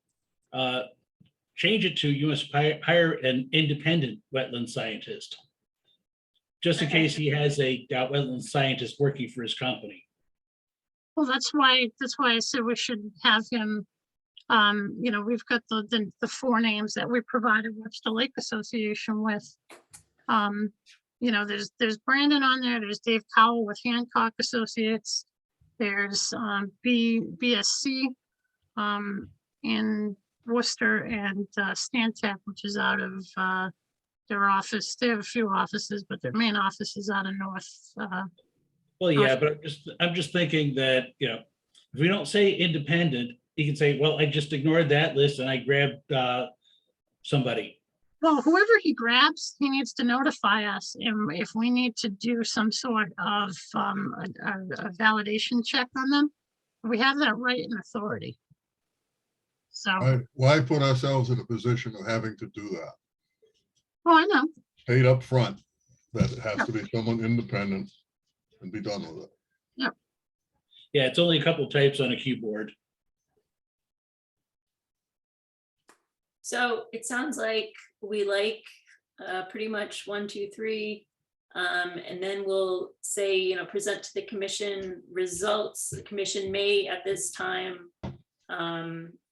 change it to you must hire an independent wetland scientist. Just in case he has a wetland scientist working for his company. Well, that's why I said we should have him. You know, we've got the 4 names that we provided Webster Lake Association with. You know, there's Brandon on there. There's Dave Cowell with Hancock Associates. There's BSC in Worcester, and Stantec, which is out of their office. They have a few offices, but their main office is out of North. Well, yeah, but I'm just thinking that, you know, if we don't say independent, you can say, well, I just ignored that list and I grabbed somebody. Well, whoever he grabs, he needs to notify us if we need to do some sort of a validation check on them. We have that right and authority. So, Why put ourselves in a position of having to do that? oh, I know. Paid up front, that it has to be someone independent and be done with it. Yeah, it's only a couple types on a keyboard. So it sounds like we like pretty much 1, 2, 3. And then we'll say, you know, present to the commission results. The commission may at this time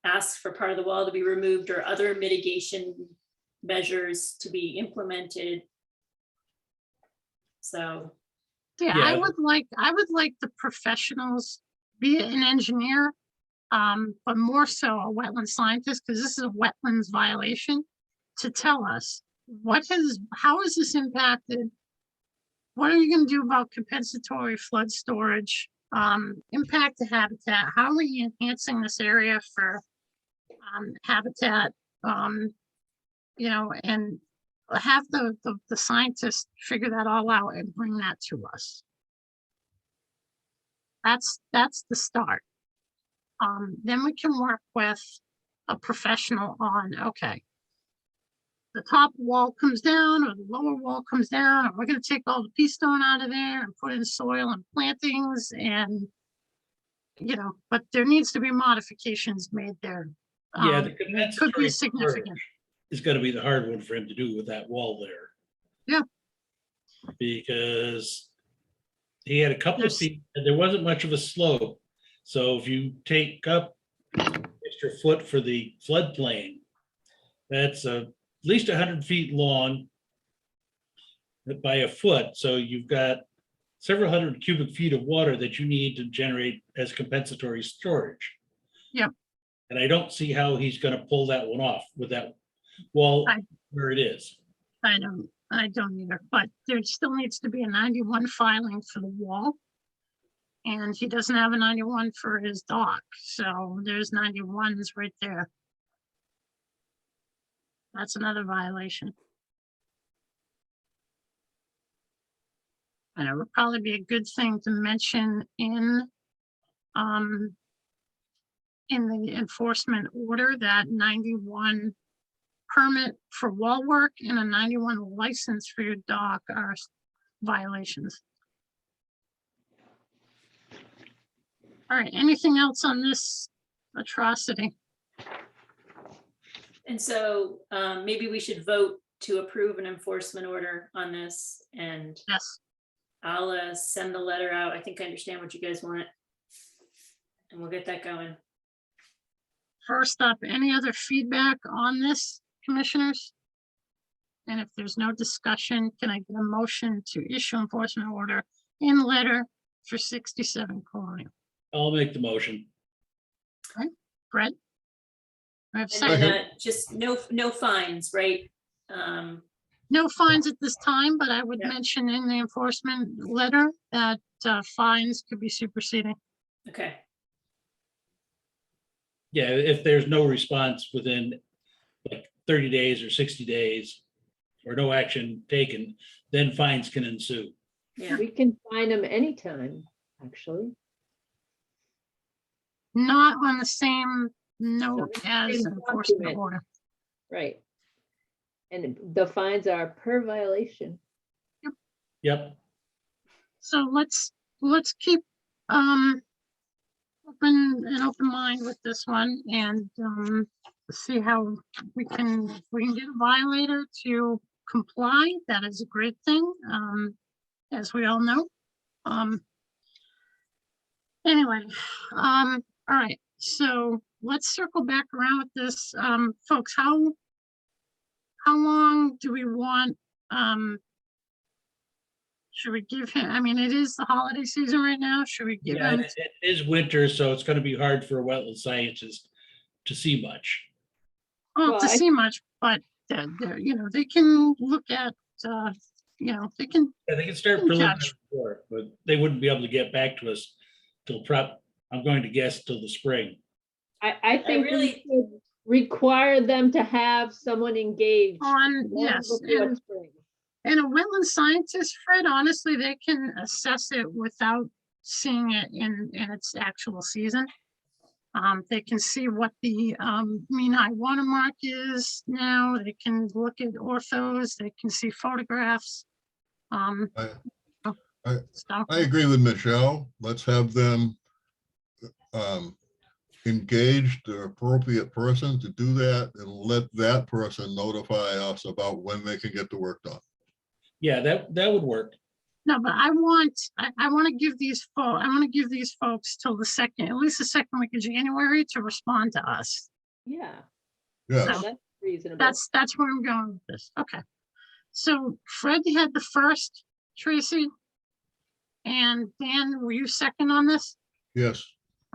ask for part of the wall to be removed or other mitigation measures to be implemented. So. Yeah, Yeah. I would like the professionals, be it an engineer, but more so a wetland scientist, because this is a wetlands violation, to tell us how has this impacted? What are you going to do about compensatory flood storage, impact to habitat? How are you enhancing this area for habitat? You know, and have the scientists figure that all out and bring that to us. That's the start. Then we can work with a professional on, okay, the top wall comes down or the lower wall comes down, or we're going to take all the pea stone out of there and put in soil and plantings, and, you know, but there needs to be modifications made there. Yeah, the Could be compensatory significant. storage is going to be the hard one for him to do with that wall there. Yeah. Because he had a couple of feet and there wasn't much of a slope. So if you take up extra foot for the floodplain, that's at least 100 feet long by a foot. So you've got several hundred cubic feet of water that you need to generate as compensatory storage. Yep. And I don't see how he's going to pull that one off with that wall where it is. I don't either, but there still needs to be a 91 filing for the wall. And he doesn't have a 91 for his dock, so there's 91s right there. That's another violation. And it would probably be a good thing to mention in in the enforcement order that 91 permit for wall work and a 91 license for your dock are violations. All right, anything else on this atrocity? And so maybe we should vote to approve an enforcement order on this, and Yes. I'll send the letter out. I think I understand what you guys want. And we'll get that going. First up, any other feedback on this, commissioners? And if there's no discussion, can I get a motion to issue enforcement order in letter for 67 Colonial? I'll make the motion. Brett? I have And second. then just no fines, right? No fines at this time, but I would Yeah. mention in the enforcement letter that fines could be superseding. Okay, Yeah, if there's no response within like 30 days or 60 days or no action taken, then fines can ensue. yeah, We can find them anytime, actually. Not on the same note Not the as same enforcement document. order. Right. And the fines are per violation. Yep. So let's keep an open mind with this one and see how we can get a violator to comply. That is a great thing, as we all know. Anyway, all right, so let's circle back around with this. Folks, how long do we want, should we give him, I mean, it is the holiday season right now. Should we give Yeah, him? it is winter, so it's going to be hard for a wetland scientist to see much. Well, Well, to I- see much, but they can look at, they can, Yeah, they can start Good preliminary catch. work, but they wouldn't be able to get back to us till I'm going to guess till the spring. I think we really- should require them to have someone engaged. on, long yes, before and spring. a wetland scientist, Fred, honestly, they can assess it without seeing it in its actual season. They can see what the mean high water mark is now. They can look at orthos. They can see photographs. I So, I agree with Michelle. Let's have them engage the appropriate person to do that and let that person notify us about when they can get the work done. Yeah, that would work. no, but I want to give these folks till at least the second week of January to respond to us. Yeah, Yes, that's reasonable. That's where I'm going with this. Okay. So Fred, you had the first, Tracy. And Dan, were you second on this? yes.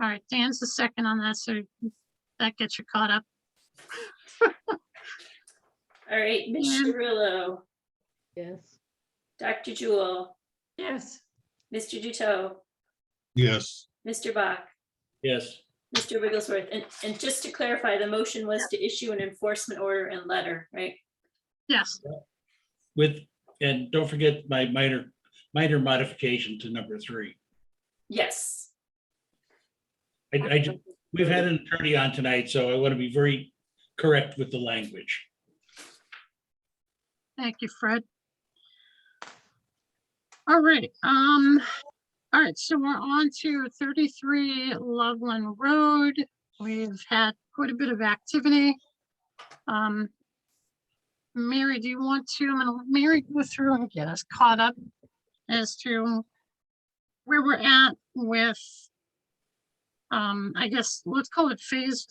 All right, Dan's the second on that, so that gets you caught up. all right, Ms. Yeah. Cirillo, Yes. Dr. Jewel, Yes, Mr. Duto, Yes, Mr. Bach, Yes. Mr. Wigglesworth, and just to clarify, the motion was to issue an enforcement order and letter, right? Yes, And don't forget my minor modification to number 3. Yes. We've had an attorney on tonight, so I want to be very correct with the language. thank you, Fred. All right, so we're on to 33 Loveland Road. We've had quite a bit of activity. Mary, do you want to, I'm gonna let Mary go through and get us caught up as to where we're at with, I guess, let's call it phase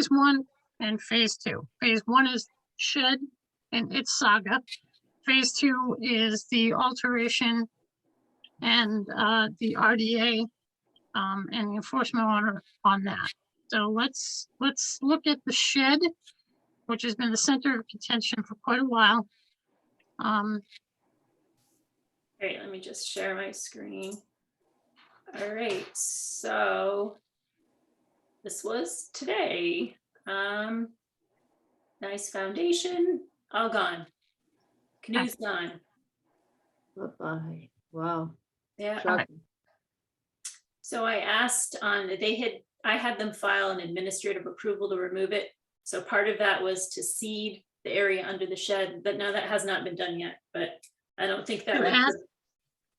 1 and phase 2. Phase 1 is shed and its saga. Phase 2 is the alteration and the RDA and the enforcement order on that. So let's look at the shed, which has been the center of contention for quite a while. All right, let me just share my screen. All right, so this was today. Nice foundation, all gone. Canoe's gone. Bye-bye. Wow. Yeah. Shocking. So I asked on, they had I had them file an administrative approval to remove it. So part of that was to seed the area under the shed, but now that has not been done yet, but I don't think that You would. asked-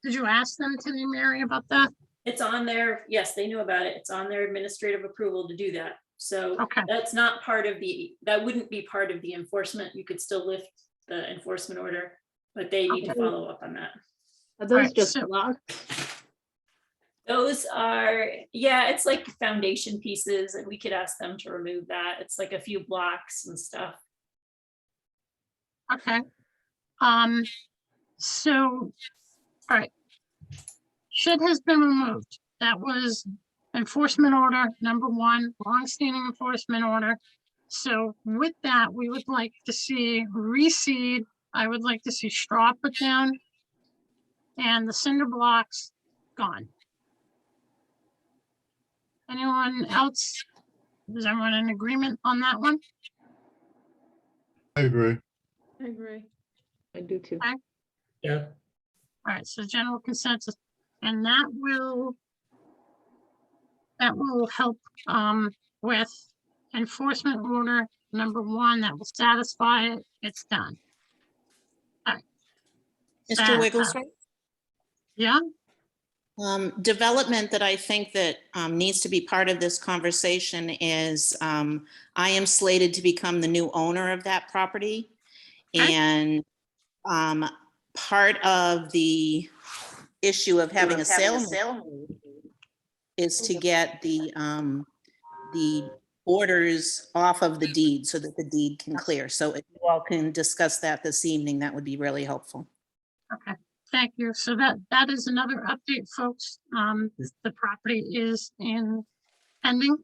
Did you ask them today, Mary, about that? It's on their, yes, they knew about it. It's on their administrative approval to do that. So Okay. that's not part of that wouldn't be part of the enforcement. You could still lift the enforcement order, but they need to Okay. follow up on that. Are those Alright, just so- blocks? Those are, yeah, it's like foundation pieces and we could ask them to remove that. It's like a few blocks and stuff. Okay. So, all right. Shed has been removed. That was enforcement order number 1, longstanding enforcement order. So with that, we would like to see reseed. I would like to see straw put down and the cinder blocks gone. Anyone else? Is everyone in agreement on that one? I agree. I agree. I do too. Yeah. All right, so general consensus, and that will help with enforcement order number 1, that will satisfy it. It's done. All right. Mr. Wigglesworth? Yeah, Development that I think that needs to be part of this conversation is I am slated to become the new owner of that property. Okay. And part of the issue of having a sale is to get the borders off of the deed so that the deed can clear. So if you all can discuss that this evening, that would be really helpful. okay, thank you. So that is another update, folks. The property is in pending.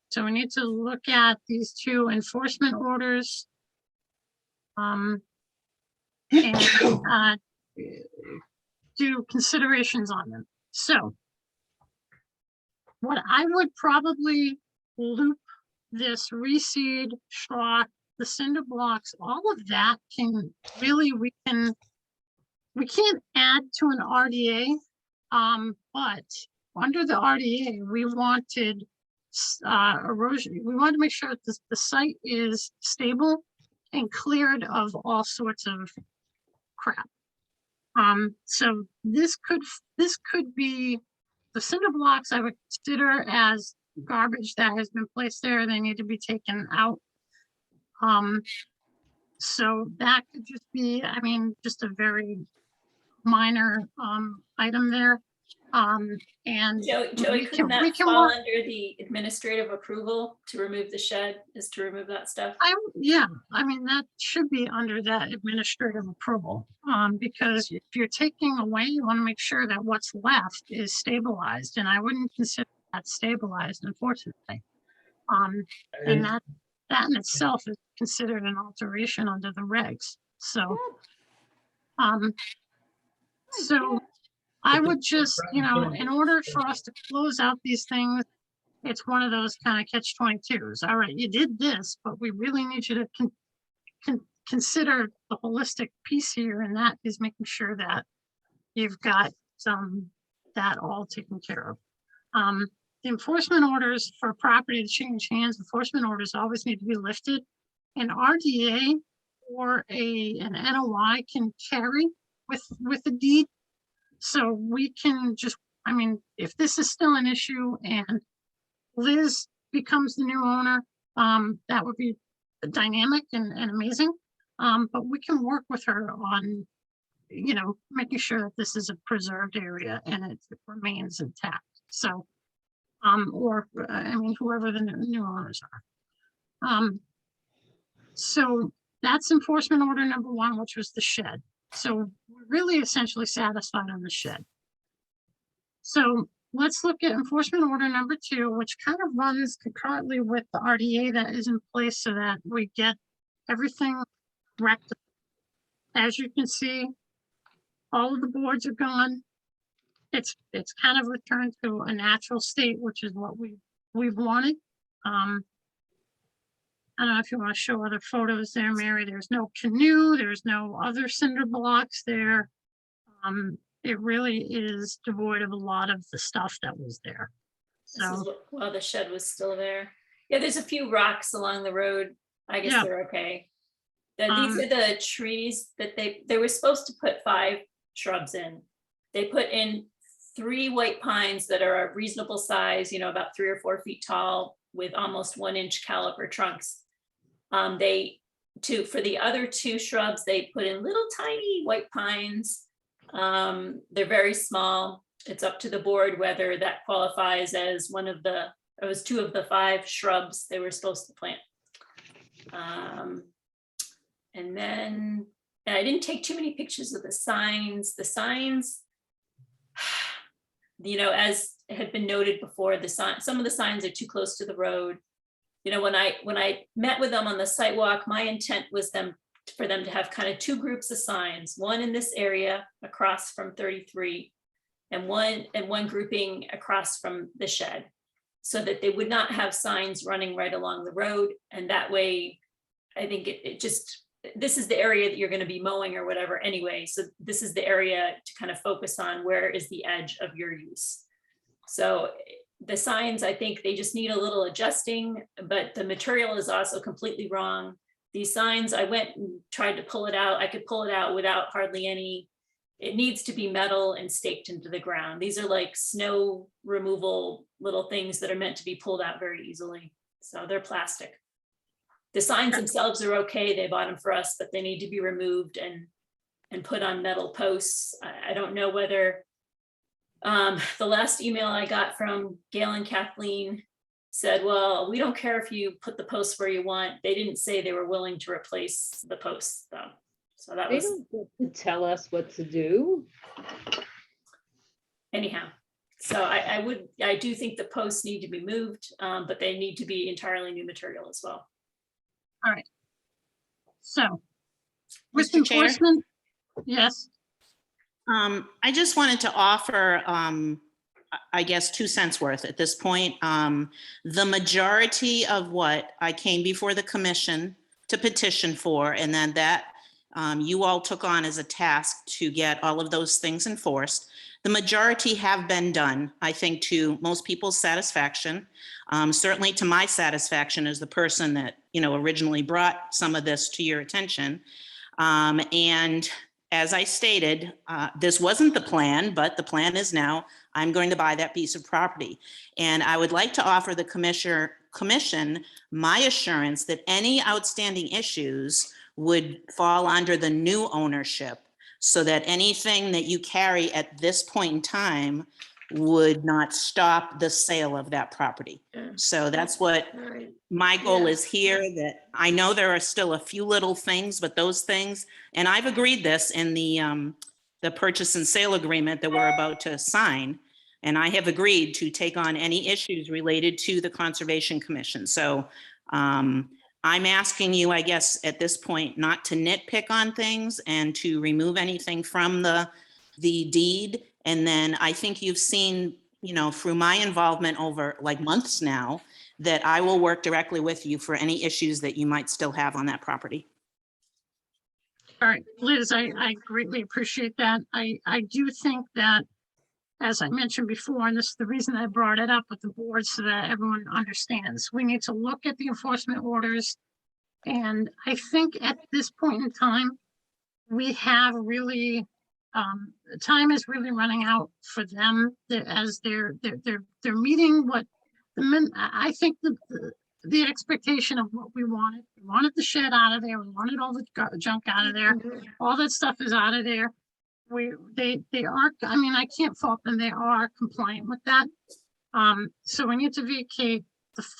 So we need to look at these 2 enforcement orders. And do considerations on them. So what I would probably loop this reseed, straw, the cinder blocks, all of that can really, we can't add to an RDA. But under the RDA, we wanted erosion. We wanted to make sure that the site is stable and cleared of all sorts of crap. So this could be the cinder blocks I would consider as garbage that has been placed there. They need to be taken out. So that could just be, I mean, just a very minor item there. And Joey, we couldn't can that fall work. under the administrative approval to remove the shed, is to remove that stuff? Yeah, I mean, that should be under that administrative approval, because if you're taking away, you want to make sure that what's left is stabilized, and I wouldn't consider that stabilized, unfortunately. And that in itself is considered an alteration under the regs, so. So I would just, you know, in order for us to close out these things, it's one of those kind of catch-22s. All right, you did this, but we really need you to consider the holistic piece here, and that is making sure that you've got that all taken care of. The enforcement orders for property to change hands, enforcement orders always need to be lifted. An RDA or an NOI can carry with a deed. So we can just, I mean, if this is still an issue and Liz becomes the new owner, that would be dynamic and amazing. But we can work with her on, you know, making sure that this is a preserved area and it remains intact. So, I mean, whoever the new owners are. So that's enforcement order number 1, which was the shed. So we're really essentially satisfied on the shed. So let's look at enforcement order number 2, which kind of runs concurrently with the RDA that is in place so that we get everything rectified. As you can see, all of the boards are gone. It's kind of returned to a natural state, which is what we've wanted. I don't know if you want to show other photos there, Mary. There's no canoe, there's no other cinder blocks there. It really is devoid of a lot of the stuff that was there. This is So, while the shed was still there. Yeah, there's a few rocks along the road. I guess Yeah. they're okay. These are the trees that they were supposed to put 5 shrubs in. They put in 3 white pines that are a reasonable size, you know, about 3 or 4 feet tall with almost 1-inch caliper trunks. For the other 2 shrubs, they put in little tiny white pines. They're very small. It's up to the board whether that qualifies as one of the, it was 2 of the 5 shrubs they were supposed to plant. And then, and I didn't take too many pictures of the signs. The signs, you know, as had been noted before, some of the signs are too close to the road. You know, when I met with them on the sidewalk, my intent was for them to have kind of 2 groups of signs, one in this area across from 33 and one grouping across from the shed, so that they would not have signs running right along the road. And that way, I think this is the area that you're going to be mowing or whatever anyway. So this is the area to kind of focus on where is the edge of your use. So the signs, I think they just need a little adjusting, but the material is also completely wrong. These signs, I went and tried to pull it out. I could pull it out without hardly any, it needs to be metal and staked into the ground. These are like snow removal little things that are meant to be pulled out very easily. So they're plastic. The signs themselves are okay. They bought them for us, but they need to be removed and put on metal posts. I don't know whether, the last email I got from Gail and Kathleen said, well, we don't care if you put the posts where you want. They didn't say they were willing to replace the posts though. So that They was, don't get to tell us what to do. anyhow. So I do think the posts need to be moved, but they need to be entirely new material as well. all right. So with Mr. Chair? enforcement, yes, I just wanted to offer, I guess, 2 cents worth at this point. The majority of what I came before the commission to petition for, and then that you all took on as a task to get all of those things enforced. The majority have been done, I think, to most people's satisfaction. Certainly to my satisfaction as the person that, you know, originally brought some of this to your attention. And as I stated, this wasn't the plan, but the plan is now I'm going to buy that piece of property. And I would like to offer the commission my assurance that any outstanding issues would fall under the new ownership, so that anything that you carry at this point in time would not stop the sale of that property. Yeah. So that's what Right. my goal Yeah. is here, that I know there are still a few little things, but those things, and I've agreed this in the purchase and sale agreement that we're about to sign. And I have agreed to take on any issues related to the Conservation Commission. So I'm asking you, I guess, at this point, not to nitpick on things and to remove anything from the deed. And then I think you've seen, you know, through my involvement over like months now, that I will work directly with you for any issues that you might still have on that property. all right, Liz, I greatly appreciate that. I do think that, as I mentioned before, and this is the reason I brought it up with the board so that everyone understands, we need to look at the enforcement orders. And I think at this point in time, we have really, time is really running out for them as they're meeting what I think the expectation of what we wanted. We wanted the shed out of there. We wanted all the junk out of there. All that stuff is out of there. They are, I mean, I can't fault them. They are compliant with that. So we need to vacate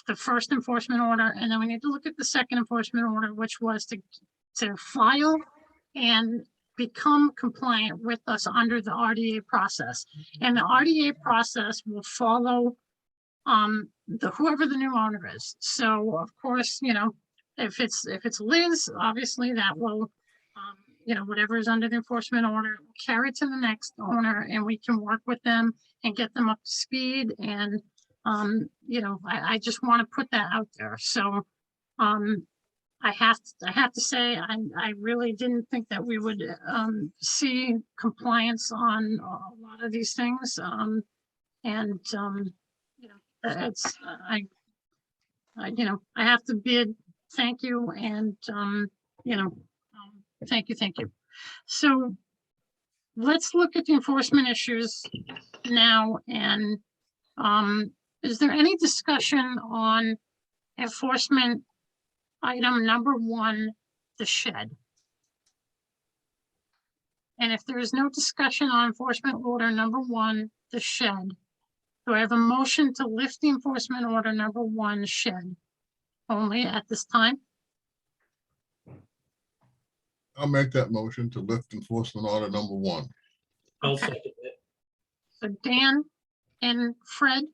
the first enforcement order, and then we need to look at the second enforcement order, which was to file and become compliant with us under the RDA process. And the RDA process will follow whoever the new owner is. So of course, you know, if it's Liz, obviously that will, you know, whatever is under the enforcement order, carry it to the next owner, and we can work with them and get them up to speed. And, you know, I just want to put that out there. So, I have to say, I really didn't think that we would, see compliance on a lot of these things. You know, it's, you know, I have to bid, thank you, and, you know, thank you. So let's look at the enforcement issues now, and, is there any discussion on enforcement item number 1, the shed? And if there is no discussion on enforcement order number 1, the shed, do I have a motion to lift the enforcement order number 1, shed only at this time? I'll make that motion to lift enforcement order number 1. I'll Okay. second it. So Dan and Fred,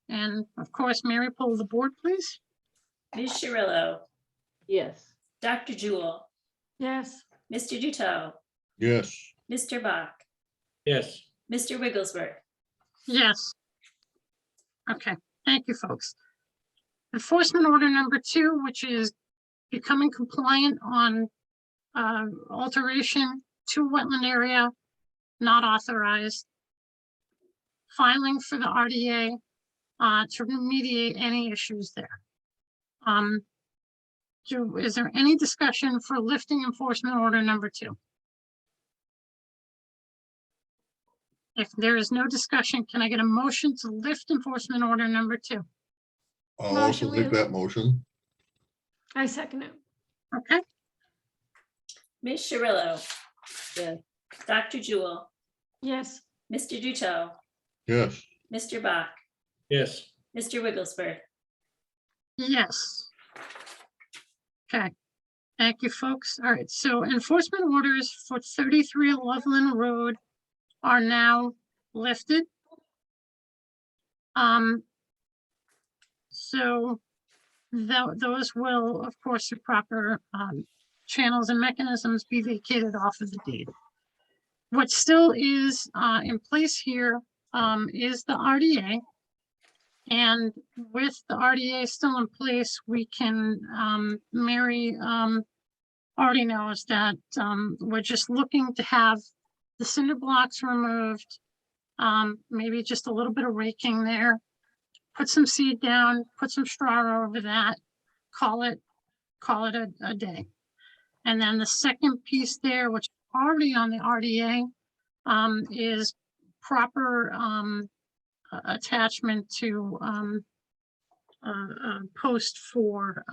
and of course, Mary, pull the board, please. Ms. Cirillo, Yes. Dr. Jewel, Yes, Mr. Duto, Yes, Mr. Bach, Yes, Mr. Wigglesworth. Yes. Okay, thank you, folks. Enforcement order number 2, which is becoming compliant on alteration to wetland area, not authorized. Filing for the RDA to remediate any issues there. Is there any discussion for lifting enforcement order number 2? If there is no discussion, can I get a motion to lift enforcement order number 2? I'll also Motion make made. that motion. I second it. Okay, Ms. Cirillo, Yes. Dr. Jewel, Yes, Mr. Duto, Yes, Mr. Bach, yes, Mr. Wigglesworth. yes. Okay, thank you, folks. All right, so enforcement orders for 33 Loveland Road are now lifted. So those will, of course, the proper channels and mechanisms be vacated off of the deed. What still is in place here is the RDA. And with the RDA still in place, we can, Mary already knows that we're just looking to have the cinder blocks removed, maybe just a little bit of raking there, put some seed down, put some straw over that, call it a day. And then the second piece there, which is already on the RDA, is proper attachment to post for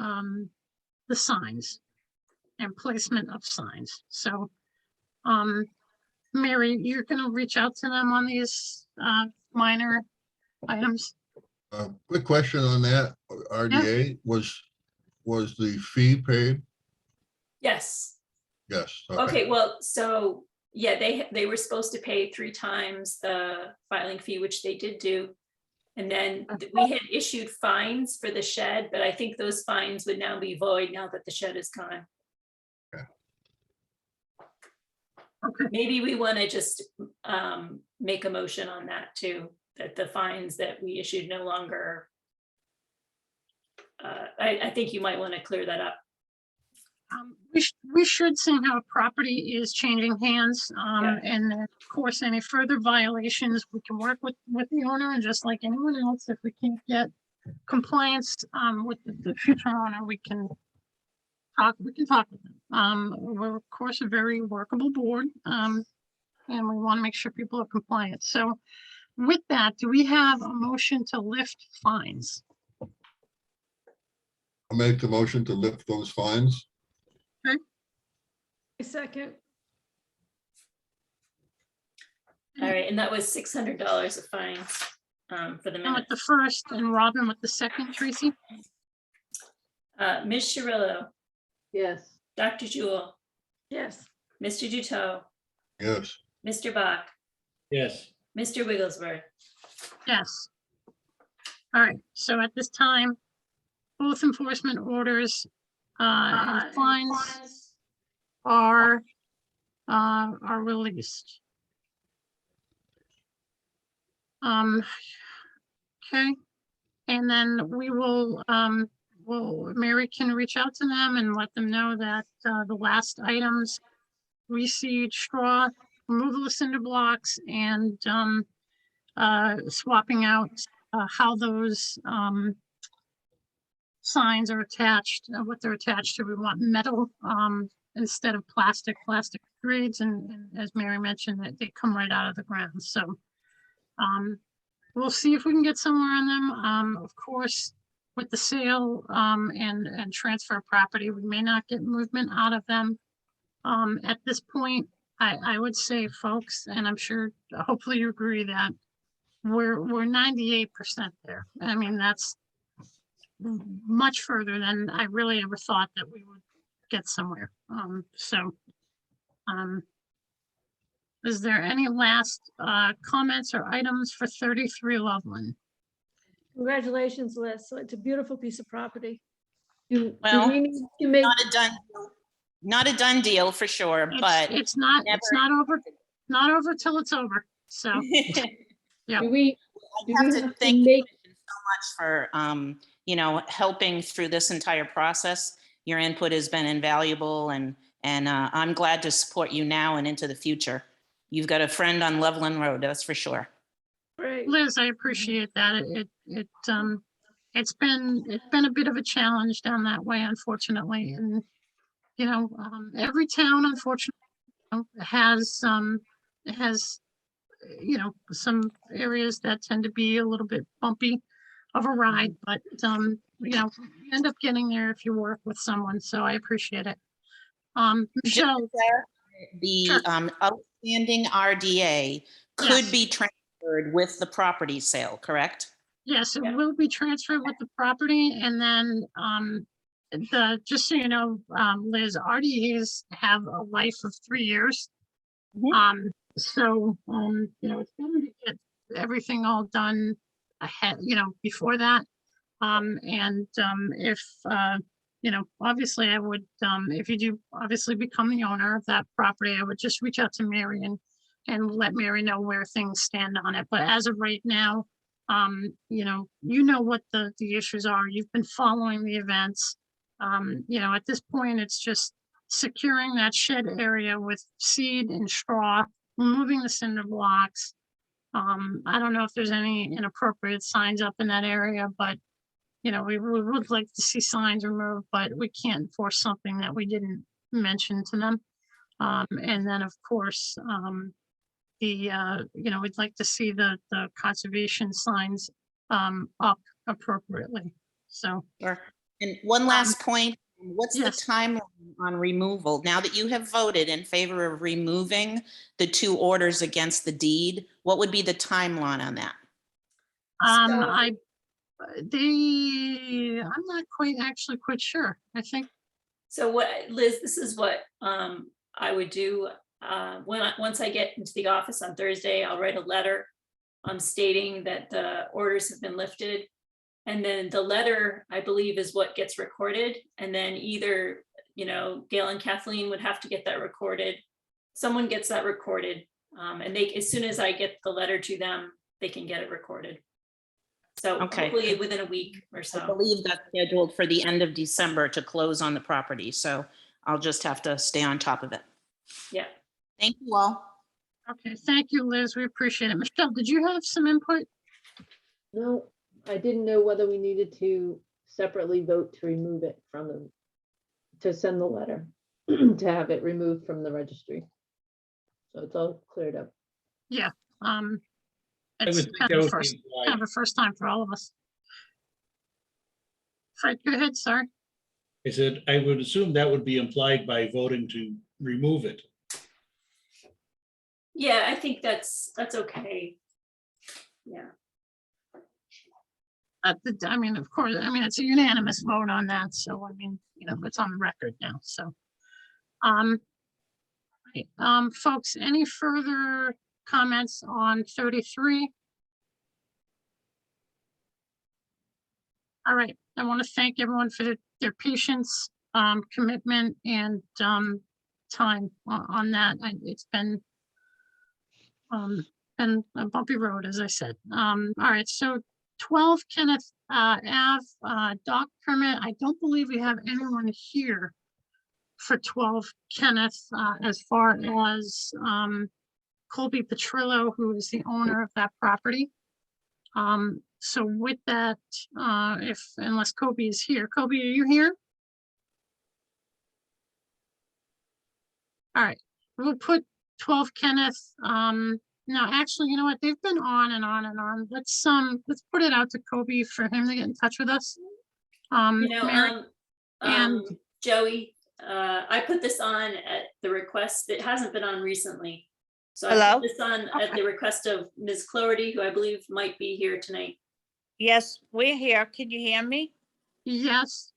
the signs and placement of signs. So Mary, you're gonna reach out to them on these minor items? quick question on that. RDA, was the fee paid? Yes. Yes. Okay, well, so, yeah, they were supposed to pay 3 times the filing fee, which they did do. And then we had issued fines for the shed, but I think those fines would now be void now that the shed is gone. Okay. Maybe we want to just make a motion on that too, that the fines that we issued no longer. I think you might want to clear that up. We should say how property is changing hands, Yeah. and then, of course, any further violations, we can work with the owner, and just like anyone else, if we can't get compliance with the future owner, we can talk with them. We're of course a very workable board, and we want to make sure people are compliant. So with that, do we have a motion to lift fines? I'll make the motion to lift those fines. I second. All right, and that was $600 of fines for the And with minute. the first, and Robin with the second, Tracy? Ms. Cirillo, Yes. Dr. Jewel, Yes, Mr. Duto, Yes, Mr. Bach, yes, Mr. Wigglesworth. Yes. All right, so at this time, both enforcement orders and fines are released. Okay, and then we will, Mary can reach out to them and let them know that the last items, reseed, straw, removal of cinder blocks, and swapping out how those signs are attached, what they're attached to. We want metal instead of plastic. Plastic grades, and as Mary mentioned, that they come right out of the ground. So we'll see if we can get somewhere on them. Of course, with the sale and transfer of property, we may not get movement out of them. At this point, I would say, folks, and I'm sure, hopefully you agree that we're 98% there. I mean, that's much further than I really ever thought that we would get somewhere. Is there any last comments or items for 33 Loveland? Congratulations, Liz. So it's a beautiful piece of property. Do Well, we need to make, Not a done deal for sure, but It's not over till it's over. So, yeah. do we I have have to to thank the make, commission so much for, helping through this entire process. Your input has been invaluable, and I'm glad to support you now and into the future. You've got a friend on Loveland Road, that's for sure. Great. Liz, I appreciate that. It's been a bit of a challenge down that way, unfortunately. And, every town, unfortunately, has some areas that tend to be a little bit bumpy of a ride, but, you end up getting there if you work with someone. So I appreciate it. Michelle, The Sure. Outstanding RDA could Yes. be transferred with the property sale, correct? yes, it Yeah. will be transferred with the property, and then, just so you know, Liz, RDAs have a life of 3 years. Mhm. So, it's better to get everything all done ahead, before that. If, obviously I would, if you do obviously become the owner of that property, I would just reach out to Mary and let Mary know where things stand on it. But as of right now, what the issues are. You've been following the events. At this point, it's just securing that shed area with seed and straw, removing the cinder blocks. I don't know if there's any inappropriate signs up in that area, but we would like to see signs removed, but we can't enforce something that we didn't mention to them. And then, of course, we'd like to see the conservation signs up appropriately. So, Sure. And one last point, what's the yes. timeline on removal? Now that you have voted in favor of removing the 2 orders against the deed, what would be the timeline on that? I'm not quite sure. I think, So what, Liz, this is what I would do. Once I get into the office on Thursday, I'll write a letter stating that the orders have been lifted. And then the letter, I believe, is what gets recorded. And then either, Gail and Kathleen would have to get that recorded. Someone gets that recorded. And as soon as I get the letter to them, they can get it recorded. So Okay. hopefully within a week or I so. believe that's scheduled for the end of December to close on the property, so I'll just have to stay on top of it. Yeah. Thank you all. okay, thank you, Liz. We appreciate it. Michelle, did you have some input? no, I didn't know whether we needed to separately vote to remove it from them, to send the letter, to have it removed from the registry. So it's all cleared up. I It's would think kind that of would first, be implied. kind of a first time for all of us. Fred, go ahead, sorry. I said, I would assume that would be implied by voting to remove it. Yeah, I think that's okay. Yeah. Of course, it's a unanimous vote on that, so it's on the record now, so. Right, folks, any further comments on 33? All right, I want to thank everyone for their patience, commitment, and time on that. It's been a bumpy road, as I said. All right, so 12 Kenneth Ave dock permit. I don't believe we have anyone here for 12 Kenneth as far as Colby Petrillo, who is the owner of that property. So with that, unless Kobe is here, Kobe, are you here? All right, we'll put 12 Kenneth. No, actually, you know what? They've been on and on and on. Let's put it out to Kobe for him to get in touch with us. Mary, and Joey, I put this on at the request. It hasn't been on recently. So I Hello? put this on at the request of Ms. Cloherty, who I believe might be here tonight. Yes, we're here. Can you hear me? yes,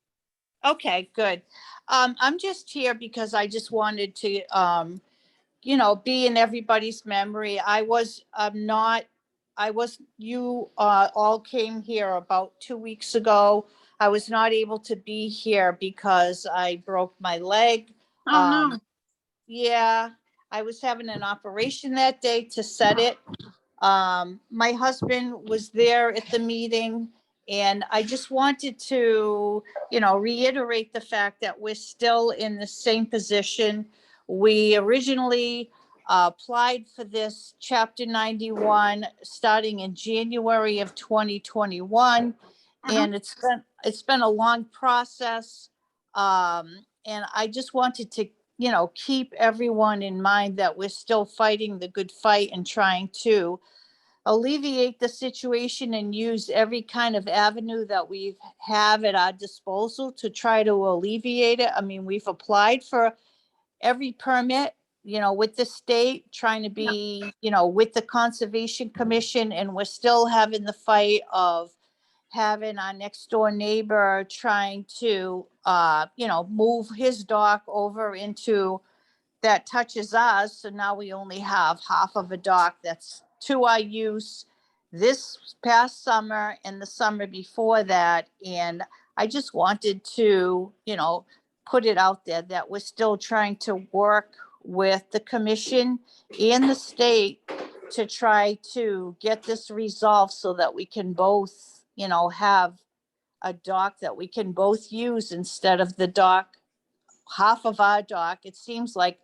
Okay, good. I'm just here because I just wanted to, be in everybody's memory. You all came here about 2 weeks ago. I was not able to be here because I broke my leg. oh no, Yeah, I was having an operation that day to set it. My husband was there at the meeting, and I just wanted to, reiterate the fact that we're still in the same position. We originally applied for this Chapter 91 starting in January of 2021, and it's been a long process. And I just wanted to, keep everyone in mind that we're still fighting the good fight and trying to alleviate the situation and use every kind of avenue that we have at our disposal to try to alleviate it. I mean, we've applied for every permit, with the state, trying to be, with the Conservation Commission, and we're still having the fight of having our next door neighbor trying to, move his dock over into that touches us. So now we only have half of a dock that's to our use this past summer and the summer before that. And I just wanted to, put it out there that we're still trying to work with the commission and the state to try to get this resolved so that we can both, have a dock that we can both use instead of the dock, half of our dock. It seems like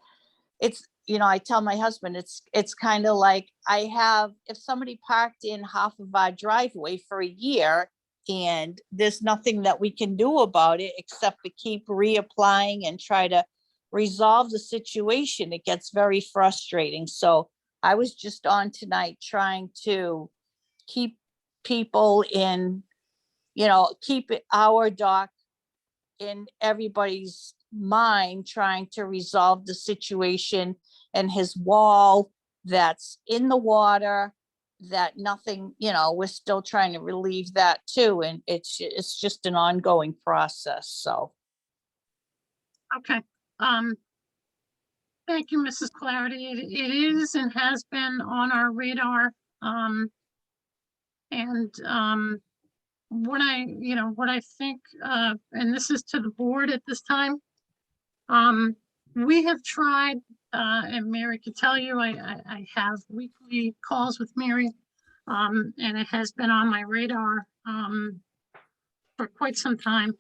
I tell my husband, it's kind of like if somebody parked in half of our driveway for a year and there's nothing that we can do about it except to keep reapplying and try to resolve the situation, it gets very frustrating. So I was just on tonight trying to keep people in, keep our dock in everybody's mind, trying to resolve the situation, and his wall that's in the water, that nothing, we're still trying to relieve that too. And it's just an ongoing process. So. okay. Thank you, Mrs. Clarity. It is and has been on our radar. What I think, and this is to the board at this time. We have tried, and Mary can tell you, I have weekly calls with Mary, and it has been on my radar, for quite some time.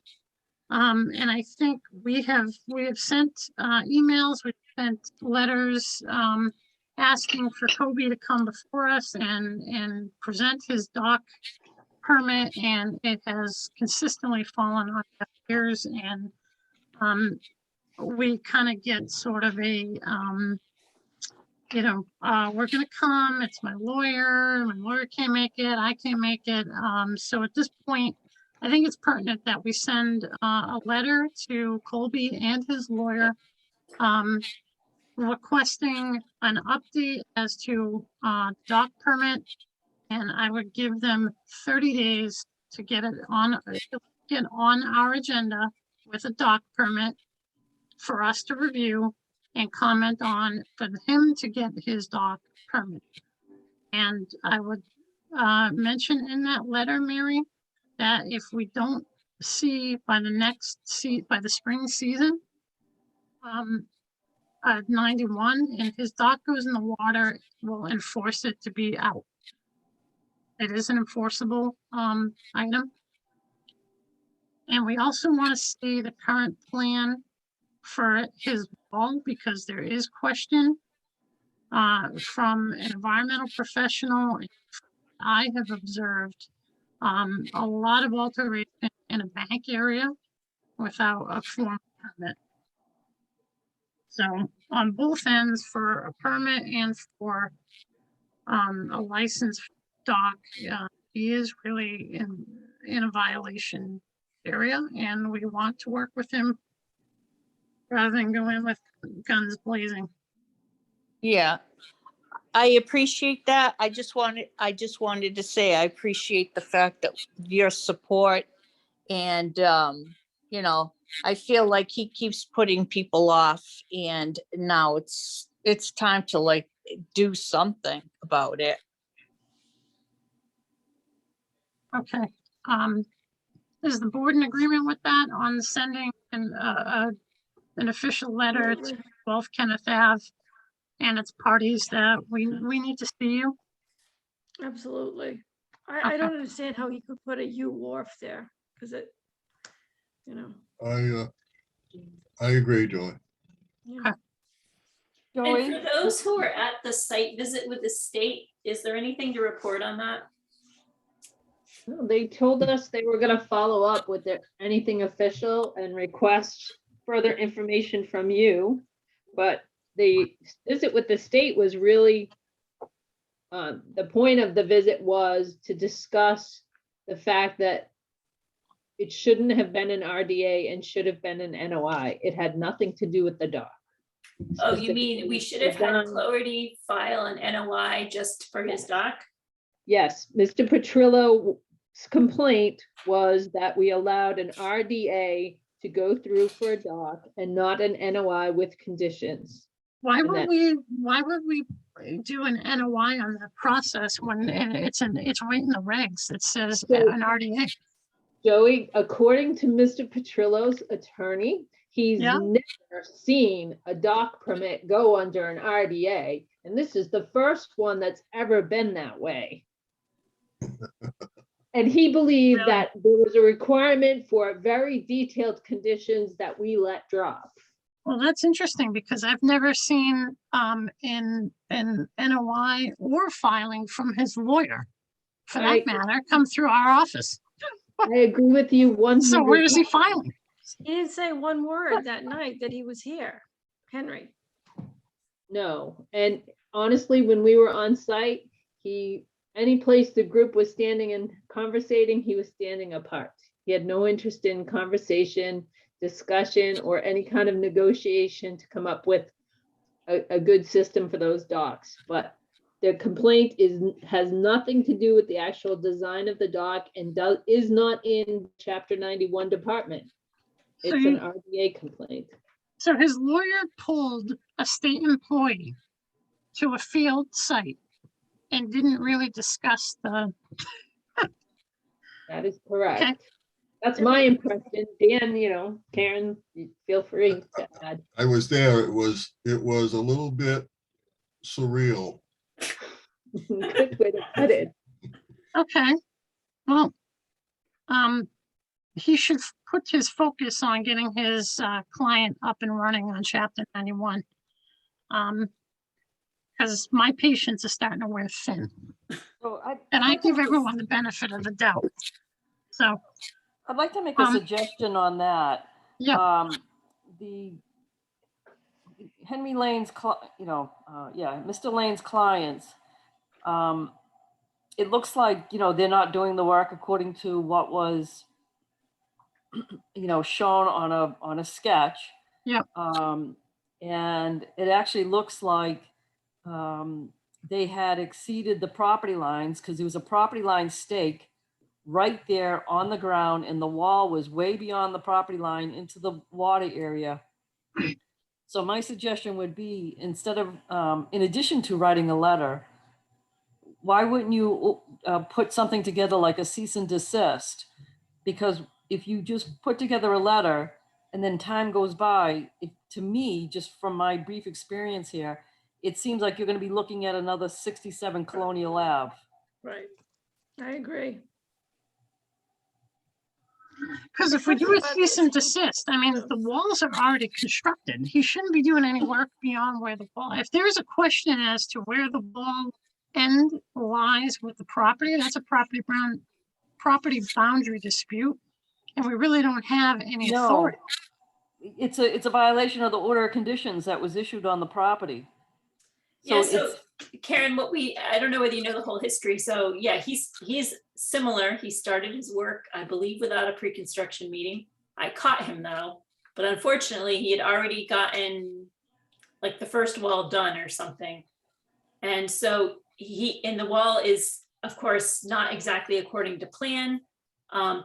And I think we have sent, emails, we've sent letters, asking for Kobe to come before us and present his dock permit, and it has consistently fallen on deaf ears. And we kind of get sort of a, we're gonna come, it's my lawyer can't make it, I can't make it. So at this point, I think it's pertinent that we send a letter to Colby and his lawyer, requesting an update as to dock permit. And I would give them 30 days to get on our agenda with a dock permit for us to review and comment on, for him to get his dock permit. And I would mention in that letter, Mary, that if we don't see by the spring season, 91, and his dock goes in the water, we'll enforce it to be out. It is an enforceable item. And we also want to see the current plan for his wall, because there is question from an environmental professional I have observed A lot of alteration in a bank area without a formal permit. So on both ends for a permit and for a licensed dock, he is really in a violation area, and we want to work with him rather than go in with guns blazing. Yeah, I appreciate that. I just wanted to say, I appreciate the fact that your support and, you know, I feel like he keeps putting people off and now it's time to like do something about it. Okay, is the board in agreement with that on sending an official letter to Absolutely. both Kenneth Ave and its parties that we need to see you? Absolutely. I Okay. don't understand how he could put a U wharf there, because it, you know. I agree, Joey. Yeah. And Joey? for those who are at the site visit with the state, is there anything to report on that? No, they told us they were gonna follow up with anything official and request further information from you. But the visit with the state was really, the point of the visit was to discuss the fact that it shouldn't have been an RDA and should have been an NOI. It had nothing to do with the dock. Oh, you mean we should have had Design. Clarity file an NOI just for his dock? Yes, Mr. Petrillo's complaint was that we allowed an RDA to go through for a dock and not an NOI with conditions. Why And would that- we do an NOI on the process when it's right in the regs? It says So- an RDA. Joey, according to Mr. Petrillo's attorney, he's Yeah. never seen a dock permit go under an RDA. And this is the first one that's ever been that way. And he believed Really? that there was a requirement for very detailed conditions that we let drop. Well, that's interesting because I've never seen in an NOI or filing from his lawyer, for Right. that matter, come through our office. I agree with you 100%. So where is he filing? He didn't say one word that night that he was here, Henry. No, and honestly, when we were on site, any place the group was standing and conversating, he was standing apart. He had no interest in conversation, discussion, or any kind of negotiation to come up with a good system for those docks. But the complaint has nothing to do with the actual design of the dock and is not in Chapter 91 department. So It's you- an RDA complaint. So his lawyer pulled a state employee to a field site and didn't really discuss the, That is correct. That's my impression. Dan, Karen, feel free to add. I was there. It was a little bit surreal. Good way to put it. okay. Well, he should put his focus on getting his client up and running on Chapter 91. Because my patience is starting to wear thin, So and I give everyone the benefit of the doubt. So, I'd like to make a suggestion on that. yeah, The Henry Lane's, Mr. Lane's clients, it looks like, they're not doing the work according to what was, shown on a sketch. yeah. And it actually looks like they had exceeded the property lines because there was a property line stake right there on the ground and the wall was way beyond the property line into the water area. So my suggestion would be, instead of, in addition to writing a letter, why wouldn't you put something together like a cease and desist? Because if you just put together a letter and then time goes by, to me, just from my brief experience here, it seems like you're going to be looking at another 67 Colonial Ave. Right. I agree. Because if we do a cease and desist, I mean, the walls are already constructed. He shouldn't be doing any work beyond where the wall. If there's a question as to where the wall end lies with the property, that's a property property boundary dispute, and we really don't have any No, authority. it's a violation of the order of conditions that was issued on the property. Yeah, So so it's, Karen, I don't know whether you know the whole history. So yeah, he's similar. He started his work, I believe, without a pre-construction meeting. I caught him though, but unfortunately he had already gotten like the first wall done or something. And so and the wall is, of course, not exactly according to plan. I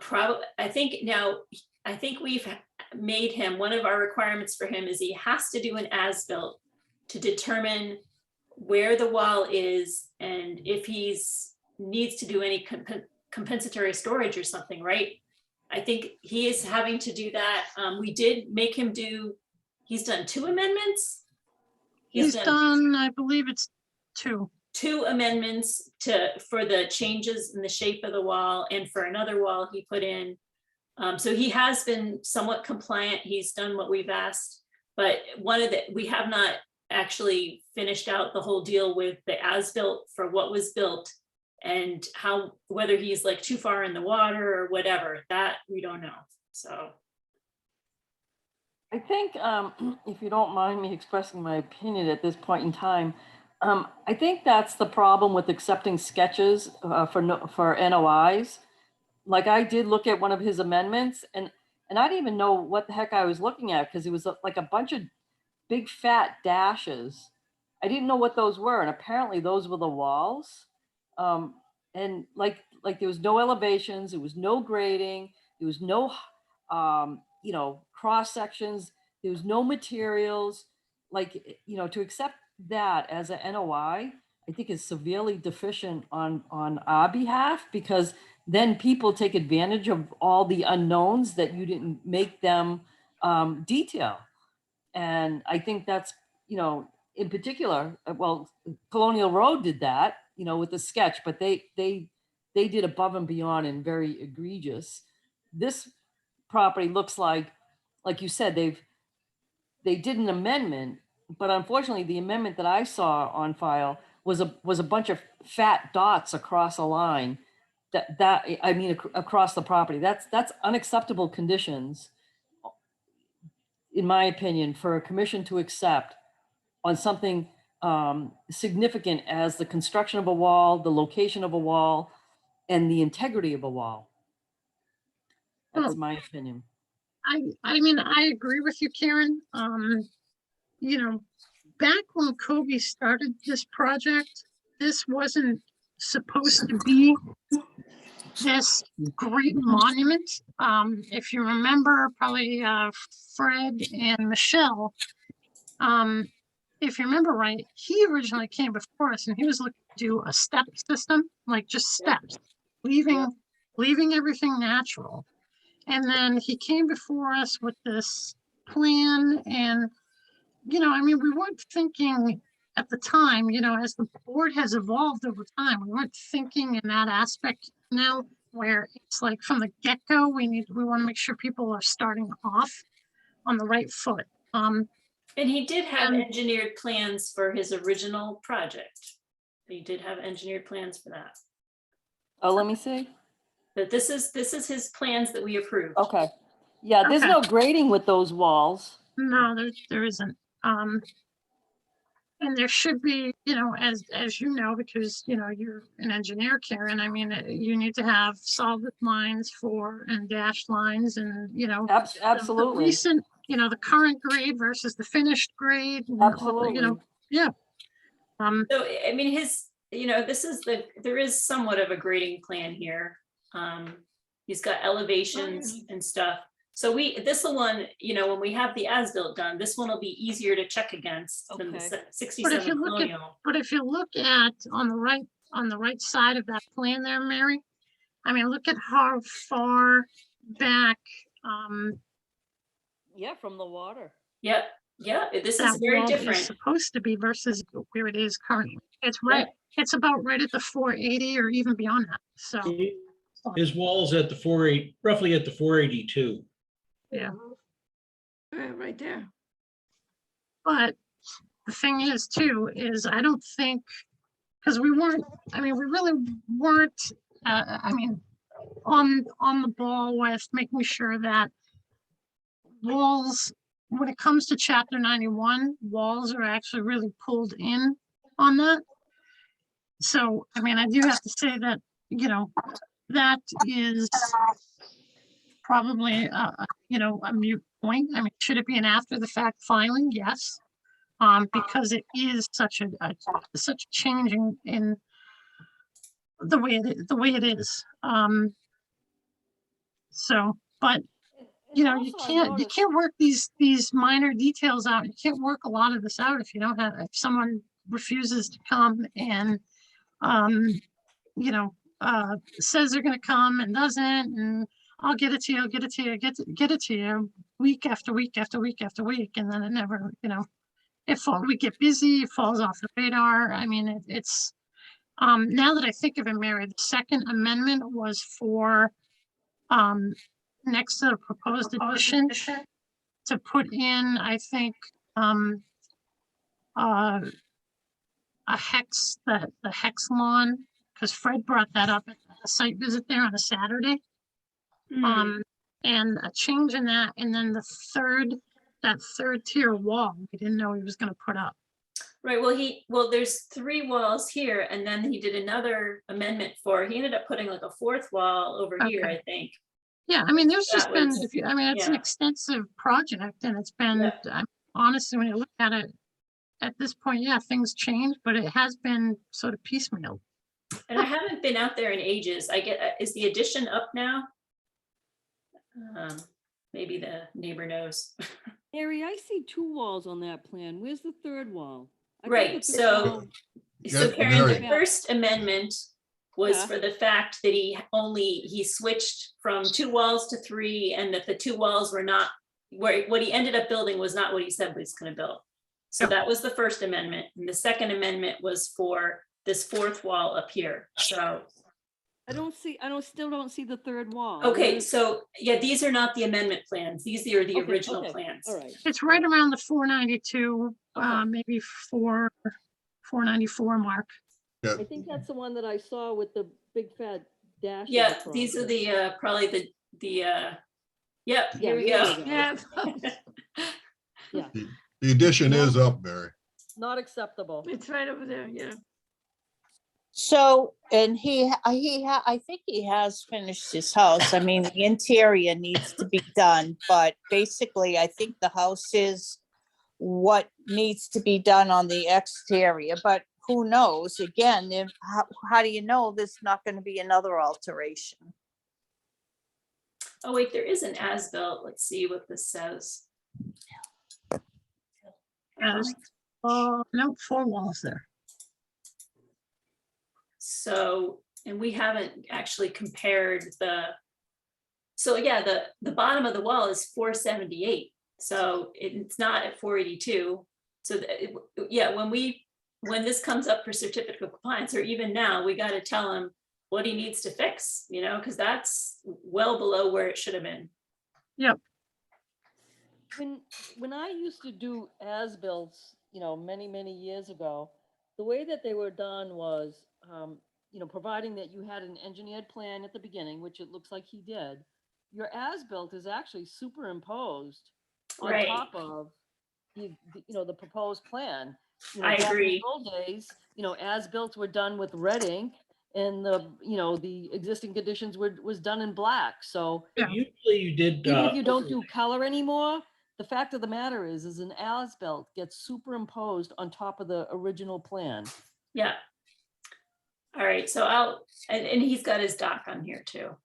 think we've made him, one of our requirements for him is he has to do an as-built to determine where the wall is and if needs to do any compensatory storage or something, right? I think he is having to do that. We did make him he's done 2 amendments. He's done, I believe it's 2. 2 amendments for the changes in the shape of the wall and for another wall he put in. So he has been somewhat compliant. He's done what we've asked, but we have not actually finished out the whole deal with the as-built for what was built and whether he's like too far in the water or whatever, that we don't know. So I think, if you don't mind me expressing my opinion at this point in time, I think that's the problem with accepting sketches for NOIs. Like I did look at one of his amendments and I didn't even know what the heck I was looking at because it was like a bunch of big fat dashes. I didn't know what those were, and apparently those were the walls. And like there was no elevations, there was no grading, there was no cross sections, there was no materials. Like, to accept that as a NOI, I think is severely deficient on our behalf, because then people take advantage of all the unknowns that you didn't make them detail. And I think that's, in particular, well, Colonial Road did that, with the sketch, but they did above and beyond and very egregious. This property looks like you said, they did an amendment, but unfortunately the amendment that I saw on file was a bunch of fat dots across a line across the property. That's unacceptable conditions, in my opinion, for a commission to accept on something significant as the construction of a wall, the location of a wall, and the integrity of a wall. That's my opinion. I mean, I agree with you, Karen. Back when Kobe started this project, this wasn't supposed to be this great monument. If you remember, probably Fred and Michelle, if you remember right, he originally came before us and he was looking to do a step system, like just steps, leaving everything natural. And then he came before us with this plan, and we weren't thinking at the time, as the board has evolved over time, we weren't thinking in that aspect now, where it's like from the get-go, we want to make sure people are starting off on the right foot. And he did have engineered plans for his original project. He did have engineered plans for that. Oh, let me see. But this is his plans that we approved. Okay. Yeah, there's no grading with those walls. No, there isn't. And there should be, as you know, because, you're an engineer, Karen, I mean, you need to have solid lines and dashed lines and, Absolutely. the recent, the current grade versus the finished grade. Absolutely. Yeah. So, I mean, there is somewhat of a grading plan here. He's got elevations and stuff. So this one, when we have the as-built done, this one will be easier to check against than the 67 Colonial. But if you look at on the right side of that plan there, Mary, I mean, look at how far back. Yeah, from the water. Yeah, this is very different. Supposed to be versus where it is currently. It's right. Yeah. It's about right at the 480 or even beyond that. So his wall's at the roughly at the 482. Yeah. Right there. But the thing is too, I don't think, because we really weren't, on the ball with making sure that walls, when it comes to chapter 91, walls are actually really pulled in on that. So, I mean, I do have to say that, you know, that is probably, you know, a moot point. I mean, should it be an after the fact filing? Yes. Because it is such a such a change in the way it is. So, but you know, you can't work these minor details out. You can't work a lot of this out if you don't have, if someone refuses to come and you know, says they're gonna come and doesn't, and I'll get it to you, I'll get it to you, get it to you week after week after week after week, and then it never, you know, we get busy, it falls off the radar. I mean, it's now that I think of it, Mary, the second amendment was for next to the proposed addition to put in, I think, a hex, the hex lawn, because Fred brought that up at the site visit there on a Saturday. And a change in that, and then that third tier wall, we didn't know he was gonna put up. Right, well, there's 3 walls here, and then he did another amendment he ended up putting like a 4th wall over here, Okay. I think. Yeah, I mean, there's That just been, was- if you, I mean, it's an yeah. extensive project, and it's been, honestly, when you look at it, at this point, yeah, things change, but it has been sort of piecemeal. And I haven't been out there in ages. Is the addition up now? Maybe the neighbor knows. Harry, I see 2 walls on that plan. Where's the third wall? I thought Right, the third so, wall- so Yeah, Karen, the Mary. first amendment was Yeah. for the fact that he switched from 2 walls to 3, and that the 2 walls were not, what he ended up building was not what he said he was gonna build. So that was the first amendment, and the second amendment was for this 4th wall up here, so. still don't see the third wall. Okay, so, yeah, these are not the amendment plans, these are the Okay, original okay, plans. All right. It's right around the 492, Okay. maybe 494 mark. Yeah, I think that's the one that I saw with the big fat dash. Yeah, these are the, probably yep, here we there go. we go. Yeah, the addition is up, Mary. Not acceptable. it's right over there, yeah. So, and I think he has finished his house. I mean, the interior needs to be done, but basically, I think the house is what needs to be done on the exterior, but who knows? Again, how do you know there's not going to be another alteration? Oh, wait, there is an as-built. Let's see what this says. No, 4 walls there. So, and we haven't actually compared so yeah, the bottom of the wall is 478. So it's not at 482. So yeah, when this comes up for certificate of compliance, or even now, we got to tell him what he needs to fix, you know, because that's well below where it should have been. Yep. When I used to do as-bills, many, many years ago, the way that they were done was, providing that you had an engineered plan at the beginning, which it looks like he did, your as-built is actually superimposed on Right. top of the proposed plan. I back in the agree. Old days, as-built were done with red ink, and the existing conditions was done in black. So Yeah. Usually you did. even if you don't do color anymore, the fact of the matter is an as-built gets superimposed on top of the original plan. Yeah. All right, so and he's got his doc on here too.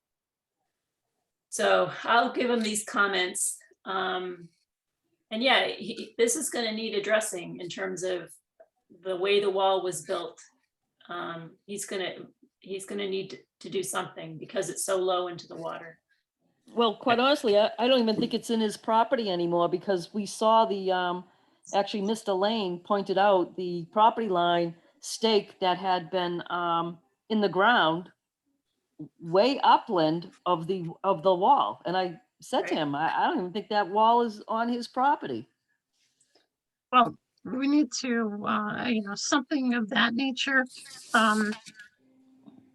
So I'll give him these comments. And yeah, this is gonna need addressing in terms of the way the wall was built. He's gonna need to do something because it's so low into the water. Well, quite honestly, I don't even think it's in his property anymore, because we saw actually Mr. Lane pointed out the property line stake that had been in the ground way upland of the wall. And I said to him, I don't even think that wall is on his property. Well, we need to, something of that nature.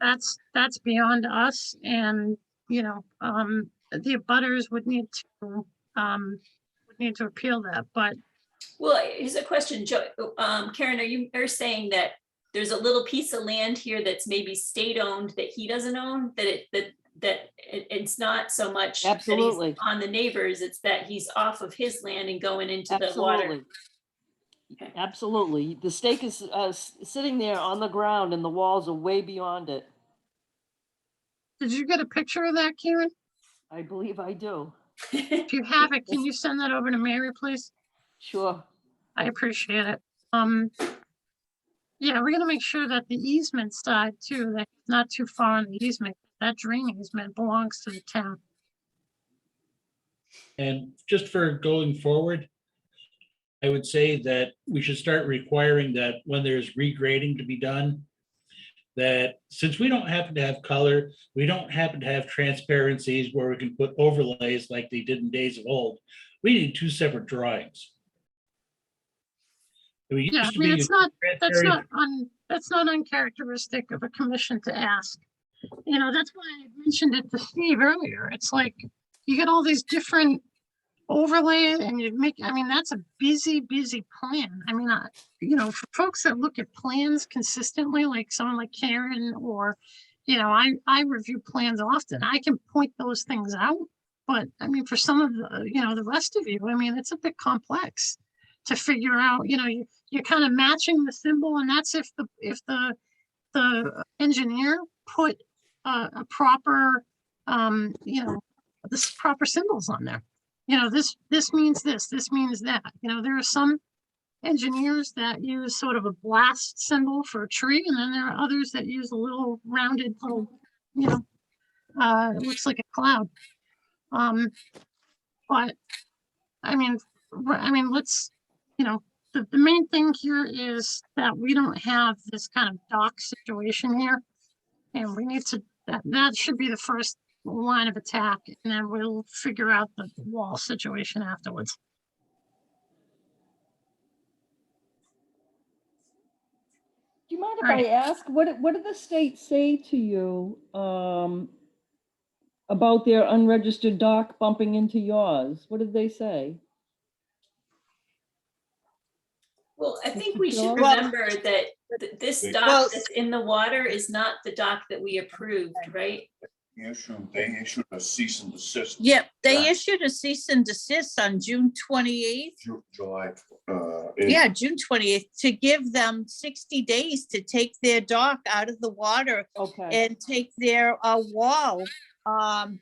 that's beyond us, and, you know, the abutters would need to appeal that, but Well, here's a question, Karen, are saying that there's a little piece of land here that's maybe state-owned that he doesn't own, it's not so much that he's Absolutely. on the neighbors, it's that he's off of his land and going into the water? Absolutely. Okay. Absolutely. The stake is sitting there on the ground and the walls are way beyond it. did you get a picture of that, Karen? I believe I do. If you have it, can you send that over to Mary, please? Sure. I appreciate it. Yeah, we're gonna make sure that the easement side too, that not too far on the easement, that drain easement belongs to the town. And just for going forward, I would say that we should start requiring that when there's regrading to be done, that since we don't happen to have color, we don't happen to have transparencies where we can put overlays like they did in days of old, we need 2 separate drawings. We Yeah, I used to mean, be that's not uncharacteristic of a commission to ask. You know, that's why I mentioned it to Steve earlier. It's like, you get all these different overlays and you make, I mean, that's a busy plan. I mean, you know, for folks that look at plans consistently, like someone like Karen, or, you know, I review plans often. I can point those things out. But I mean, for some of the, you know, the rest of you, I mean, it's a bit complex to figure out, you know, you're kind of matching the symbol, and that's if the engineer put a proper, you know, this proper symbols on there. You know, this means this means that. You know, there are some engineers that use sort of a blast symbol for a tree, and then there are others that use a little rounded little, you know, it looks like a cloud. But I mean, let's, you know, the main thing here is that we don't have this kind of dock situation here. And we need to, that should be the first line of attack, and then we'll figure out the wall situation afterwards. Do you mind if Right. I ask, what did the state say to you about their unregistered dock bumping into yours? What did they say? Well, I think we should Well- remember that this Well- dock that's in the water is not the dock that we approved, right? They issued a cease and desist. Yep, they Yeah. issued a cease and desist on June 28th. July. Yeah, June 28th, to give them 60 days to take their dock out of the water Okay. and take their wall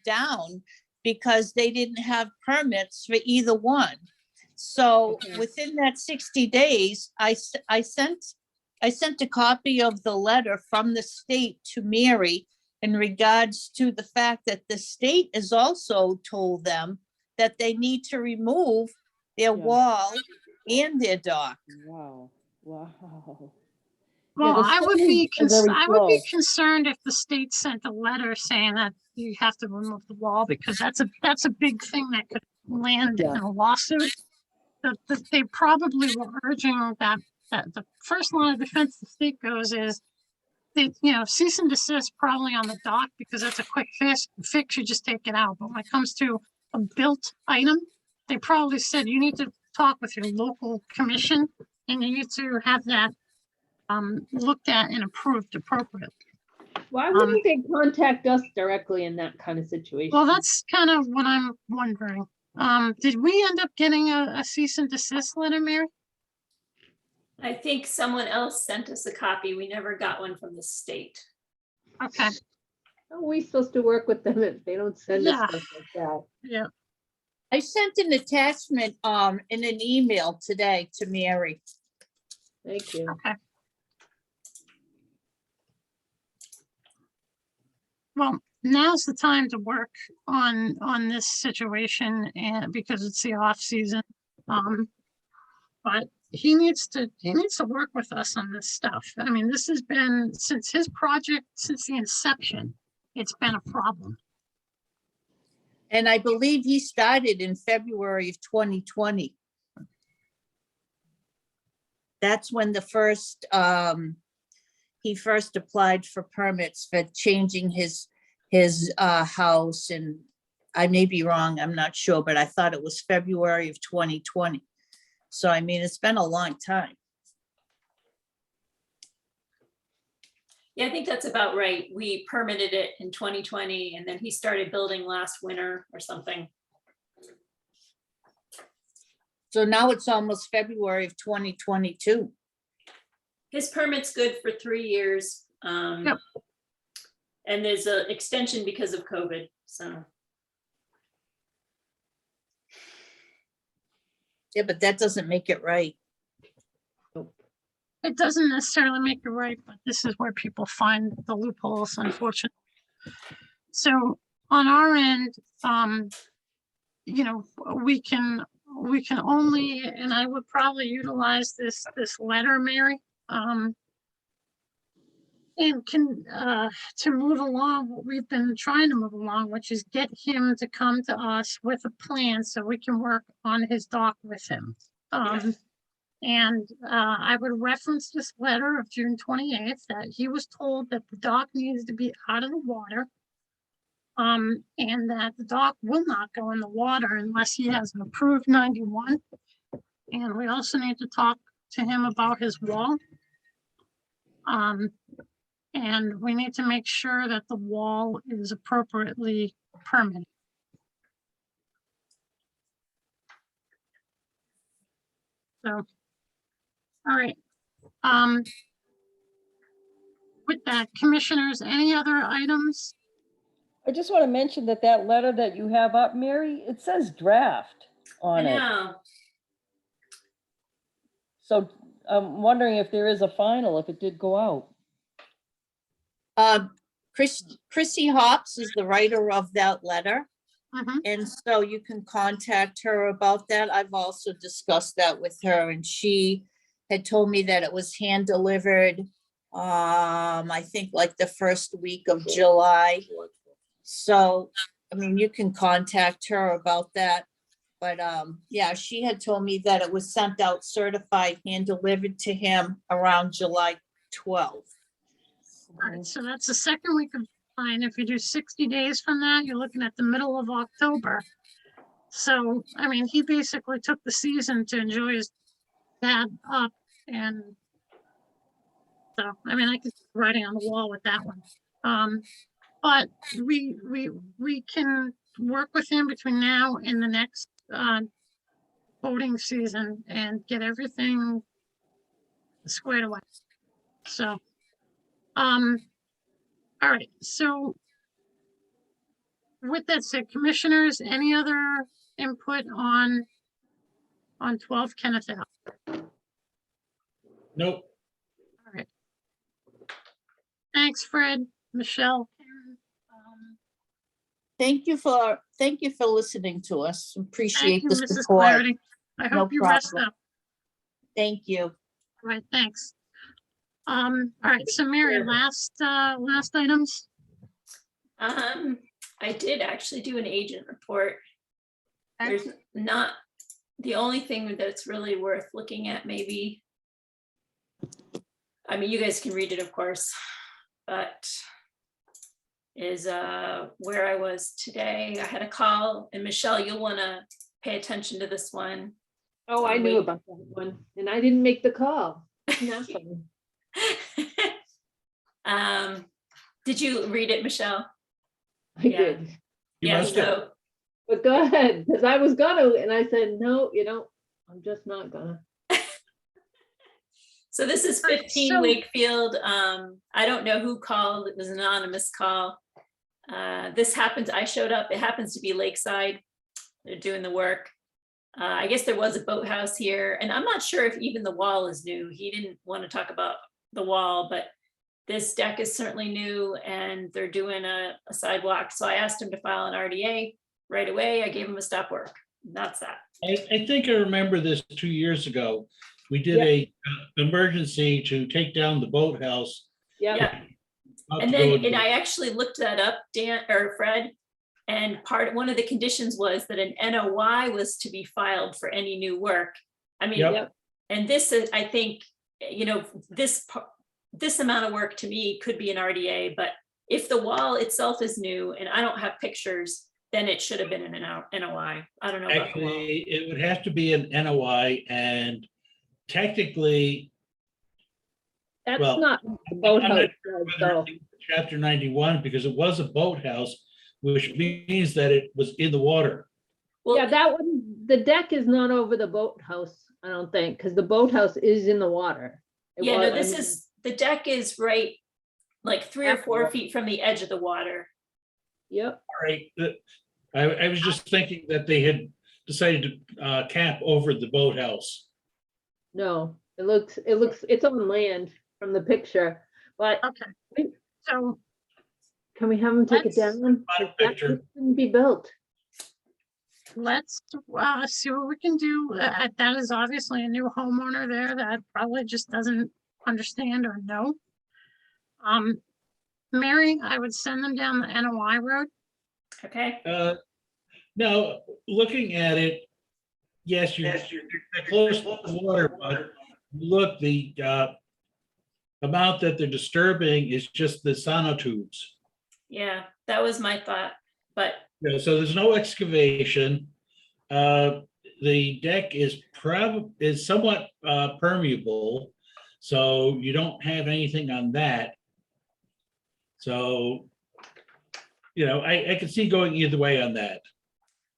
down, because they didn't have permits for either one. So Okay. within that 60 days, I sent a copy of the letter from the state to Mary in regards to the fact that the state has also told them that they need to remove their Yeah. wall and their dock. Wow, wow. Well, the I would state be, is very I would be slow. concerned if the state sent a letter saying that you have to remove the wall, because that's a big thing that could land in Yeah. a lawsuit. They probably were urging that the first line of defense the state goes is, they, you know, cease and desist probably on the dock, because that's a quick fix, you just take it out. But when it comes to a built item, they probably said you need to talk with your local commission, and you need to have that looked at and approved appropriately. Why wouldn't they contact us directly in that kind of situation? Well, that's kind of what I'm wondering. Did we end up getting a cease and desist letter, Mary? I think someone else sent us a copy. We never got one from the state. Okay, How are we supposed to work with them if they don't send us Yeah. stuff like that? yeah. I sent an attachment in an email today to Mary. Thank you. Okay. Well, now's the time to work on this situation, and because it's the off season. But he needs to work with us on this stuff. I mean, this has been, since his project, since the inception, it's been a problem. And I believe he started in February of 2020. That's when the first he first applied for permits for changing his house, and I may be wrong, I'm not sure, but I thought it was February of 2020. So I mean, it's been a long time. Yeah, I think that's about right. We permitted it in 2020 and then he started building last winter or something. So now it's almost February of 2022. His permit's good for 3 years. Yep. And there's an extension because of COVID, so. Yeah, but that doesn't make it right. It doesn't necessarily make it right, but this is where people find the loopholes, unfortunately. So on our end, you know, we can only, and I would probably utilize this letter, Mary, and can to move along what we've been trying to move along, which is get him to come to us with a plan so we can work on his dock with him. And I would reference this letter of June 28th that he was told that the dock needs to be out of the water. And that the dock will not go in the water unless he has an approved 91. And we also need to talk to him about his wall. And we need to make sure that the wall is appropriately permitted. So. All right. With that, commissioners, any other items? I just want to mention that that letter that you have up, Mary, it says draft I on it. know. So I'm wondering if there is a final, if it did go out. Chrissy Hops is the writer of that letter. Mhm. And so you can contact her about that. I've also discussed that with her, and she had told me that it was hand delivered, I think like the first week of July. So, I mean, you can contact her about that. But yeah, she had told me that it was sent out certified, hand delivered to him around July 12th. All right, so that's the second week of July, and if you do 60 days from that, you're looking at the middle of October. So, I mean, he basically took the season to enjoy his dad up, and so, I mean, I could writing on the wall with that one. But we can work with him between now and the next voting season and get everything squared away. So, all right, so with that said, commissioners, any other input on 12 Kenneth Ave? Nope. All right. Thanks, Fred, Michelle. Thank you for listening to us. Thank Appreciate you, the Mrs. support. Clarity. I No hope you rest problem. up. Thank you. All right, thanks. All right, so Mary, last items. I did actually do an agent report. There's not, the only thing that's really worth looking at maybe, I mean, you guys can read it, of course, but is where I was today. I had a call, and Michelle, you'll want to pay attention to this one. Oh, I knew about that one, and I didn't make the call. Not funny. Did you read it, Michelle? I did. You Yeah, must have. so But go ahead, because I was gonna, and I said, no, I'm just not gonna. so this is 15 So- Wakefield. I don't know who called. It was an anonymous call. This happens, I showed up. It happens to be Lakeside. They're doing the work. I guess there was a boathouse here, and I'm not sure if even the wall is new. He didn't want to talk about the wall, but this deck is certainly new, and they're doing a sidewalk. So I asked him to file an RDA right away. I gave him a stop work. That's that. I think I remember this 2 years ago. We did a emergency to take down the boathouse. Yeah. About And to then, go and I actually looked that up, Dan or Fred, and one of the conditions was that an NOI was to be filed for any new work. I mean, Yep. and this is, I think, this this amount of work to me could be an RDA, but if the wall itself is new and I don't have pictures, then it should have been an NOI. I don't know about the wall. Actually, it would have to be an NOI, and technically, That's well, not the I'm boathouse. not does, sure whether though. it's Chapter 91, because it was a boathouse, which means that it was in the water. Well, Yeah, that one, the deck is not over the boathouse, I don't think, because the boathouse is in the water. It yeah, was- no, this is, the deck is right, like 3 or 4 feet from the edge of the water. Yep, Right, I was just thinking that they had decided to cap over the boathouse. no, it's on land from the picture, but Okay, so can we have them take it Let's- down? Bottom 'Cause that picture. couldn't be built. let's see what we can do. That is obviously a new homeowner there that probably just doesn't understand or know. Mary, I would send them down the NOI road. Okay, Now, looking at it, yes, you're close to the water, but look, the amount that they're disturbing is just the sonotubes. yeah, that was my thought, but You know, so there's no excavation. The deck is somewhat permeable, so you don't have anything on that. So, you know, I can see going either way on that.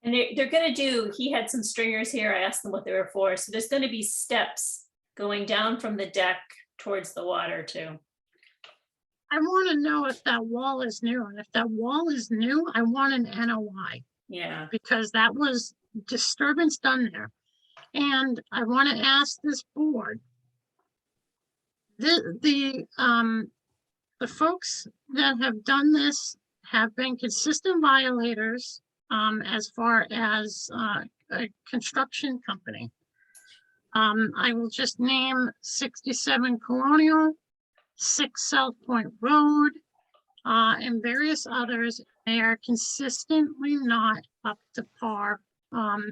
and they're gonna do, he had some stringers here, I asked them what they were for, so there's gonna be steps going down from the deck towards the water too. I want to know if that wall is new, and if that wall is new, I want an NOI, Yeah, because that was disturbance done there. And I want to ask this board, the folks that have done this have been consistent violators as far as a construction company. I will just name 67 Colonial, 6 South Point Road, and various others. They are consistently not up to par.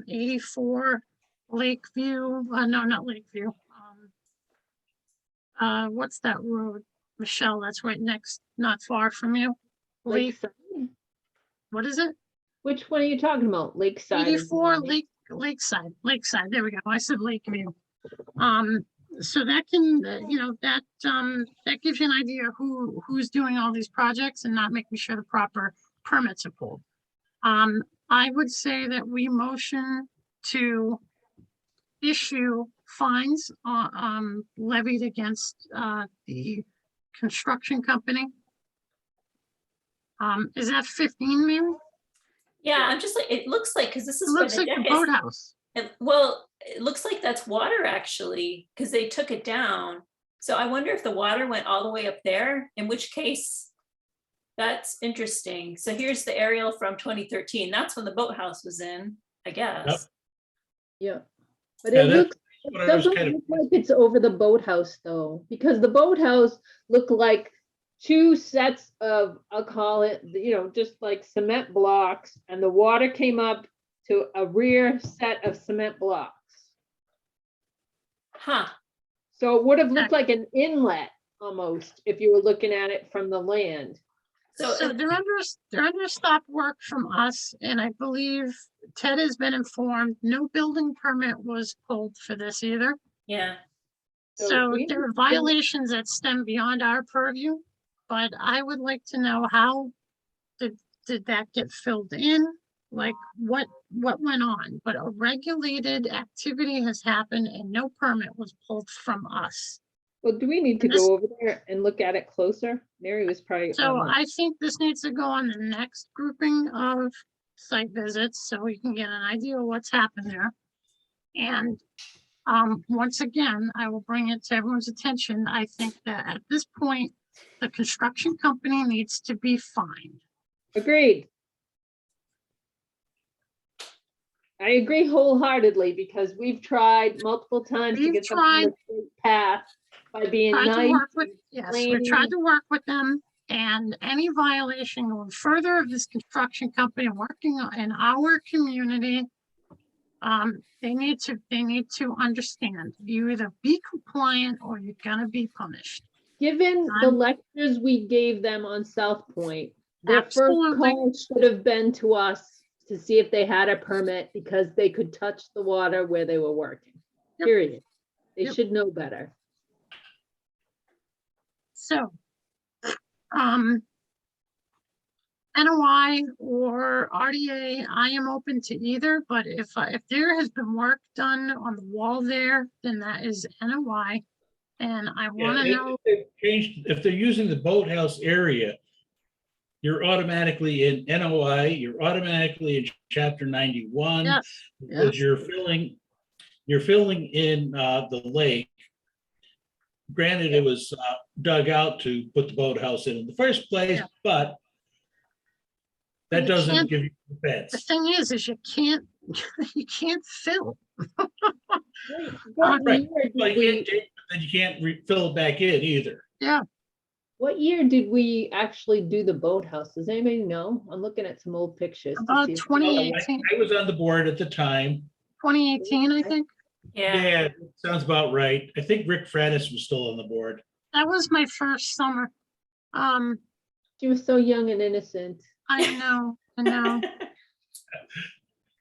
84 Lakeview, no, not Lakeview. What's that road? Michelle, that's right next, not far from you. Lake, Lakeside. what is it? Which one are you talking about? Lakeside? is 84 one. Lakeside, there we go. I said Lakeview. So that can, that gives you an idea who's doing all these projects and not making sure the proper permits are pulled. I would say that we motion to issue fines levied against the construction company. Is that 15, Mary? yeah, I'm just like, it looks like, because this It is where looks the like the deck is. boathouse. Well, it looks like that's water actually, because they took it down. So I wonder if the water went all the way up there, in which case, that's interesting. So here's the aerial from 2013. That's when the boathouse was in, I guess. Yeah, but Yeah, it that's looks, what it I was doesn't kind of- look like it's over the boathouse though, because the boathouse looked like 2 sets of, I'll call it, just like cement blocks, and the water came up to a rear set of cement blocks. Huh, So it would have looked like an inlet almost, if you were looking at it from the land. So they're under stop work from us, and I believe Ted has been informed, no building permit was pulled for this either. yeah. So we there are need to- violations that stem beyond our purview, but I would like to know how did that get filled in? Like what went on? But a regulated activity has happened and no permit was pulled from us. Well, do we need to And this- go over there and look at it closer? Mary was probably. So on the- I think this needs to go on the next grouping of site visits, so we can get an idea of what's happened there. And once again, I will bring it to everyone's attention. I think that at this point, the construction company needs to be fined. Agreed. I agree wholeheartedly because we've tried multiple times to We've get them on the straight path by being Tried to nice. work with, yes, we tried explaining. to work with them, and any violation going further of this construction company working in our community, they need to understand, you either be compliant or you're gonna be punished. Given the lectures we gave them on South Point, their first Absolutely. call should have been to us to see if they had a permit because they could touch the water where they were working. Yep. Period. They Yep. should know better. So, NOI or RDA, I am open to either, but if there has been work done on the wall there, then that is NOI. And I want to know, If they're using the boathouse area, you're automatically in NOI, you're automatically in chapter 91. yes, Because yes, you're filling in the lake. Granted, it was dug out to put the boathouse in the first place, Yeah. but that You doesn't can't- give you the the fence. thing is you can't, you can't fill. What Right. year Well, did you we, can't, then you can't fill it back in either. Yeah, what year did we actually do the boathouse? Does anybody know? I'm looking at some old pictures. to about see if- 2018, I was on the board at the time. 2018, I think. Yeah, Sounds about right. I think Rick Franis was still on the board. That was my first summer. She was so young and innocent. I know, I know.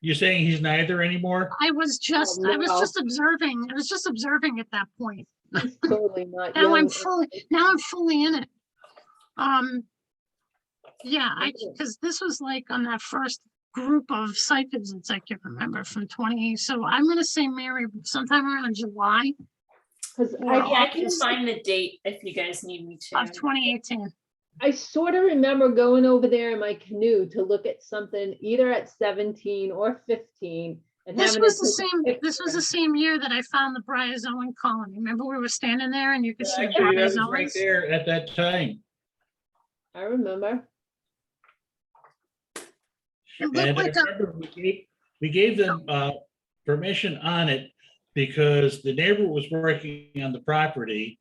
You're saying he's neither anymore? I was just no. observing. I was just observing at that point. He's totally not Now I'm young. fully in it. Yeah, because this was like on that first group of site visits I can remember from 20. So I'm gonna say Mary sometime around July Because yeah, I can find the date if you guys need me to. of 2018. I sort of remember going over there in my canoe to look at something either at 17 or 15. And This having was it the take a same, this was the picture. same year that I found the Bryozoan colony. Remember we were standing there and you could see the Actually, that was right bryozoans? there at that time. I remember. It looked And I like a, remember we gave them permission on it because the neighbor was working on the property.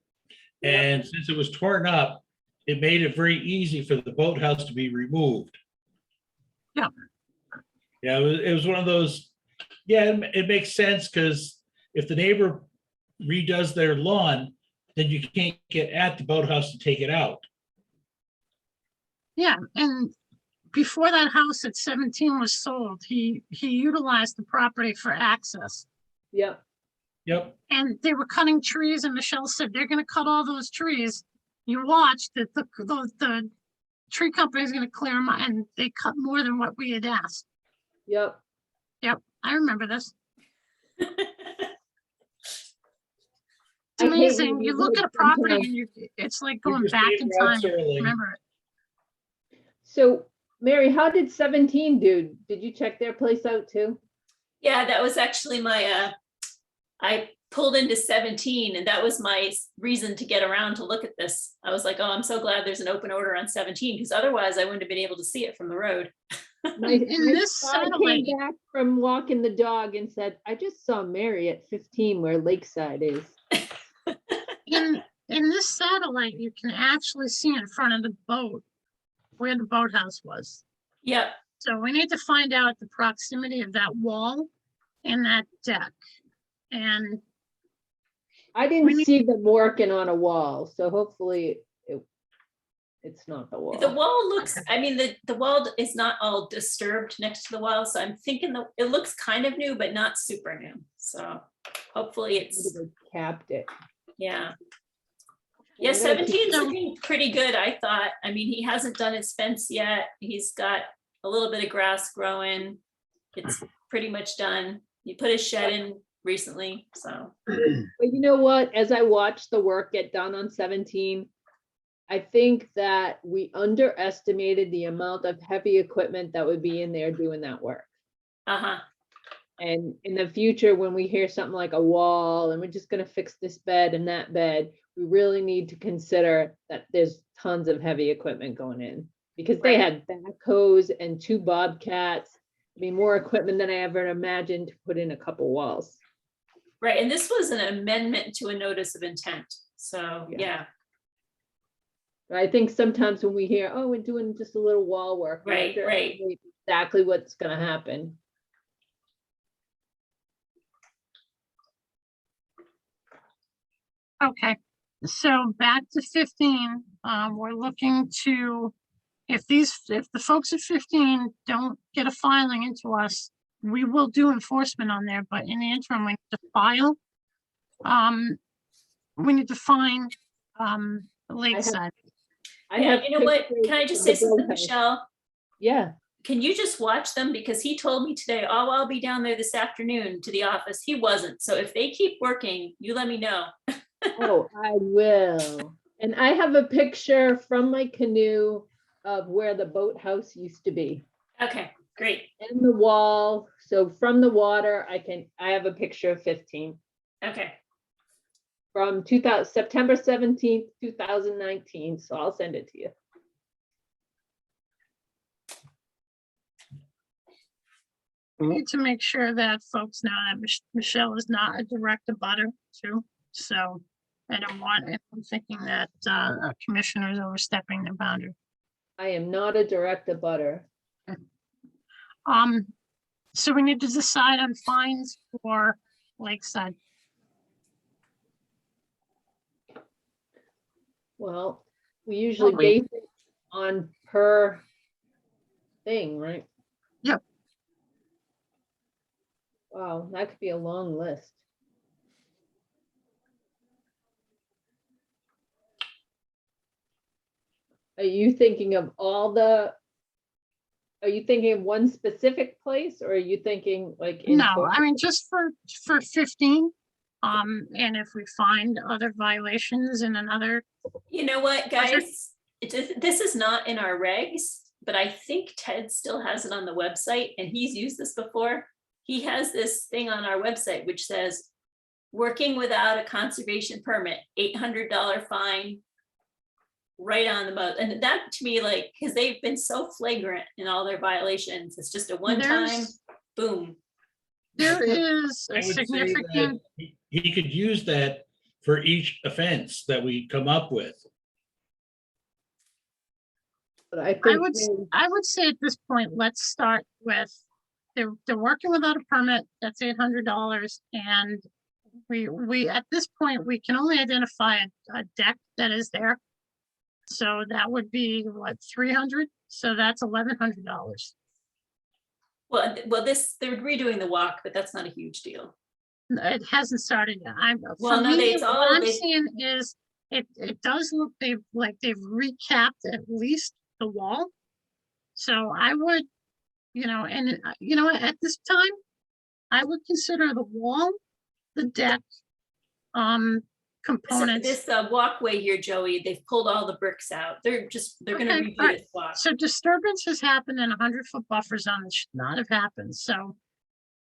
And since it was torn up, it made it very easy for the boathouse to be removed. Yeah. Yeah, it was one of those, yeah, it makes sense because if the neighbor redoes their lawn, then you can't get at the boathouse to take it out. yeah, and before that house at 17 was sold, he utilized the property for access. Yep. Yep. And they were cutting trees and Michelle said, they're gonna cut all those trees. You watch that the tree company is gonna clear them and they cut more than what we had asked. Yep. Yep, I remember this. It's I hate amazing. when You look at a neighborhoods property sometimes- and it's like We going just back gave in Rod time. Serling- Remember it. So, Mary, how did 17 do? Did you check their place out too? Yeah, that was actually my, I pulled into 17 and that was my reason to get around to look at this. I was like, oh, I'm so glad there's an open order on 17 because otherwise I wouldn't have been able to see it from the road. My this son satellite- came back from walking the dog and said, I just saw Mary at 15 where Lakeside is. In this satellite, you can actually see in front of the boat where the boathouse was. Yep. So we need to find out the proximity of that wall and that deck. And I We didn't need- see them working on a wall, so hopefully it's not the wall. The wall looks, I mean, the wall is not all disturbed next to the wall. So I'm thinking that it looks kind of new, but not super new. So hopefully Maybe it's, they capped it. yeah. Yeah, I'm gonna keep 17 is them- looking pretty good, I thought. I mean, he hasn't done his fence yet. He's got a little bit of grass growing. It's pretty much done. He put his shed in recently, so. But you know what? As I watched the work get done on 17, I think that we underestimated the amount of heavy equipment that would be in there doing that work. Uh-huh. And in the future, when we hear something like a wall and we're just gonna fix this bed and that bed, we really need to consider that there's tons of heavy equipment going in. Because they Right. had backhoes and 2 bobcats. I mean, more equipment than I ever imagined to put in a couple walls. Right, and this was an amendment to a notice of intent. So, Yeah. yeah, I think sometimes when we hear, oh, we're doing just a little wall work. we Right, right. underestimate Exactly what's gonna happen. okay, So back to 15, we're looking to, if the folks at 15 don't get a filing into us, we will do enforcement on there, but in the interim, we need to file. We need to find, Lakeside. I Yeah, have you know what? pictures Can I just of say the something, boathouse. Michelle? Yeah, Can you just watch them? Because he told me today, oh, I'll be down there this afternoon to the office. He wasn't. So if they keep working, you let me know. oh, I will. And I have a picture from my canoe of where the boathouse used to be. Okay, great. And the wall, so from the water, I have a picture of 15. Okay. From September 17th, 2019, so I'll send it to you. We need to make sure that folks know that Michelle is not a direct abutter too. So I don't want, I'm thinking that a commissioner is overstepping their boundary. I am not a direct abutter. So we need to decide on fines for Lakeside. Well, we usually base it on per thing, right? Yep. Wow, that could be a long list. Are you thinking of are you thinking of one specific place, or are you thinking like? in No, total? I mean, just for 15. And if we find other violations in another, You know what, Pleasure. guys? This is not in our regs, but I think Ted still has it on the website and he's used this before. He has this thing on our website which says, working without a conservation permit, $800 fine. Right on the boat. And that to me, like, because they've been so flagrant in all their violations, it's just a one-time, There's- boom. there is I a would say significant, that he could use that for each offense that we come up with. But I think I would say at this point, let's start with, they're working without a permit, that's $800. And we, at this point, we can only identify a deck that is there. So that would be what, 300? So that's $1,100. Well, they're redoing the walk, but that's not a huge deal. It hasn't started yet. Well, For no, me, it's what all- I'm they- seeing is, it does look, they've recapped at least the wall. So I would, and you know, at this time, I would consider the wall, the deck, components. This walkway here, Joey, they've pulled all the bricks out. They're gonna Okay, redo alright. this walk. So disturbance has happened and 100-foot buffer zone should not have happened. So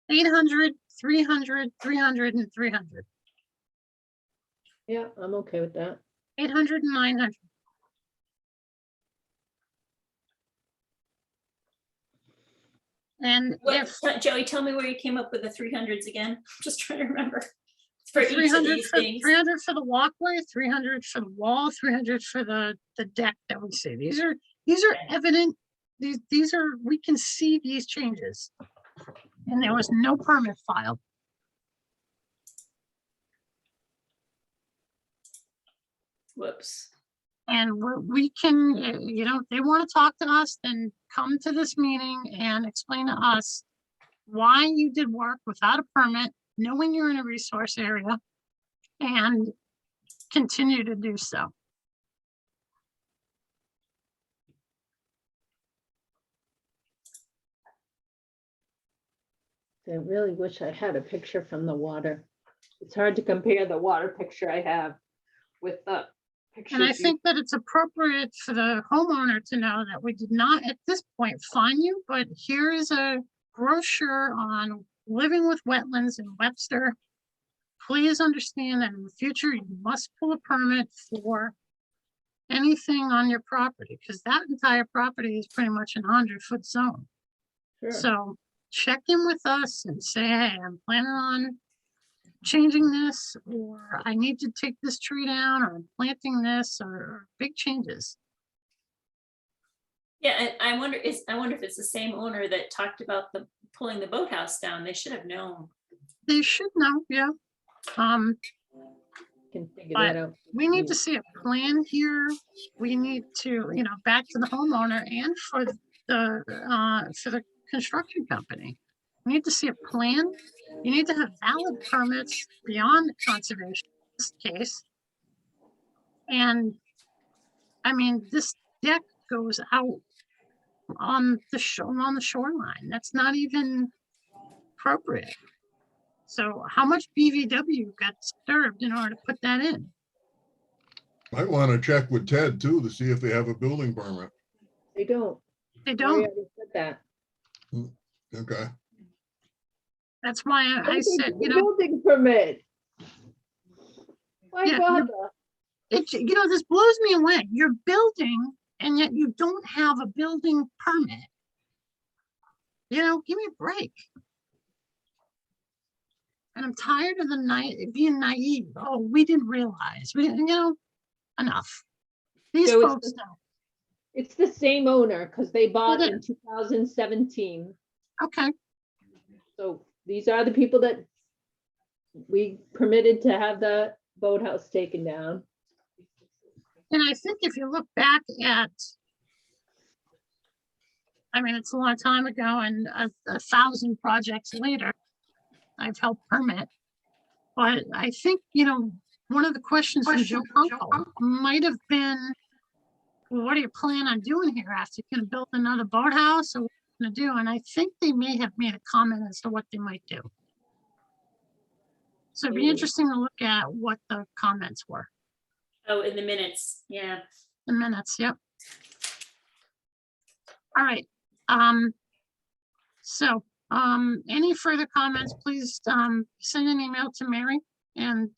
800, 300, 300, and 300, yeah, I'm okay with that. 800 and 900. And if Joey, tell me where you came up with the 300s again. I'm just trying to remember. For each of 300 these for things. 300 for the walkway, 300 for the wall, 300 for the deck that we see. These are evident. These are, we can see these changes. And there was no permit filed. Whoops. And we can, if they want to talk to us, then come to this meeting and explain to us why you did work without a permit, knowing you're in a resource area, and continue to do so. I really wish I had a picture from the water. It's hard to compare the water picture I have with the pictures. And I you- think that it's appropriate for the homeowner to know that we did not at this point fine you, but here is a brochure on living with wetlands in Webster. Please understand that in the future, you must pull a permit for anything on your property, because that entire property is pretty much an 100-foot zone. Sure. So check in with us and say, hey, I'm planning on changing this, or I need to take this tree down, or I'm planting this, or big changes. Yeah, and I wonder if it's the same owner that talked about pulling the boathouse down. They should have known. They should know, yeah. Can figure But that out. we need to see a plan here. We need to, back to the homeowner and for the construction company. We need to see a plan. You need to have valid permits beyond conservation in this case. And I mean, this deck goes out on the shoreline. That's not even appropriate. So how much BVW got disturbed in order to put that in? Might want to check with Ted too, to see if they have a building permit. They don't. They I don't. already said that. Okay. That's why I said, Building permit. Why Yeah, bother? this blows me away. You're building and yet you don't have a building permit. Give me a break. And I'm tired of being naive. Oh, we didn't realize. Enough. These So folks don't. It's the same owner because they bought It in 2017. Okay. So these are the people that we permitted to have the boathouse taken down. And I think if you look back at, it's a long time ago and 1,000 projects later, I've helped permit. But I think, one of the questions from Joe Kunkel might have been, well, what do you plan on doing here after you're going to build another boathouse or what are you going to do? And I think they may have made a comment as to what they might do. So it'd be interesting to look at what the comments were. Oh, in the minutes, yeah. The minutes, yep. All right. Any further comments, please send an email to Mary and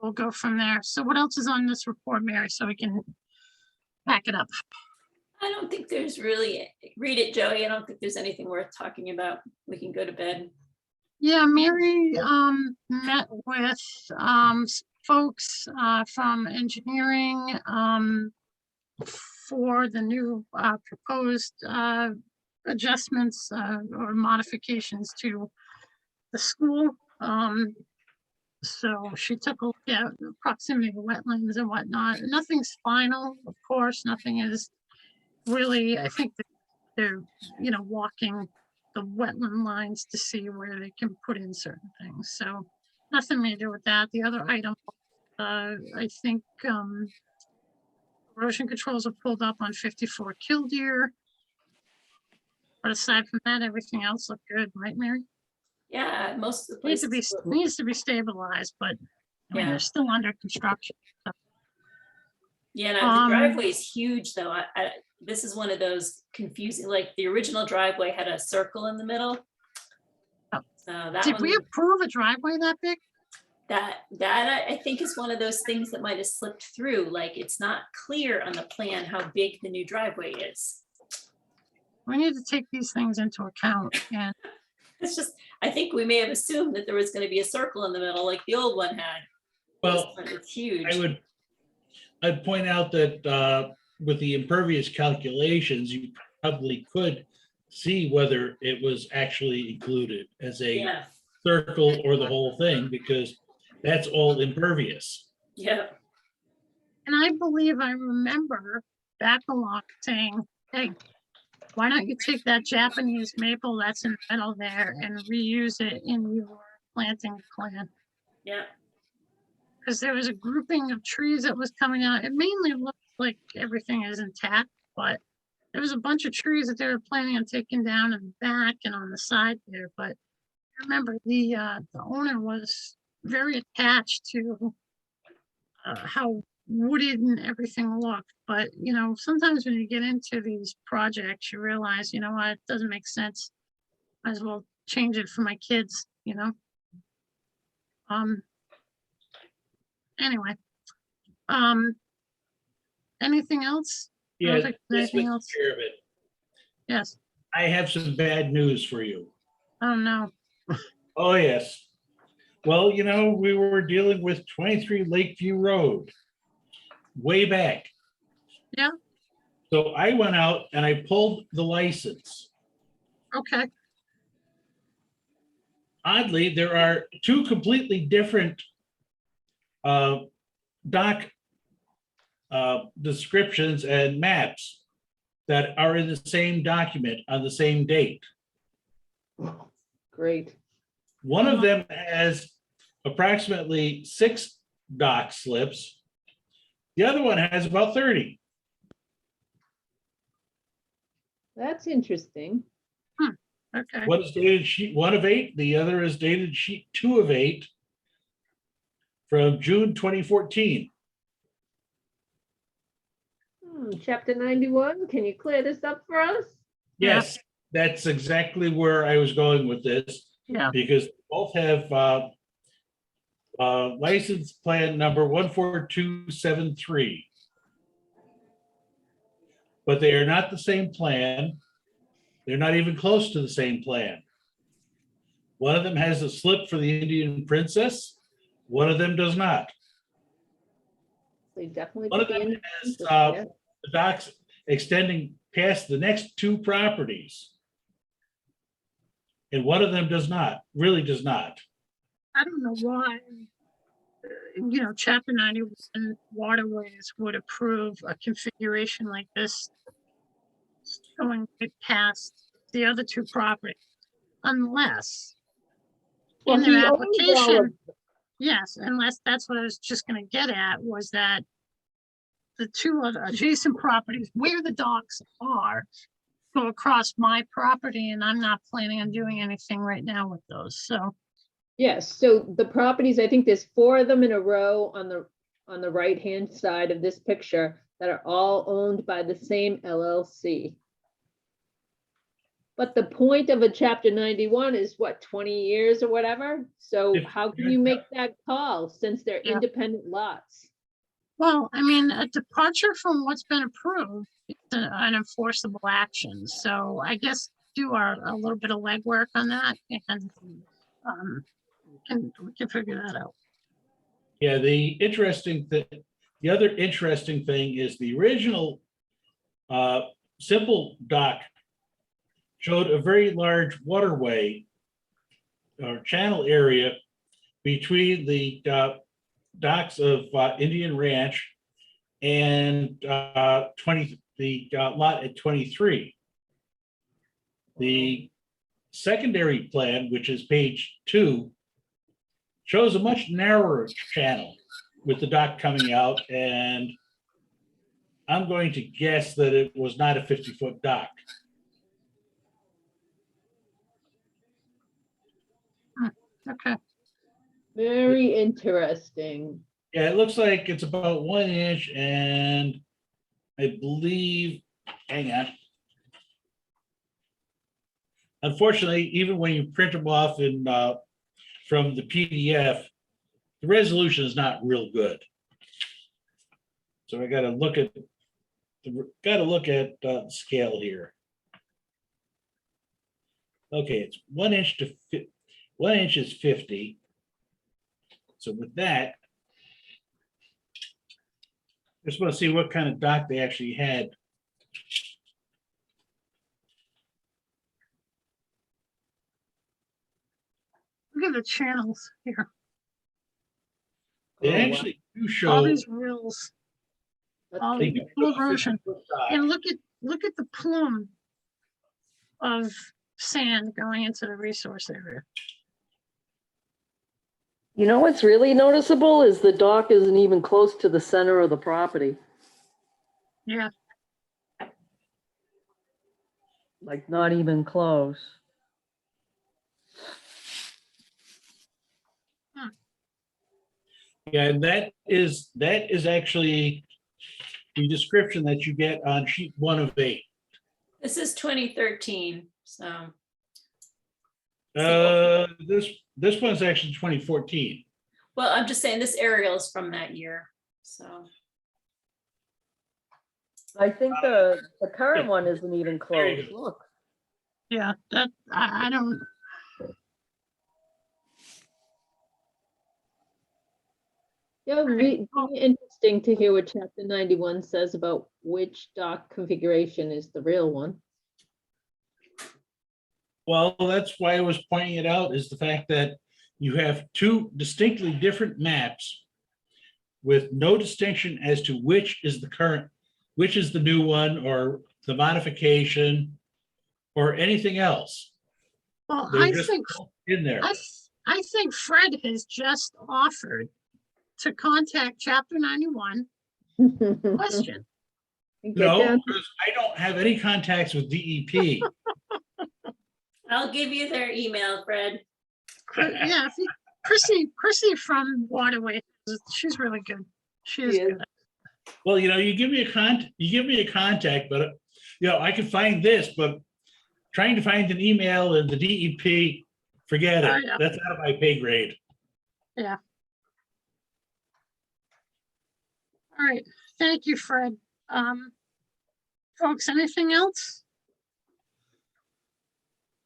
we'll go from there. So what else is on this report, Mary, so we can pack it up? I don't think there's really, read it, Joey. I don't think there's anything worth talking about. We can go to bed. Yeah, Mary met with folks from engineering for the new proposed adjustments or modifications to the school. So she took a look at the proximity to wetlands and whatnot. Nothing's final, of course. Nothing is really, I think that they're, walking the wetland lines to see where they can put in certain things. So nothing major with that. The other item, I think erosion controls are pulled up on 54 killdeer. But aside from that, everything else looked good, right, Mary? Yeah, most of the Needs places. to be stabilized, but Yeah. they're still under construction. So. Yeah, no, the driveway is huge though. This is one of those confusing, like the original driveway had a circle in the middle. Oh. So that Did one, we approve a driveway that big? that I think is one of those things that might have slipped through. Like it's not clear on the plan how big the new driveway is. We need to take these things into account. And It's just, I think we may have assumed that there was going to be a circle in the middle like the old one had. Well, It's huge. I'd point out that with the impervious calculations, you probably could see whether it was actually included as a Yeah, circle or the whole thing, because that's all impervious. yeah. And I believe I remember back along saying, hey, why don't you take that Japanese maple that's in the middle there and reuse it in your planting plan? Yeah. Because there was a grouping of trees that was coming out. It mainly looked like everything is intact, but there was a bunch of trees that they were planning on taking down in the back and on the side there. But I remember the owner was very attached to how wooded and everything looked. But, sometimes when you get into these projects, you realize, what, it doesn't make sense. Might as well change it for my kids, Anyway, anything else? I don't Yeah, think there's yes, anything Mr. else. Chairman, Yes. I have some bad news for you. Oh, no. Oh, yes. Well, we were dealing with 23 Lakeview Road way back. Yeah. So I went out and I pulled the license. Okay. Oddly, there are two completely different dock descriptions and maps that are in the same document on the same date. Great. One of them has approximately 6 dock slips. The other one has about 30. That's interesting. Okay. One is dated sheet 1 of 8, the other is dated sheet 2 of 8 from June 2014. Chapter 91, can you clear this up for us? Yes, that's exactly where I was going with this, Yeah. because both have license plan number 14273. But they are not the same plan. They're not even close to the same plan. One of them has a slip for the Indian Princess. One of them does not. They definitely One put of the them end. has the docks extending past the next 2 properties. And one of them does not, really does not. I don't know why, chapter 91 waterways would approve a configuration like this going right past the other 2 properties, unless in their application, yes, unless that's what I was just gonna get at, was that the 2 other adjacent properties where the docks are go across my property, and I'm not planning on doing anything right now with those, so. Yes, so the properties, I think there's 4 of them in a row on the right-hand side of this picture that are all owned by the same LLC. But the point of a chapter 91 is what, 20 years or whatever? So how can you make that call since they're independent lots? Well, I mean, a departure from what's been approved is an enforceable action, so I guess do a little bit of legwork on that, and we can figure that out. Yeah, the other interesting thing is the original simple dock showed a very large waterway or channel area between the docks of Indian Ranch and the lot at 23. The secondary plan, which is page 2, shows a much narrower channel with the dock coming out, and I'm going to guess that it was not a 50-foot dock. Okay. Very interesting. Yeah, it looks like it's about 1 inch, and I believe, hang on. Unfortunately, even when you print them off in from the PDF, the resolution is not real good. So I got to look at the scale here. Okay, it's 1 inch to 1 inch is 50. So with that, I just want to see what kind of dock they actually had. Look at the channels here. They actually do show. All these rills. All They the do show a erosion. 50-foot dock. And look at the plume of sand going into the resource area. You know what's really noticeable is the dock isn't even close to the center of the property. Yeah. Like not even close. Yeah, and that is actually the description that you get on sheet 1 of 8. This is 2013, so. This one's actually 2014. Well, I'm just saying this aerial is from that year, so. I think the current one isn't even There you close. go. Look. Yeah, that I don't. Yeah, really interesting to hear what chapter 91 says about which dock configuration is the real one. Well, that's why I was pointing it out, is the fact that you have 2 distinctly different maps with no distinction as to which is the current, which is the new one or the modification or anything else. Well, They're I just think, in there. I think Fred has just offered to contact Chapter 91. Question. No, because I don't have any contacts with DEP. I'll give you their email, Fred. Yeah, Chrissy from Waterway, she's really good. She is good. Well, you give me a contact, but I can find this, but trying to find an email in the DEP, forget it. Yeah. That's out of my pay grade. Yeah. All right, thank you, Fred. Folks, anything else?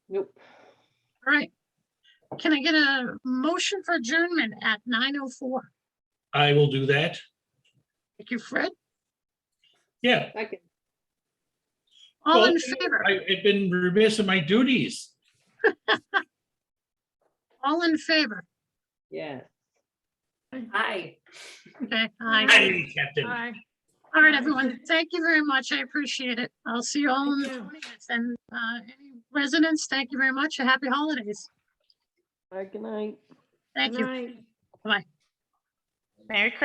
Nope. All right. Can I get a motion for adjournment at 9:04? I will do that. Thank you, Fred. Yeah. Second. All in Well, favor? I've been remiss in my duties. All in favor? Yes. Hi. Okay, aye. Hi, Captain. Aye. All right, everyone. Thank you very much. I appreciate it. I'll see you all on the Thank you. 20th. And any residents, thank you very much. Happy holidays. Good night. Thank Good you. night. Bye. Merry Christmas.